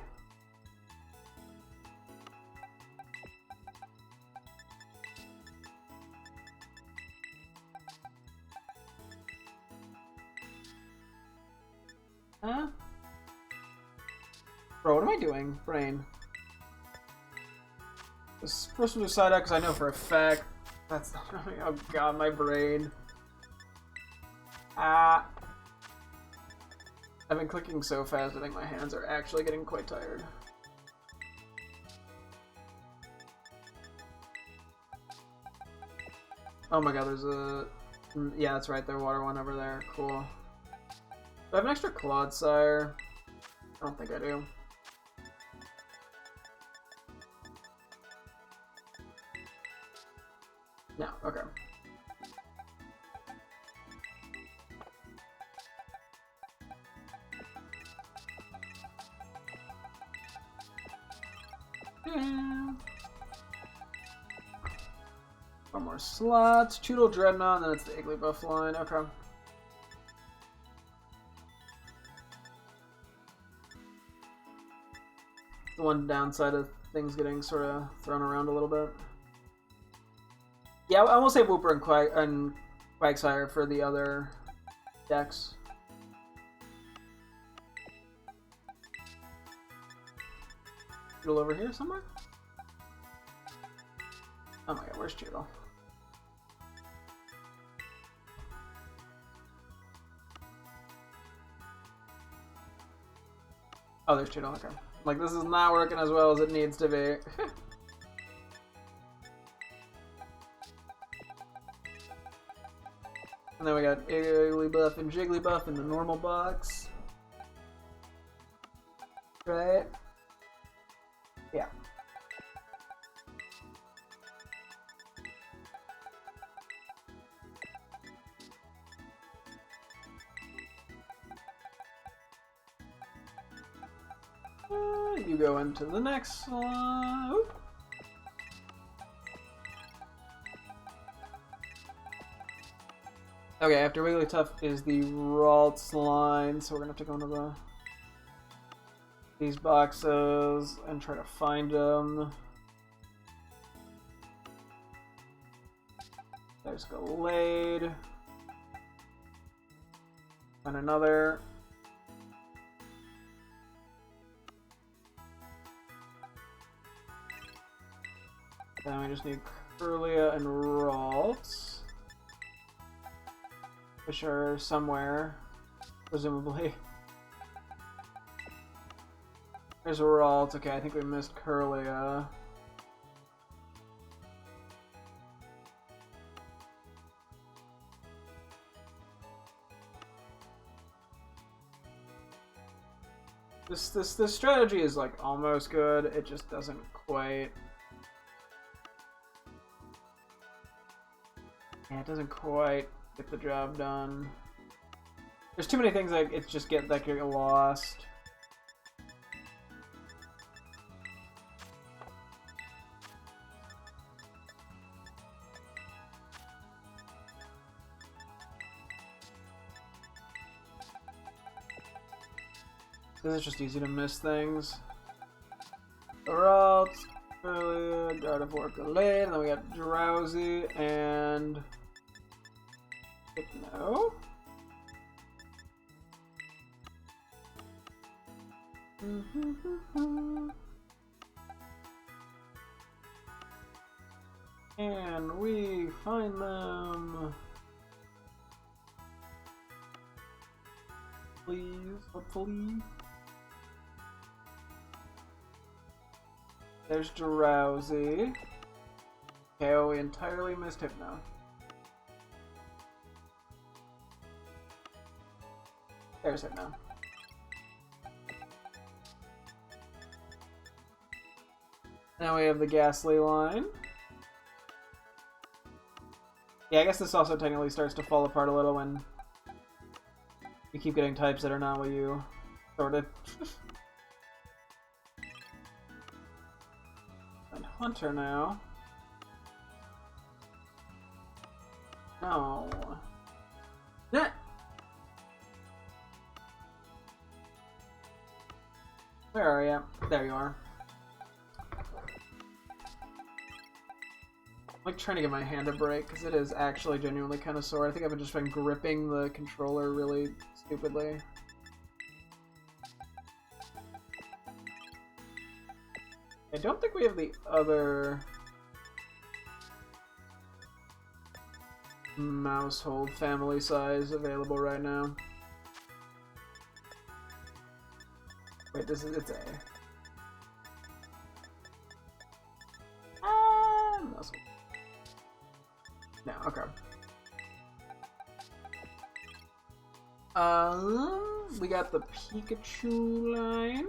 Huh? Bro, what am I doing? Brain. This is supposed to be Psyduck because I know for a fact that's not. Oh god, my brain. Ah. I've been clicking so fast, I think my hands are actually getting quite tired. Oh my god, there's a... Yeah, that's right, there's water one over there. Cool. Do I have an extra Clodsire? I don't think I do. No, okay. more slots. Choodle Dreadnought, and then it's the Igglybuff line. Okay. The one downside of things getting sort of thrown around a little bit. Yeah, I won't say Wooper and Quagsire for the other decks. Choodle over here somewhere? Oh my god, where's Choodle? Oh, there's Choodle, okay. Like, this is not working as well as it needs to be. And then we got Igglybuff and Jigglybuff in the normal box. Right? Yeah. You go into the next slot. Oop. Okay, after Wigglytuff is the Ralts line, so we're gonna have to go into these boxes and try to find them. There's Gallade. And another. Then we just need Kirlia and Ralts, which are somewhere, presumably. There's a Ralts. Okay, I think we missed Kirlia. This strategy is like almost good. It just doesn't quite. Yeah, it doesn't quite get the job done. There's too many things like it's just get lost. This is just easy to miss things. Ralts, Gardevoir, Gallade, and then we got Drowsy and Hypno. And we find them. Please, hopefully. There's Drowsy. Okay, oh, we entirely missed Hypno. There's Hypno. Now we have the Ghastly line. Yeah, I guess this also technically starts to fall apart a little when you keep getting types that are not what you sorted. And Hunter now. No. Nah. Where are you? There you are. I'm like trying to give my hand a break because it is actually genuinely kind of sore. I think I've just been gripping the controller really stupidly. I don't think we have the other Mousehold family size available right now. Wait, it's A. Mousehold. No, okay. We got the Pikachu line.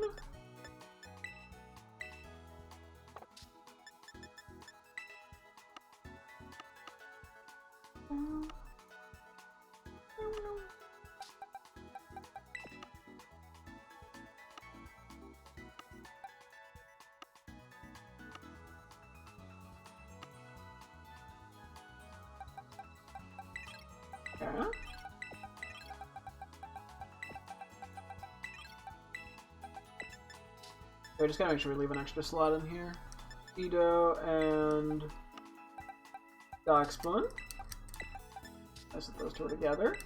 Okay. Okay, just gotta make sure we leave an extra slot in here. Edo and Darkspawn. Let's put those two together.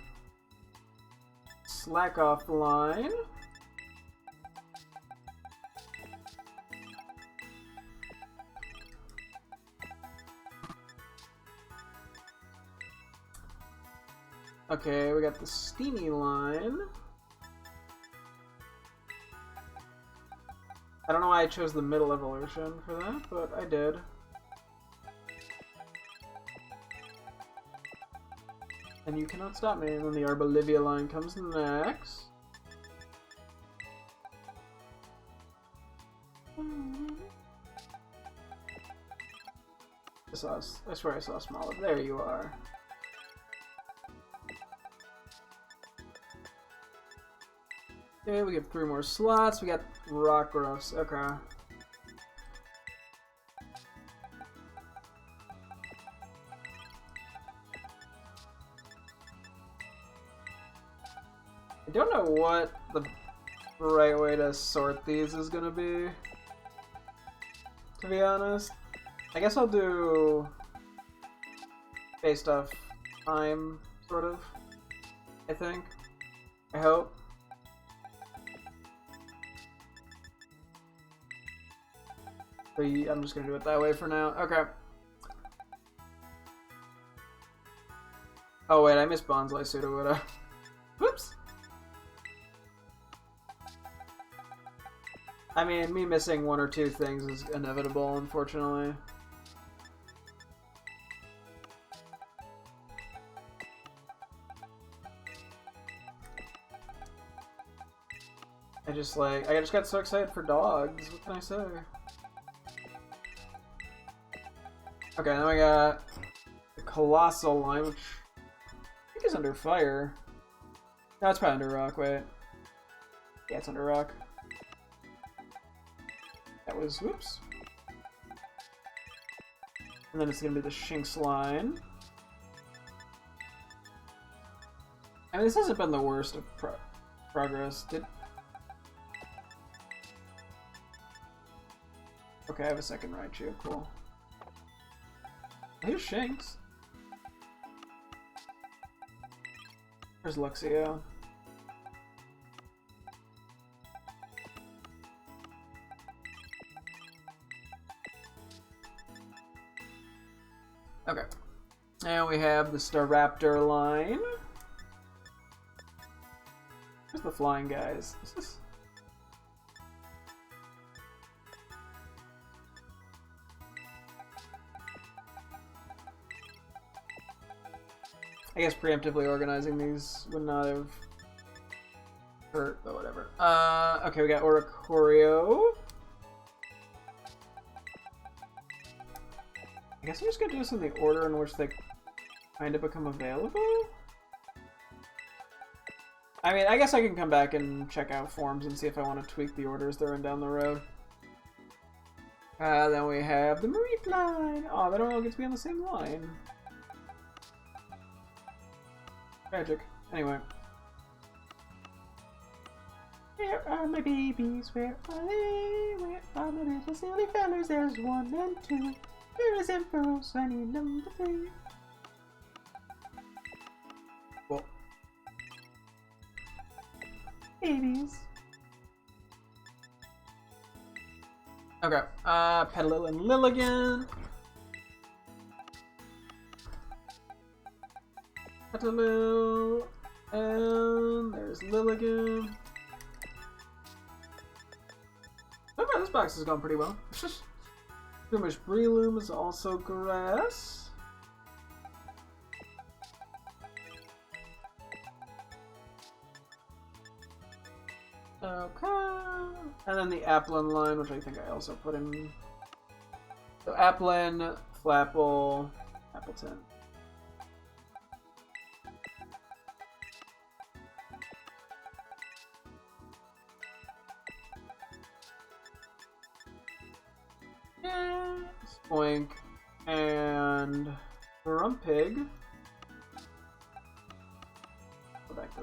Slack off line. Okay, we got the Steamy line. I don't know why I chose the middle evolution for that, but I did. And you cannot stop me. And then the Arbolivia line comes next. I swear I saw smaller. There you are. Okay, we get 3 more slots. We got Rockruffs. Okay. I don't know what the right way to sort these is gonna be, to be honest. I guess I'll do based off time, sort of. I think. I hope. But I'm just gonna do it that way for now. Okay. Oh wait, I missed Bonsai Sudowoodo. Whoops! I mean, me missing 1 or 2 things is inevitable, unfortunately. I just got so excited for dogs. What can I say? Okay, then we got the Colossal line, which I think is under fire. No, it's probably under rock, wait. Yeah, it's under rock. That was, whoops. And then it's gonna be the Shinx line. I mean, this hasn't been the worst of progress. Okay, I have a second Raichu, cool. Here's Shinx. There's Luxio. Okay. And we have the Staraptor line. Where's the flying guys? I guess preemptively organizing these would not have hurt, but whatever. Okay, we got Oricorio. I guess I'm just gonna do this in the order in which they kind of become available? I mean, I guess I can come back and check out forms and see if I want to tweak the orders they're in down the road. Then we have the Mareep line. Oh, they don't all get to be on the same line. Tragic. Anyway. Where are my babies? Where are they? Where are my little silly fellas? There's 1 and 2. Where is Ampharos? I need number 3. Cool. Babies. Okay. Petalil and Lilligant. Petalil, and there's Lilligant. So far, this box has gone pretty well. Skirmish Breloom is also grass. Okay. And then the Applin line, which I think I also put in. So Applin, Flapple, Appleton. Spoink and Grumpig.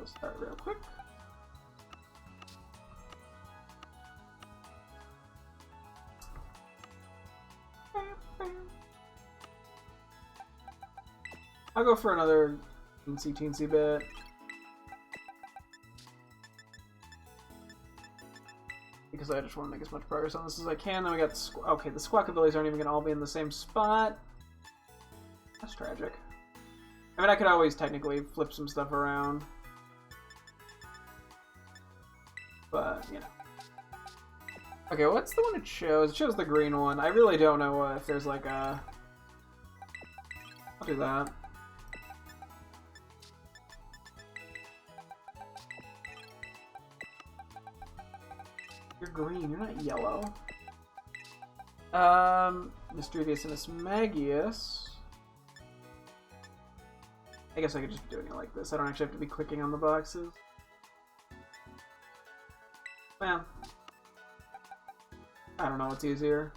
go start real quick. I'll go for another teensy bit. Because I just want to make as much progress on this as I can. Then we got the okay, the squawk abilities aren't even going to all be in the same spot. That's tragic. I mean, I could always technically flip some stuff around. But, you know. Okay, what's the one it shows? It shows the green one. I really don't know if there's like a... I'll do that. You're green, you're not yellow. Mischievous and Asmagius. I guess I could just be doing it like this. I don't actually have to be clicking on the boxes. Well, I don't know what's easier.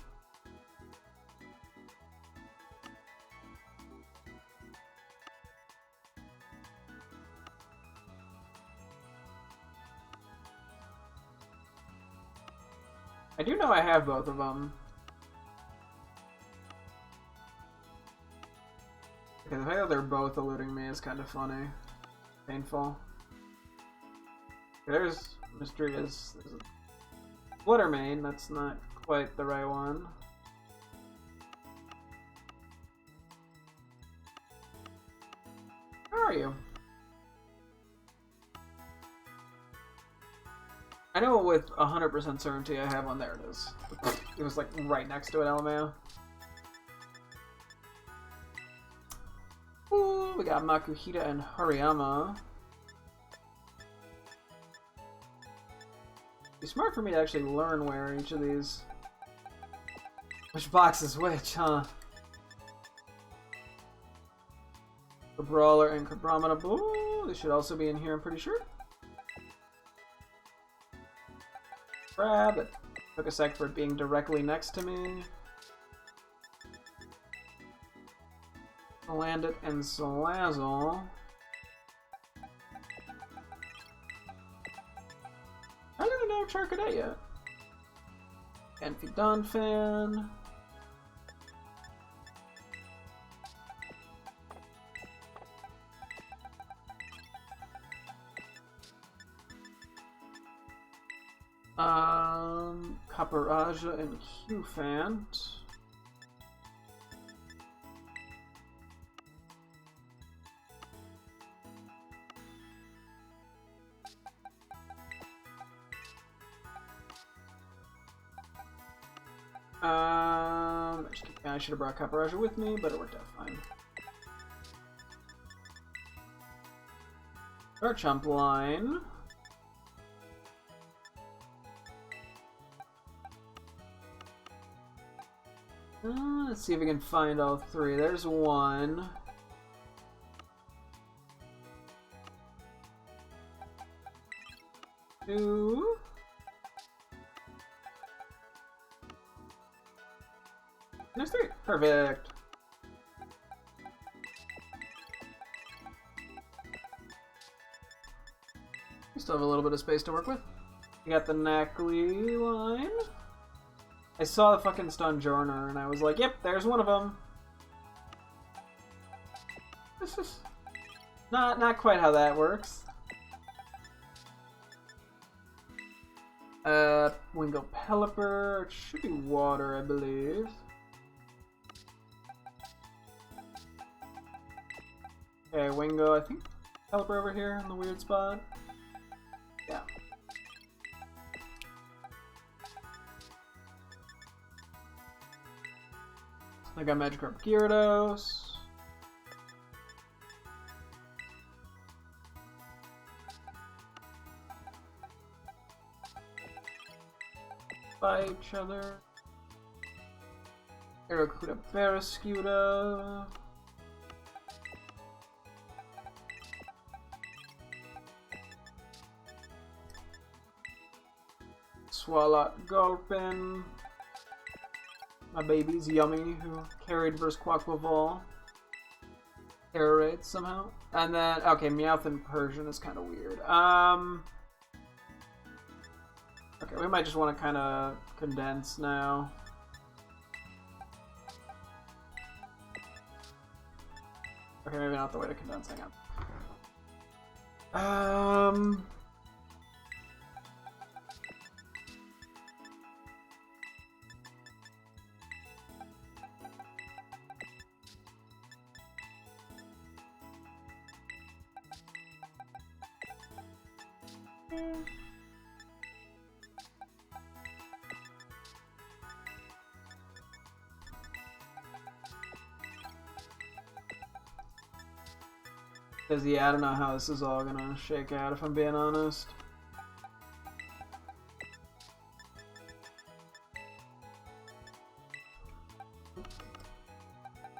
I do know I have both of them. Okay, the fact that they're both eluding me is kind of funny. Painful. Okay, there's Mysterious. There's a Fluttermane. That's not quite the right one. Where are you? I know with 100% certainty I have one. There it is. It was like right next to it, LMAO. Ooh, we got Makuhita and Hariyama. It'd be smart for me to actually learn where each of these... which box is which, huh? The Brawler and Cabramina. Ooh, they should also be in here, I'm pretty sure. Grab it. Took a sec for it being directly next to me. Landit and Salazzle. I don't even know Charcadet yet. Amphidanfan. Caparaja and Qfant. I should have brought Caparaja with me, but it worked out fine. Garchomp line. Let's see if we can find all three. There's one. Two. There's three. Perfect. We still have a little bit of space to work with. We got the Knackley line. I saw the fucking Stunjourner and I was like, yep, there's one of them. This is not quite how that works. Wingo Pelipper. It should be water, I believe. Okay, Wingo, I think Pelipper over here in the weird spot. Yeah. I got Magikarp Gyarados. By each other. Aracuda Barrascuda. Swalot Gulpin. My baby's Yummy, who carried versus Quaquaval. error rates somehow. And then, okay, Meowth in Persian is kind of weird. Okay, we might just want to kind of condense now. Okay, maybe not the way to condense, hang on. Because, yeah, I don't know how this is all gonna shake out, if I'm being honest.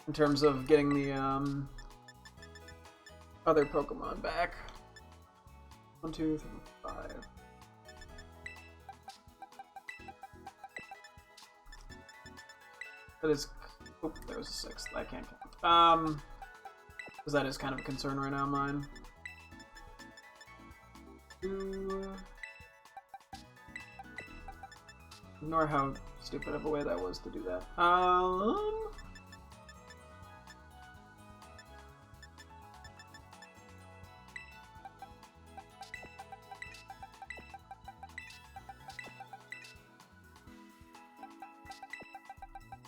In terms of getting the, other Pokemon back. 1, 2, 3, 5. That is... Oh, there was a 6th. I can't count. Because that is kind of a concern right now, mine. Ignore how stupid of a way that was to do that.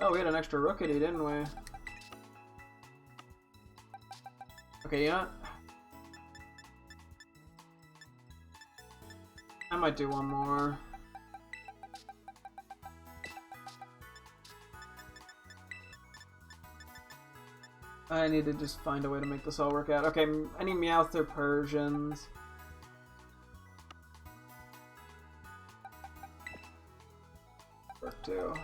Oh, we had an extra Rookity, didn't we? Okay, you know what? I might do one more. I need to just find a way to make this all work out. Okay, any Meowth or Persians. Work too.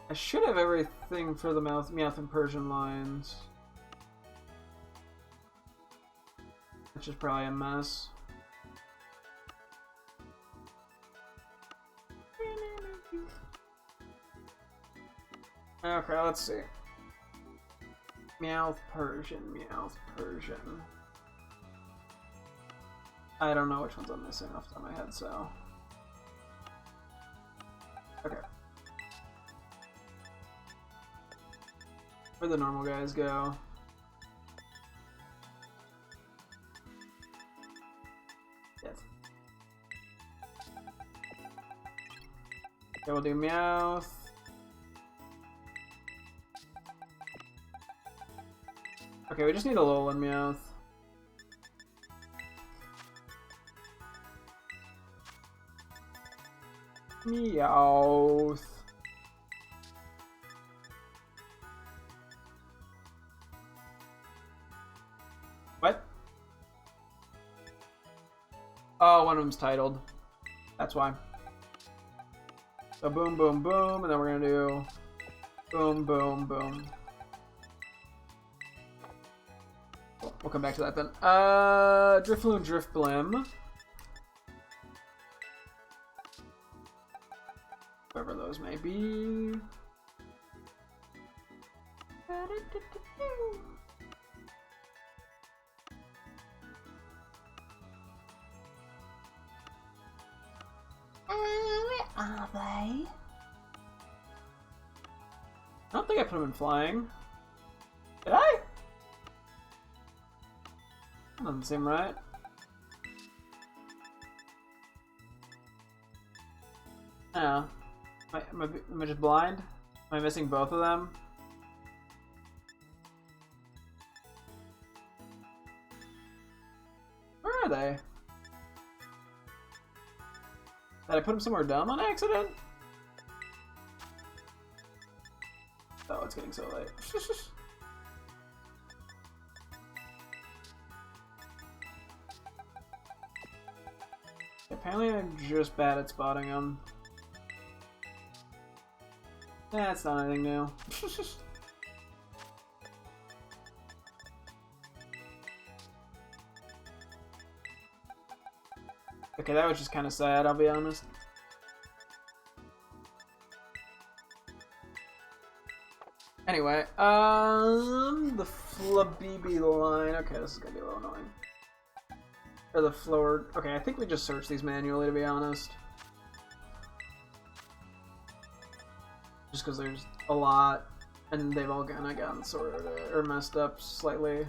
I should have everything for the Meowth and Persian lines. Which is probably a mess. Okay, let's see. Meowth, Persian, Meowth, Persian. I don't know which ones I'm missing off the top of my head, so... Okay. Where'd the normal guys go? Yes. Okay, we'll do Meowth. Okay, we just need a Alolan Meowth. Meowth. What? Oh, one of them's titled. That's why. So boom, boom, boom, and then we're gonna do boom, boom, boom. We'll come back to that then. Drifloon, Drifblim. Whoever those may be. Where are they? I don't think I put them in flying. Did I? That doesn't seem right. Yeah. Am I just blind? Am I missing both of them? Where are they? Did I put them somewhere dumb on accident? Oh, it's getting so late. Apparently I'm just bad at spotting them. That's not anything new. Okay, that was just kind of sad, I'll be honest. Anyway, the Flabibi line. Okay, this is gonna be a little annoying. Or the floor. Okay, I think we just search these manually, to be honest. Just because there's a lot, and they've all kind of gotten sorted or messed up slightly.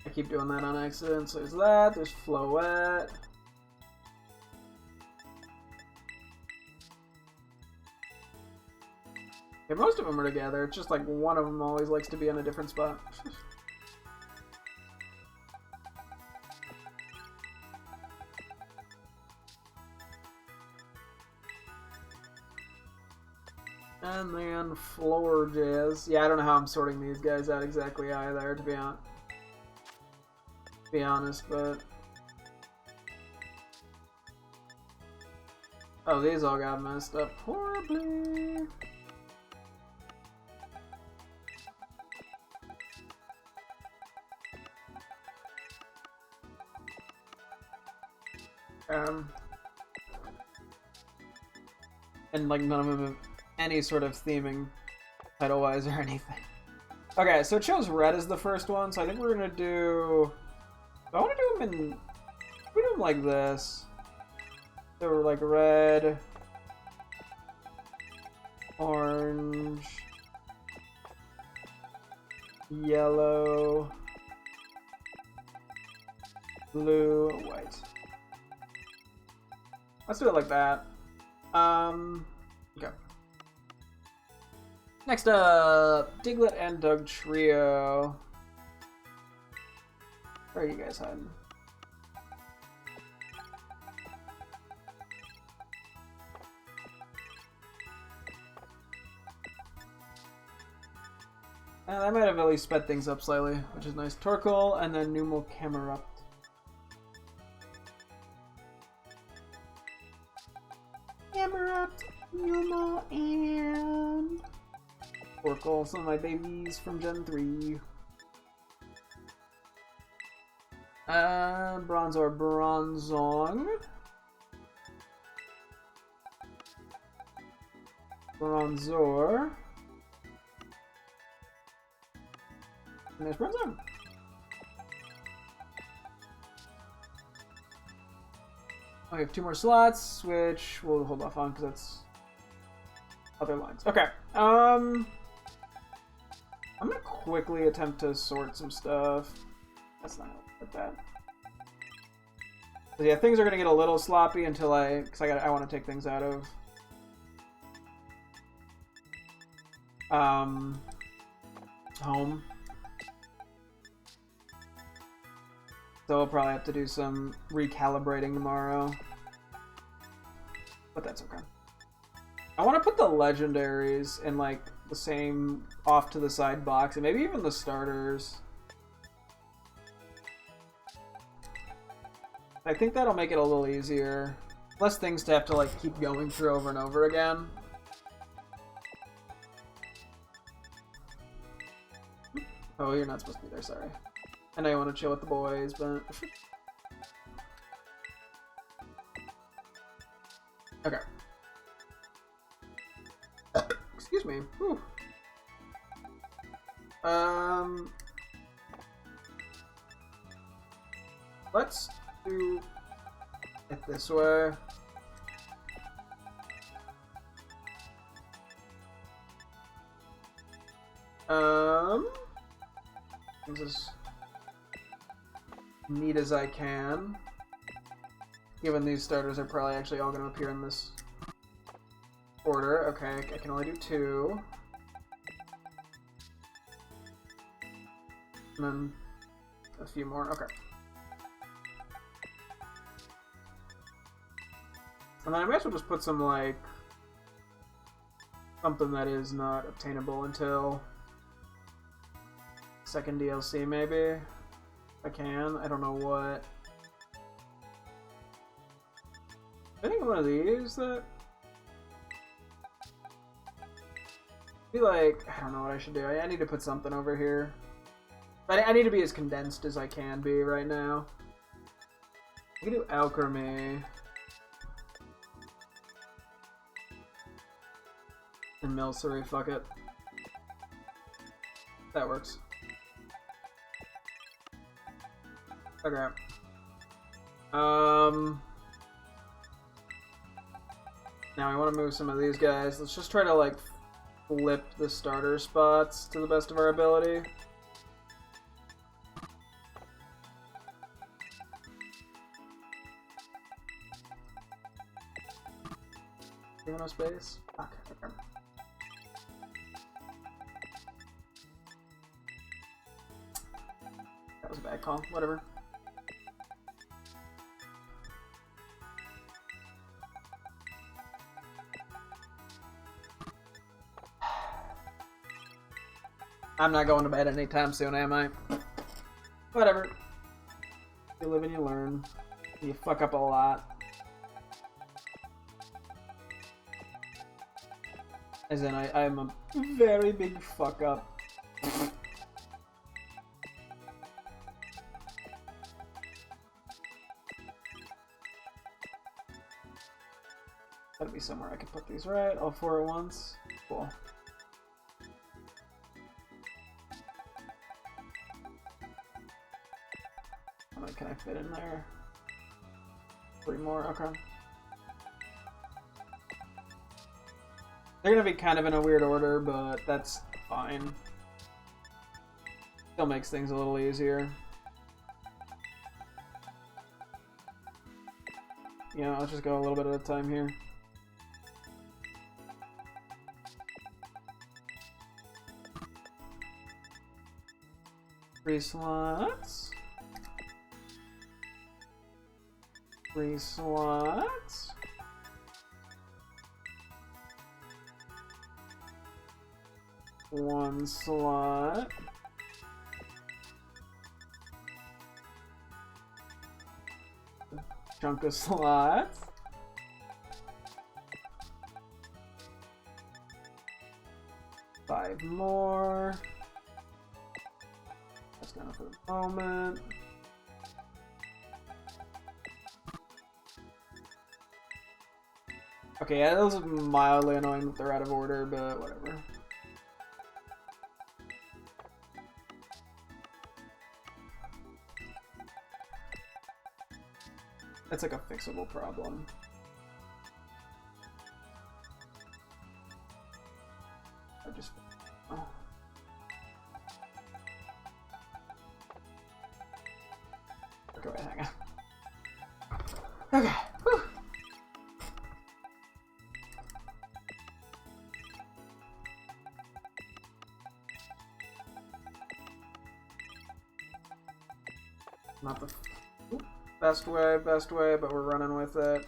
I keep doing that on accident. So there's that. There's Floette. Yeah, most of them are together. It's just like one of them always likes to be in a different spot. And then Floor Jazz. Yeah, I don't know how I'm sorting these guys out exactly either, to be honest, but... Oh, these all got messed up horribly. And like none of them have any sort of theming title-wise or anything. Okay, so it shows red as the first one, so I think we're gonna do... I want to do them in... We do them like this. So we're like red, orange, yellow, blue, white. Let's do it like that. Okay. Next up, Diglett and Doug Trio. Where are you guys hiding? I might have at least sped things up slightly, which is nice. Torkoal and then Numel Camerupt. Camerupt, Numel, and Torkoal, some of my babies from Gen 3. Bronzor, Bronzong. Bronzor. And there's Bronzong. We have 2 more slots, which we'll hold off on because that's other lines. Okay. I'm gonna quickly attempt to sort some stuff. That's not like that. So yeah, things are gonna get a little sloppy until I want to take things out of home. So I'll probably have to do some recalibrating tomorrow. But that's okay. I want to put the legendaries in like the same off to the side box, and maybe even the starters. I think that'll make it a little easier. Less things to have to like keep going through over and over again. Oh, you're not supposed to be there, sorry. I know you want to chill with the boys, but... Okay. Excuse me. Whew. Let's do it this way. Things as neat as I can. Given these starters are probably actually all going to appear in this order. Okay, I can only do 2. And then a few more. Okay. And then I might as well just put some, like, something that is not obtainable until second DLC, maybe? If I can. I don't know what. I think one of these that... I feel like... I don't know what I should do. I need to put something over here. I need to be as condensed as I can be right now. I can do alchemy. And Milcery, fuck it. That works. Okay. Now I want to move some of these guys. Let's just try to, like, flip the starter spots to the best of our ability. You have no space? Okay. That was a bad call. Whatever. I'm not going to bed anytime soon, am I? Whatever. You live and you learn. You fuck up a lot. As in, I'm a very big fuck up. Gotta be somewhere I can put these right, all four at once. Cool. How many can I fit in there? 3 more, okay. They're gonna be kind of in a weird order, but that's fine. Still makes things a little easier. Yeah, let's just go a little bit at a time here. Three slots. 3 slots. One slot. Chunk of slots. Five more. That's enough for the moment. Okay, yeah, those are mildly annoying that they're out of order, but whatever. That's like a fixable problem. I just... Oh. Okay, wait, hang on. Okay. Whew. Not the best way, but we're running with it.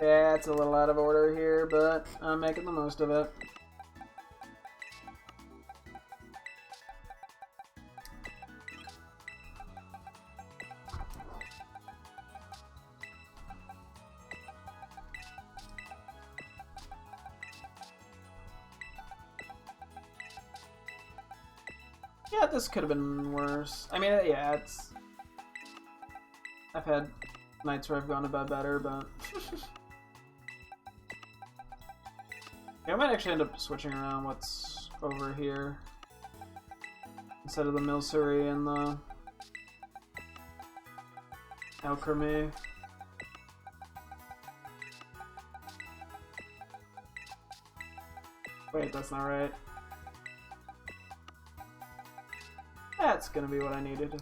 Yeah, it's a little out of order here, but I'm making the most of it. Yeah, this could have been worse. I mean, yeah, it's... I've had nights where I've gone to bed better, but... Yeah, I might actually end up switching around what's over here instead of the Milcery and the Alchemy. Wait, that's not right. That's gonna be what I needed.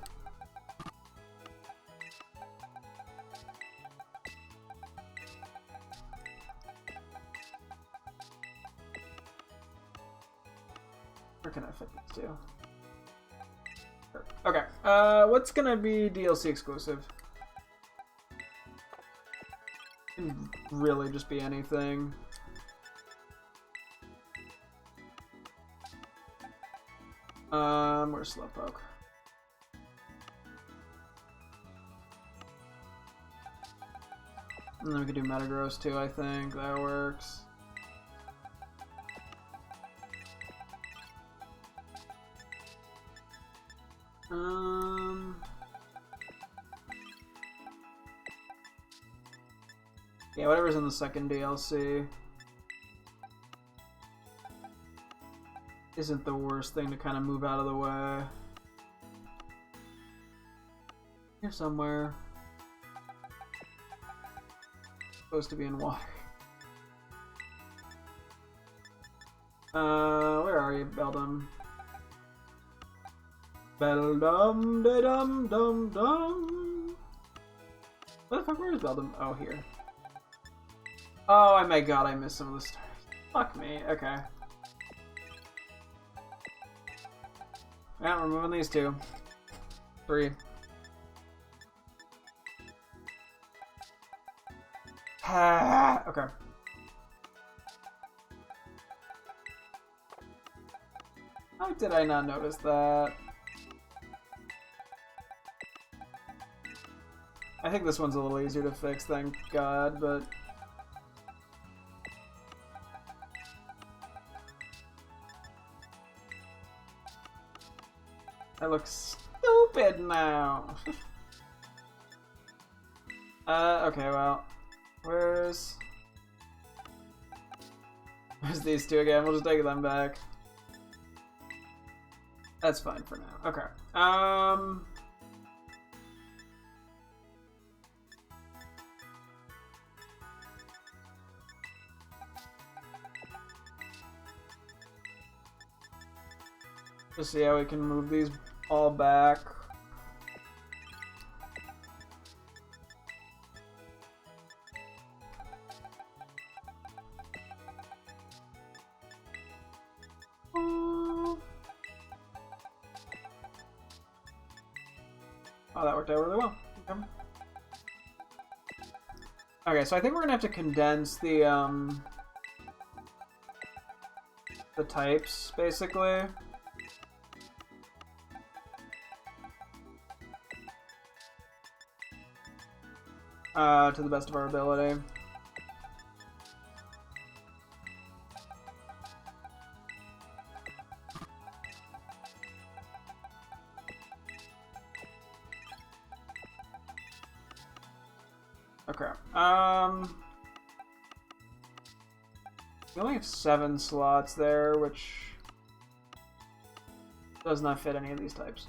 Where can I fit these two? Okay, what's gonna be DLC exclusive? Can really just be anything. Where's Slowpoke? And then we could do Metagross too, I think. That works. Yeah, whatever's in the second DLC isn't the worst thing to kind of move out of the way. Here somewhere. Supposed to be in water. Where are you, Beldum? Beldum, da dum dum dum. Where the fuck? Where is Beldum? Oh, here. Oh my god, I missed some of the stars. Fuck me. Okay. Yeah, we're moving these two. 3. Okay. How did I not notice that? I think this one's a little easier to fix, thank God, but... I look stupid now. Okay, well, where's these two again? We'll just take them back. That's fine for now. Okay. Let's see how we can move these all back. Oh, that worked out really well. Okay. Okay, so I think we're gonna have to condense the types, basically. To the best of our ability. Okay. We only have 7 slots there, which does not fit any of these types.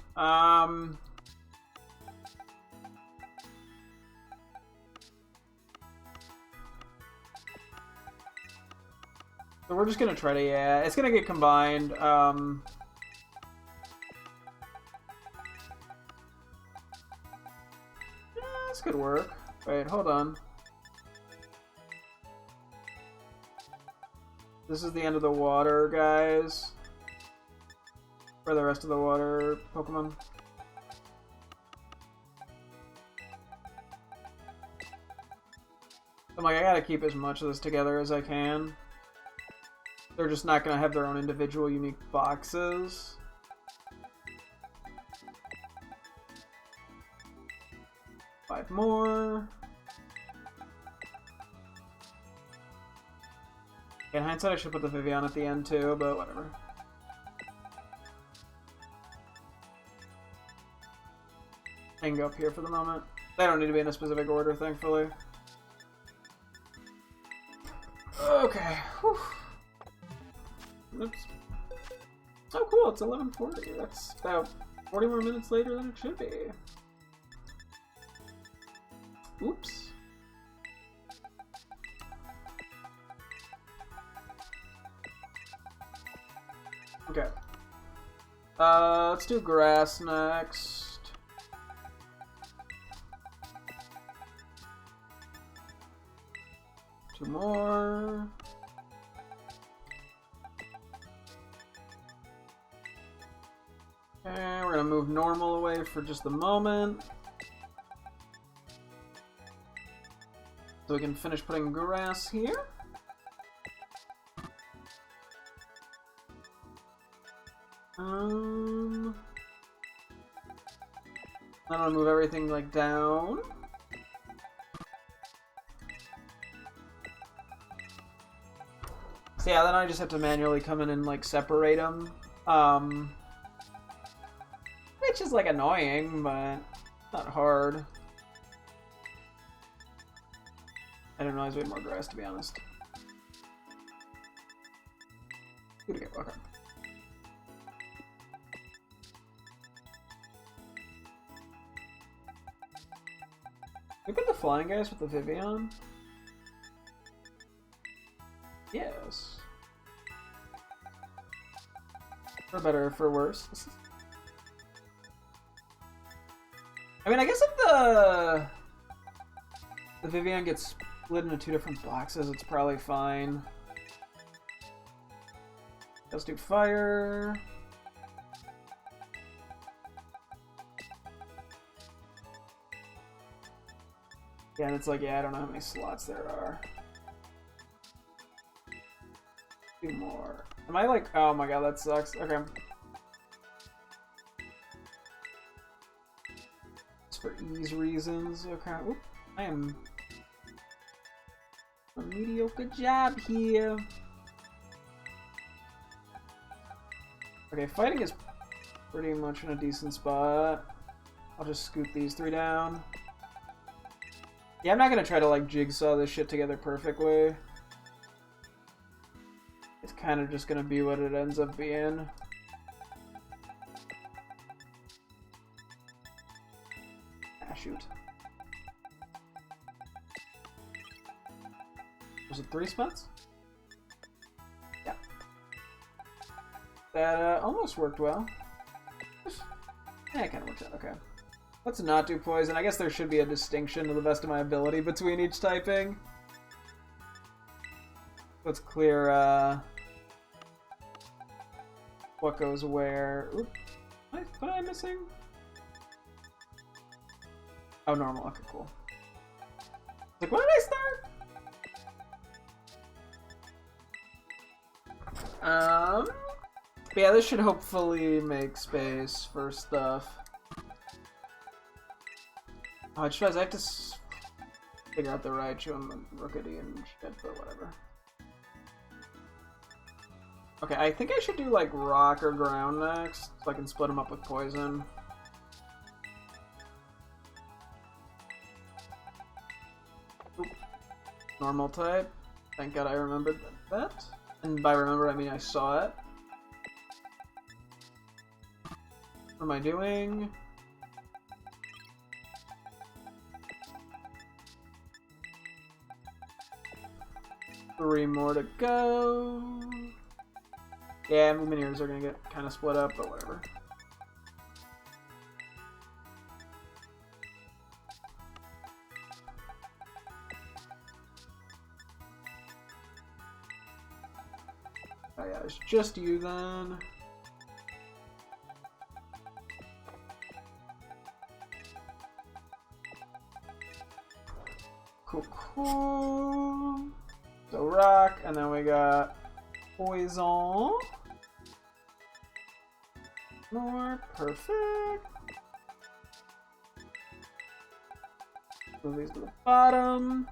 So we're just gonna try to, yeah, it's gonna get combined. This could work. Wait, hold on. This is the end of the water, guys. For the rest of the water Pokemon. I'm like, I gotta keep as much of this together as I can. They're just not gonna have their own individual unique boxes. Five more. In hindsight, I should put the Vivian at the end too, but whatever. I can go up here for the moment. They don't need to be in a specific order, thankfully. Okay. Whew. Oops. Oh, cool. It's 11:40. That's about 40 more minutes later than it should be. Oops. Okay. Let's do grass next. Two more. Okay, we're gonna move normal away for just a moment. So we can finish putting grass here. I'm gonna move everything like down. So yeah, then I just have to manually come in and like separate them. Which is like annoying, but not hard. I didn't realize we had more grass, to be honest. Okay. Can we put the flying guys with the Vivian? Yes. For better or for worse. I mean, I guess if the Vivian gets split into 2 different boxes, it's probably fine. Let's do fire. Yeah, and it's like, yeah, I don't know how many slots there are. 2 more. Am I like, oh my god, that sucks. Okay. Just for ease reasons. Okay. Oop, I am a mediocre job here. Okay, fighting is pretty much in a decent spot. I'll just scoot these 3 down. Yeah, I'm not gonna try to like jigsaw this shit together perfectly. It's kind of just gonna be what it ends up being. Ah, shoot. Was it 3 spots? Yeah. That almost worked well. Yeah, it kind of worked out. Okay. Let's not do poison. I guess there should be a distinction to the best of my ability between each typing. Let's clear what goes where. Oop. What am I missing? Oh, normal. Okay, cool. Like, when did I start? Yeah, this should hopefully make space for stuff. Oh, I just realized I have to figure out the Raichu and the Rookity and shit, but whatever. Okay, I think I should do like rock or ground next, so I can split them up with poison. Oop. Normal type. Thank God I remembered that. And by remember, I mean I saw it. What am I doing? Three more to go. Yeah, Lumineers are gonna get kind of split up, but whatever. Oh yeah, it's just you then. Cool. So rock, and then we got poison. More perfect. Move these to the bottom.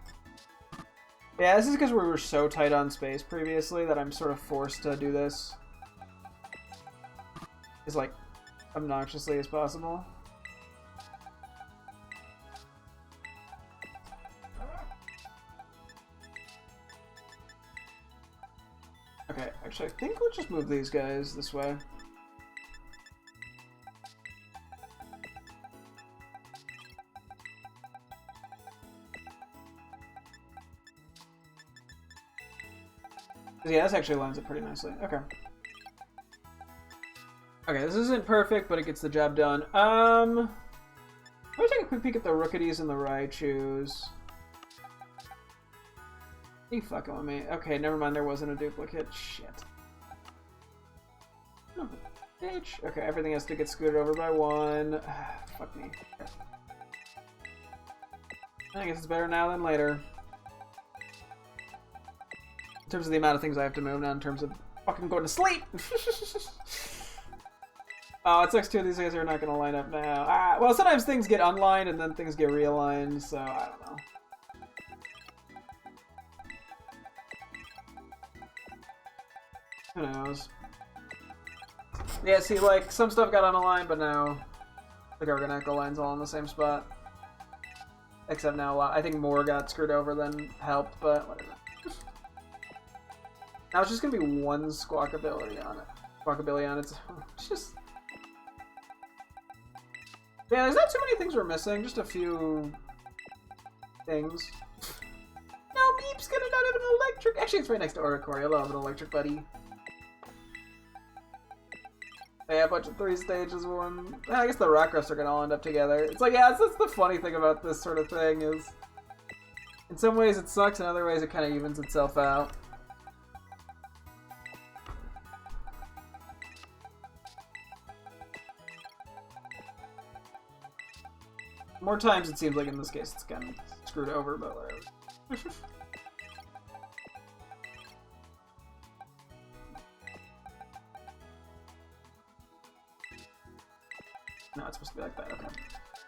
Yeah, this is because we were so tight on space previously that I'm sort of forced to do this as like obnoxiously as possible. Okay, actually I think we'll just move these guys this way. Yeah, this actually lines up pretty nicely. Okay. Okay, this isn't perfect, but it gets the job done. Let me take a quick peek at the Rookities and the Raichus. Are you fucking with me? Okay, never mind, there wasn't a duplicate. Shit. Oh, bitch. Okay, everything has to get scooted over by 1. Fuck me. Okay. I guess it's better now than later. In terms of the amount of things I have to move, not in terms of fucking going to sleep. Oh, it sucks too. These guys are not going to line up now. Well, sometimes things get unlined and then things get realigned, so I don't know. Who knows? Yeah, see, like, some stuff got unaligned, but now the Garganacl line's all in the same spot. Except now, I think more got screwed over than helped, but whatever. Now it's just gonna be one Squawkabilly on it. Squawkabilly on its own. It's just... Yeah, there's not too many things we're missing, just a few things. No, Beep's gonna not have an electric. Actually, it's right next to Oricorio. I'll have an electric buddy. Yeah, a bunch of 3 stages. One. I guess the Rockruffs are gonna all end up together. It's like, yeah, that's the funny thing about this sort of thing is, in some ways it sucks, in other ways it kind of evens itself out. More times it seems like in this case it's kind of screwed over, but whatever. No, it's supposed to be like that, okay.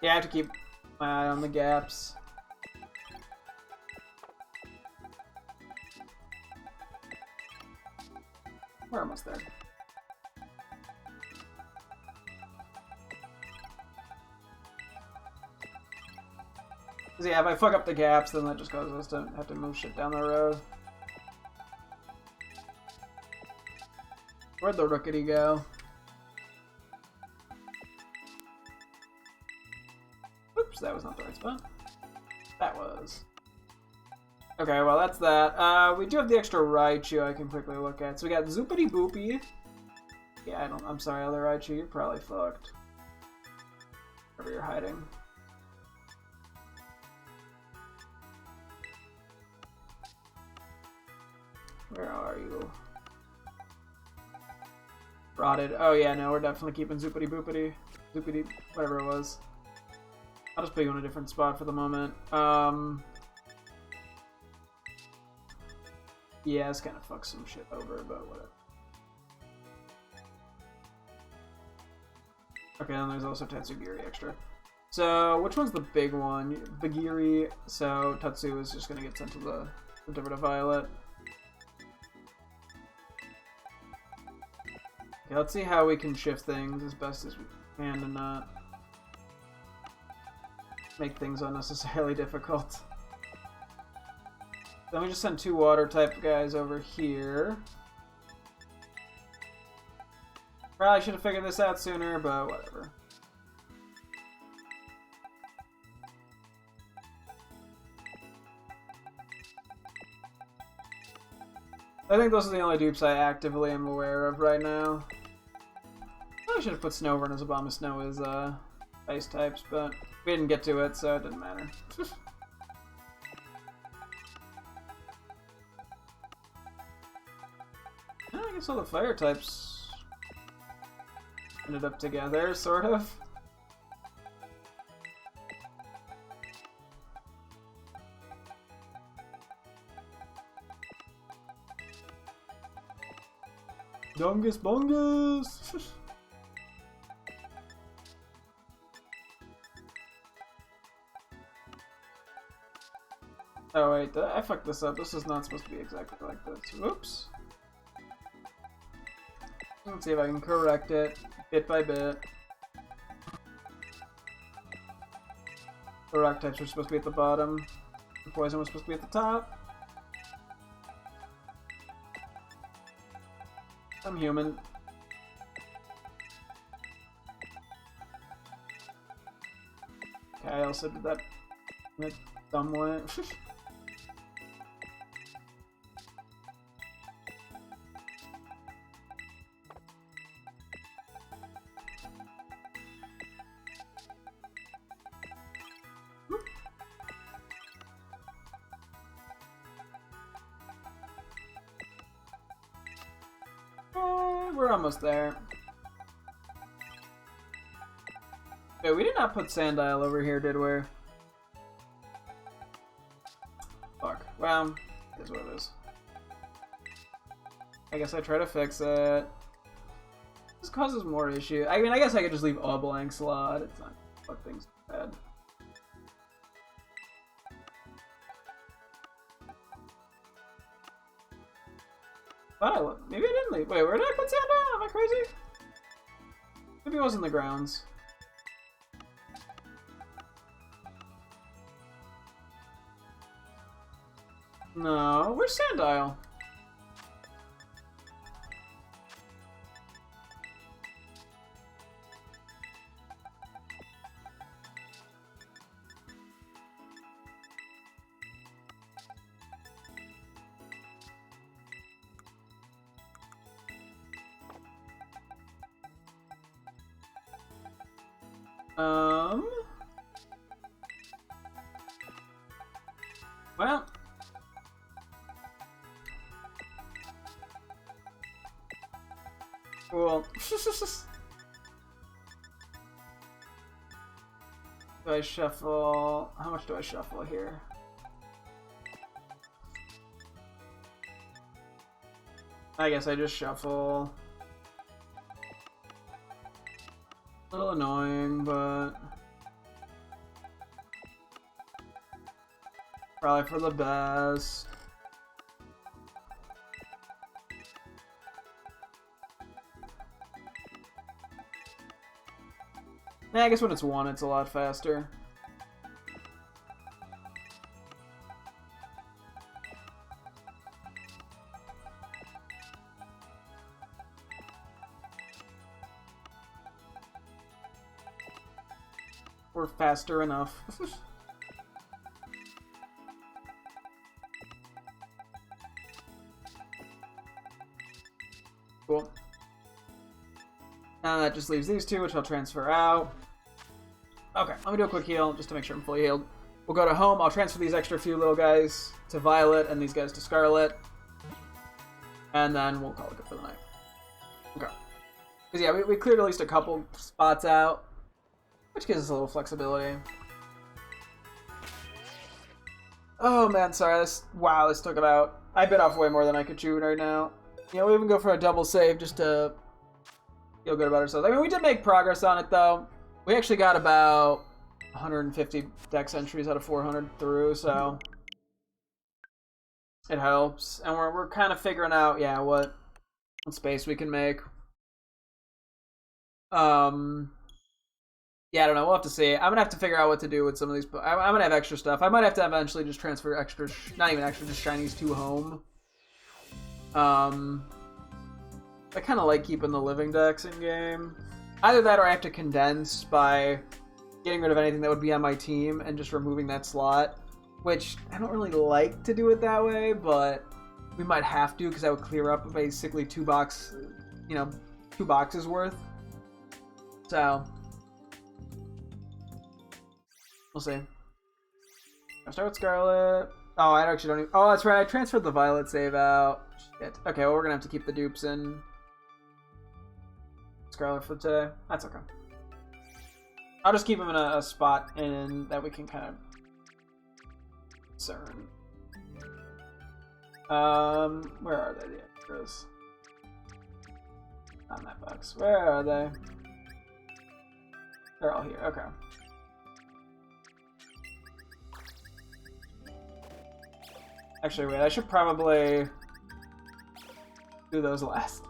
Yeah, I have to keep my eye on the gaps. We're almost there. Yeah, if I fuck up the gaps, then that just causes us to have to move shit down the road. Where'd the Rookity go? Oops, that was not the right spot. That was. Okay, well that's that. We do have the extra Raichu I can quickly look at. So we got Zoopity Boopy. Yeah, I'm sorry, other Raichu, you're probably fucked. Wherever you're hiding. Where are you? Rotted. Oh yeah, no, we're definitely keeping Zoopity Boopity. Zoopity, whatever it was. I'll just put you in a different spot for the moment. Yeah, it's kind of fucked some shit over, but whatever. Okay, then there's also Tatsugiri extra. So, which one's the big one? Bagiri, so Tatsu is just gonna get sent to the Divert of Violet. Okay, let's see how we can shift things as best as we can and not make things unnecessarily difficult. Then we just send 2 water type guys over here. Probably should have figured this out sooner, but whatever. I think those are the only dupes I actively am aware of right now. I should have put Snover and Azabama Snow as ice types, but we didn't get to it, so it didn't matter. I guess all the fire types ended up together, sort of. Dungus Bungus! Oh wait, I fucked this up. This is not supposed to be exactly like this. Oops. Let's see if I can correct it, bit by bit. The rock types were supposed to be at the bottom. The poison was supposed to be at the top. I'm human. Okay, I also did that in a dumb way. We're almost there. Okay, we did not put Sandile over here, did we? Fuck. Well, here's what it is. I guess I try to fix it. This causes more issue. I mean, I guess I could just leave a blank slot. It's not fuck things bad. Oh, maybe I didn't leave. Wait, where did I put sand down? Am I crazy? Maybe it was in the grounds. No, where's Sandile? Well. Cool. Do I shuffle? How much do I shuffle here? I guess I just shuffle. A little annoying, but probably for the best. Yeah, I guess when it's one, it's a lot faster. We're faster enough. Cool. And that just leaves these two, which I'll transfer out. Okay, let me do a quick heal, just to make sure I'm fully healed. We'll go to home. I'll transfer these extra few little guys to Violet and these guys to Scarlet. And then we'll call it good for the night. Okay. Because, yeah, we cleared at least a couple spots out, which gives us a little flexibility. Oh, man, sorry. Wow, this took about... I bit off way more than I could chew right now. You know, we even go for a double save just to feel good about ourselves. I mean, we did make progress on it, though. We actually got about 150 dex entries out of 400 through, so it helps. And we're kind of figuring out, yeah, what space we can make. Yeah, I don't know. We'll have to see. I'm gonna have to figure out what to do with some of these. I'm gonna have extra stuff. I might have to eventually just transfer extra, not even extra, just shinies to home. I kind of like keeping the living decks in game. Either that or I have to condense by getting rid of anything that would be on my team and just removing that slot, which I don't really like to do it that way, but we might have to because that would clear up basically two boxes worth. So we'll see. I'll start with Scarlet. Oh, I actually don't even... Oh, that's right. I transferred the Violet save out. Shit. Okay, well, we're going to have to keep the dupes in Scarlet for today. That's okay. I'll just keep them in a spot in that we can kind of discern. Where are they? The extras? On that box. Where are they? They're all here. Okay. Actually, wait. I should probably do those last.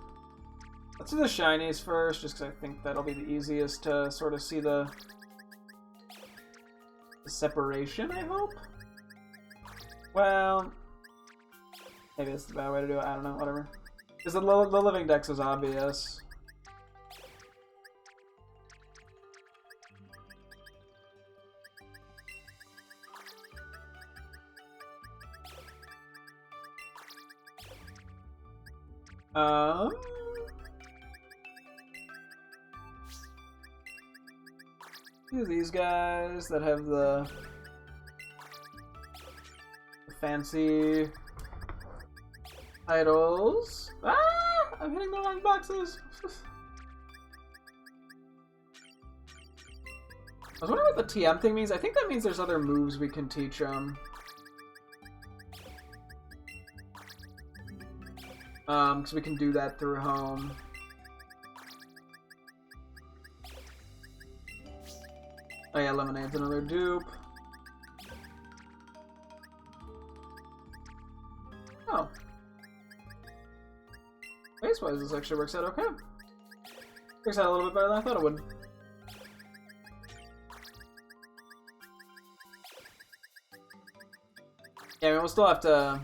Let's do the shinies first, just because I think that'll be the easiest to sort of see the separation, I hope? Well, maybe it's the bad way to do it. I don't know. Whatever. Because the living dex is obvious. These guys that have the fancy titles. Ah! I'm hitting the wrong boxes. I was wondering what the TM thing means. I think that means there's other moves we can teach them. Because we can do that through home. Oh yeah, Lemonade's another dupe. Oh. Base-wise, this actually works out okay. Works out a little bit better than I thought it would. Yeah, I mean, we'll still have to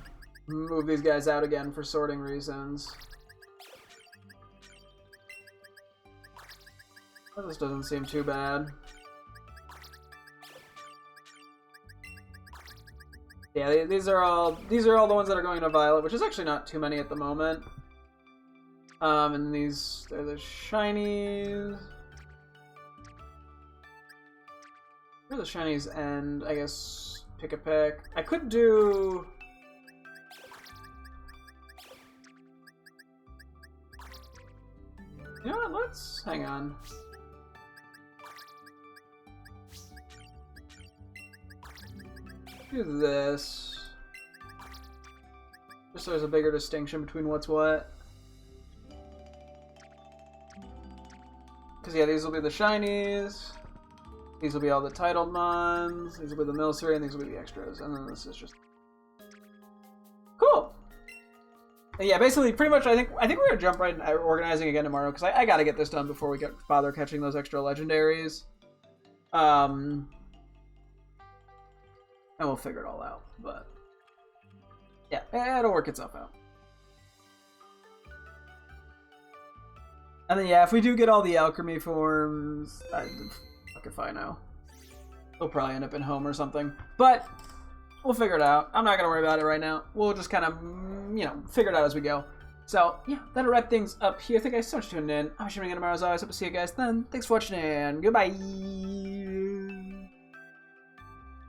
move these guys out again for sorting reasons. But this doesn't seem too bad. Yeah, these are all the ones that are going to Violet, which is actually not too many at the moment. And these are the shinies. Where are the shinies end? I guess pick a pick. I could do. You know what? Let's hang on. Do this. Just so there's a bigger distinction between what's what. Because, yeah, these will be the shinies. These will be all the titled mons. These will be the Milcery, and these will be the extras. And then this is just... Cool! And yeah, basically, pretty much, I think we're going to jump right into organizing again tomorrow, because I got to get this done before we bother catching those extra legendaries. And we'll figure it all out, but... Yeah, it'll work itself out. And then, yeah, if we do get all the alchemy forms, fuck if I know. We'll probably end up in home or something. But, we'll figure it out. I'm not going to worry about it right now. We'll just kind of, you know, figure it out as we go. So, yeah, that'll wrap things up here. Thank you guys so much for tuning in. I'm streaming again tomorrow as always. Hope to see you guys then. Thanks for watching, and goodbye!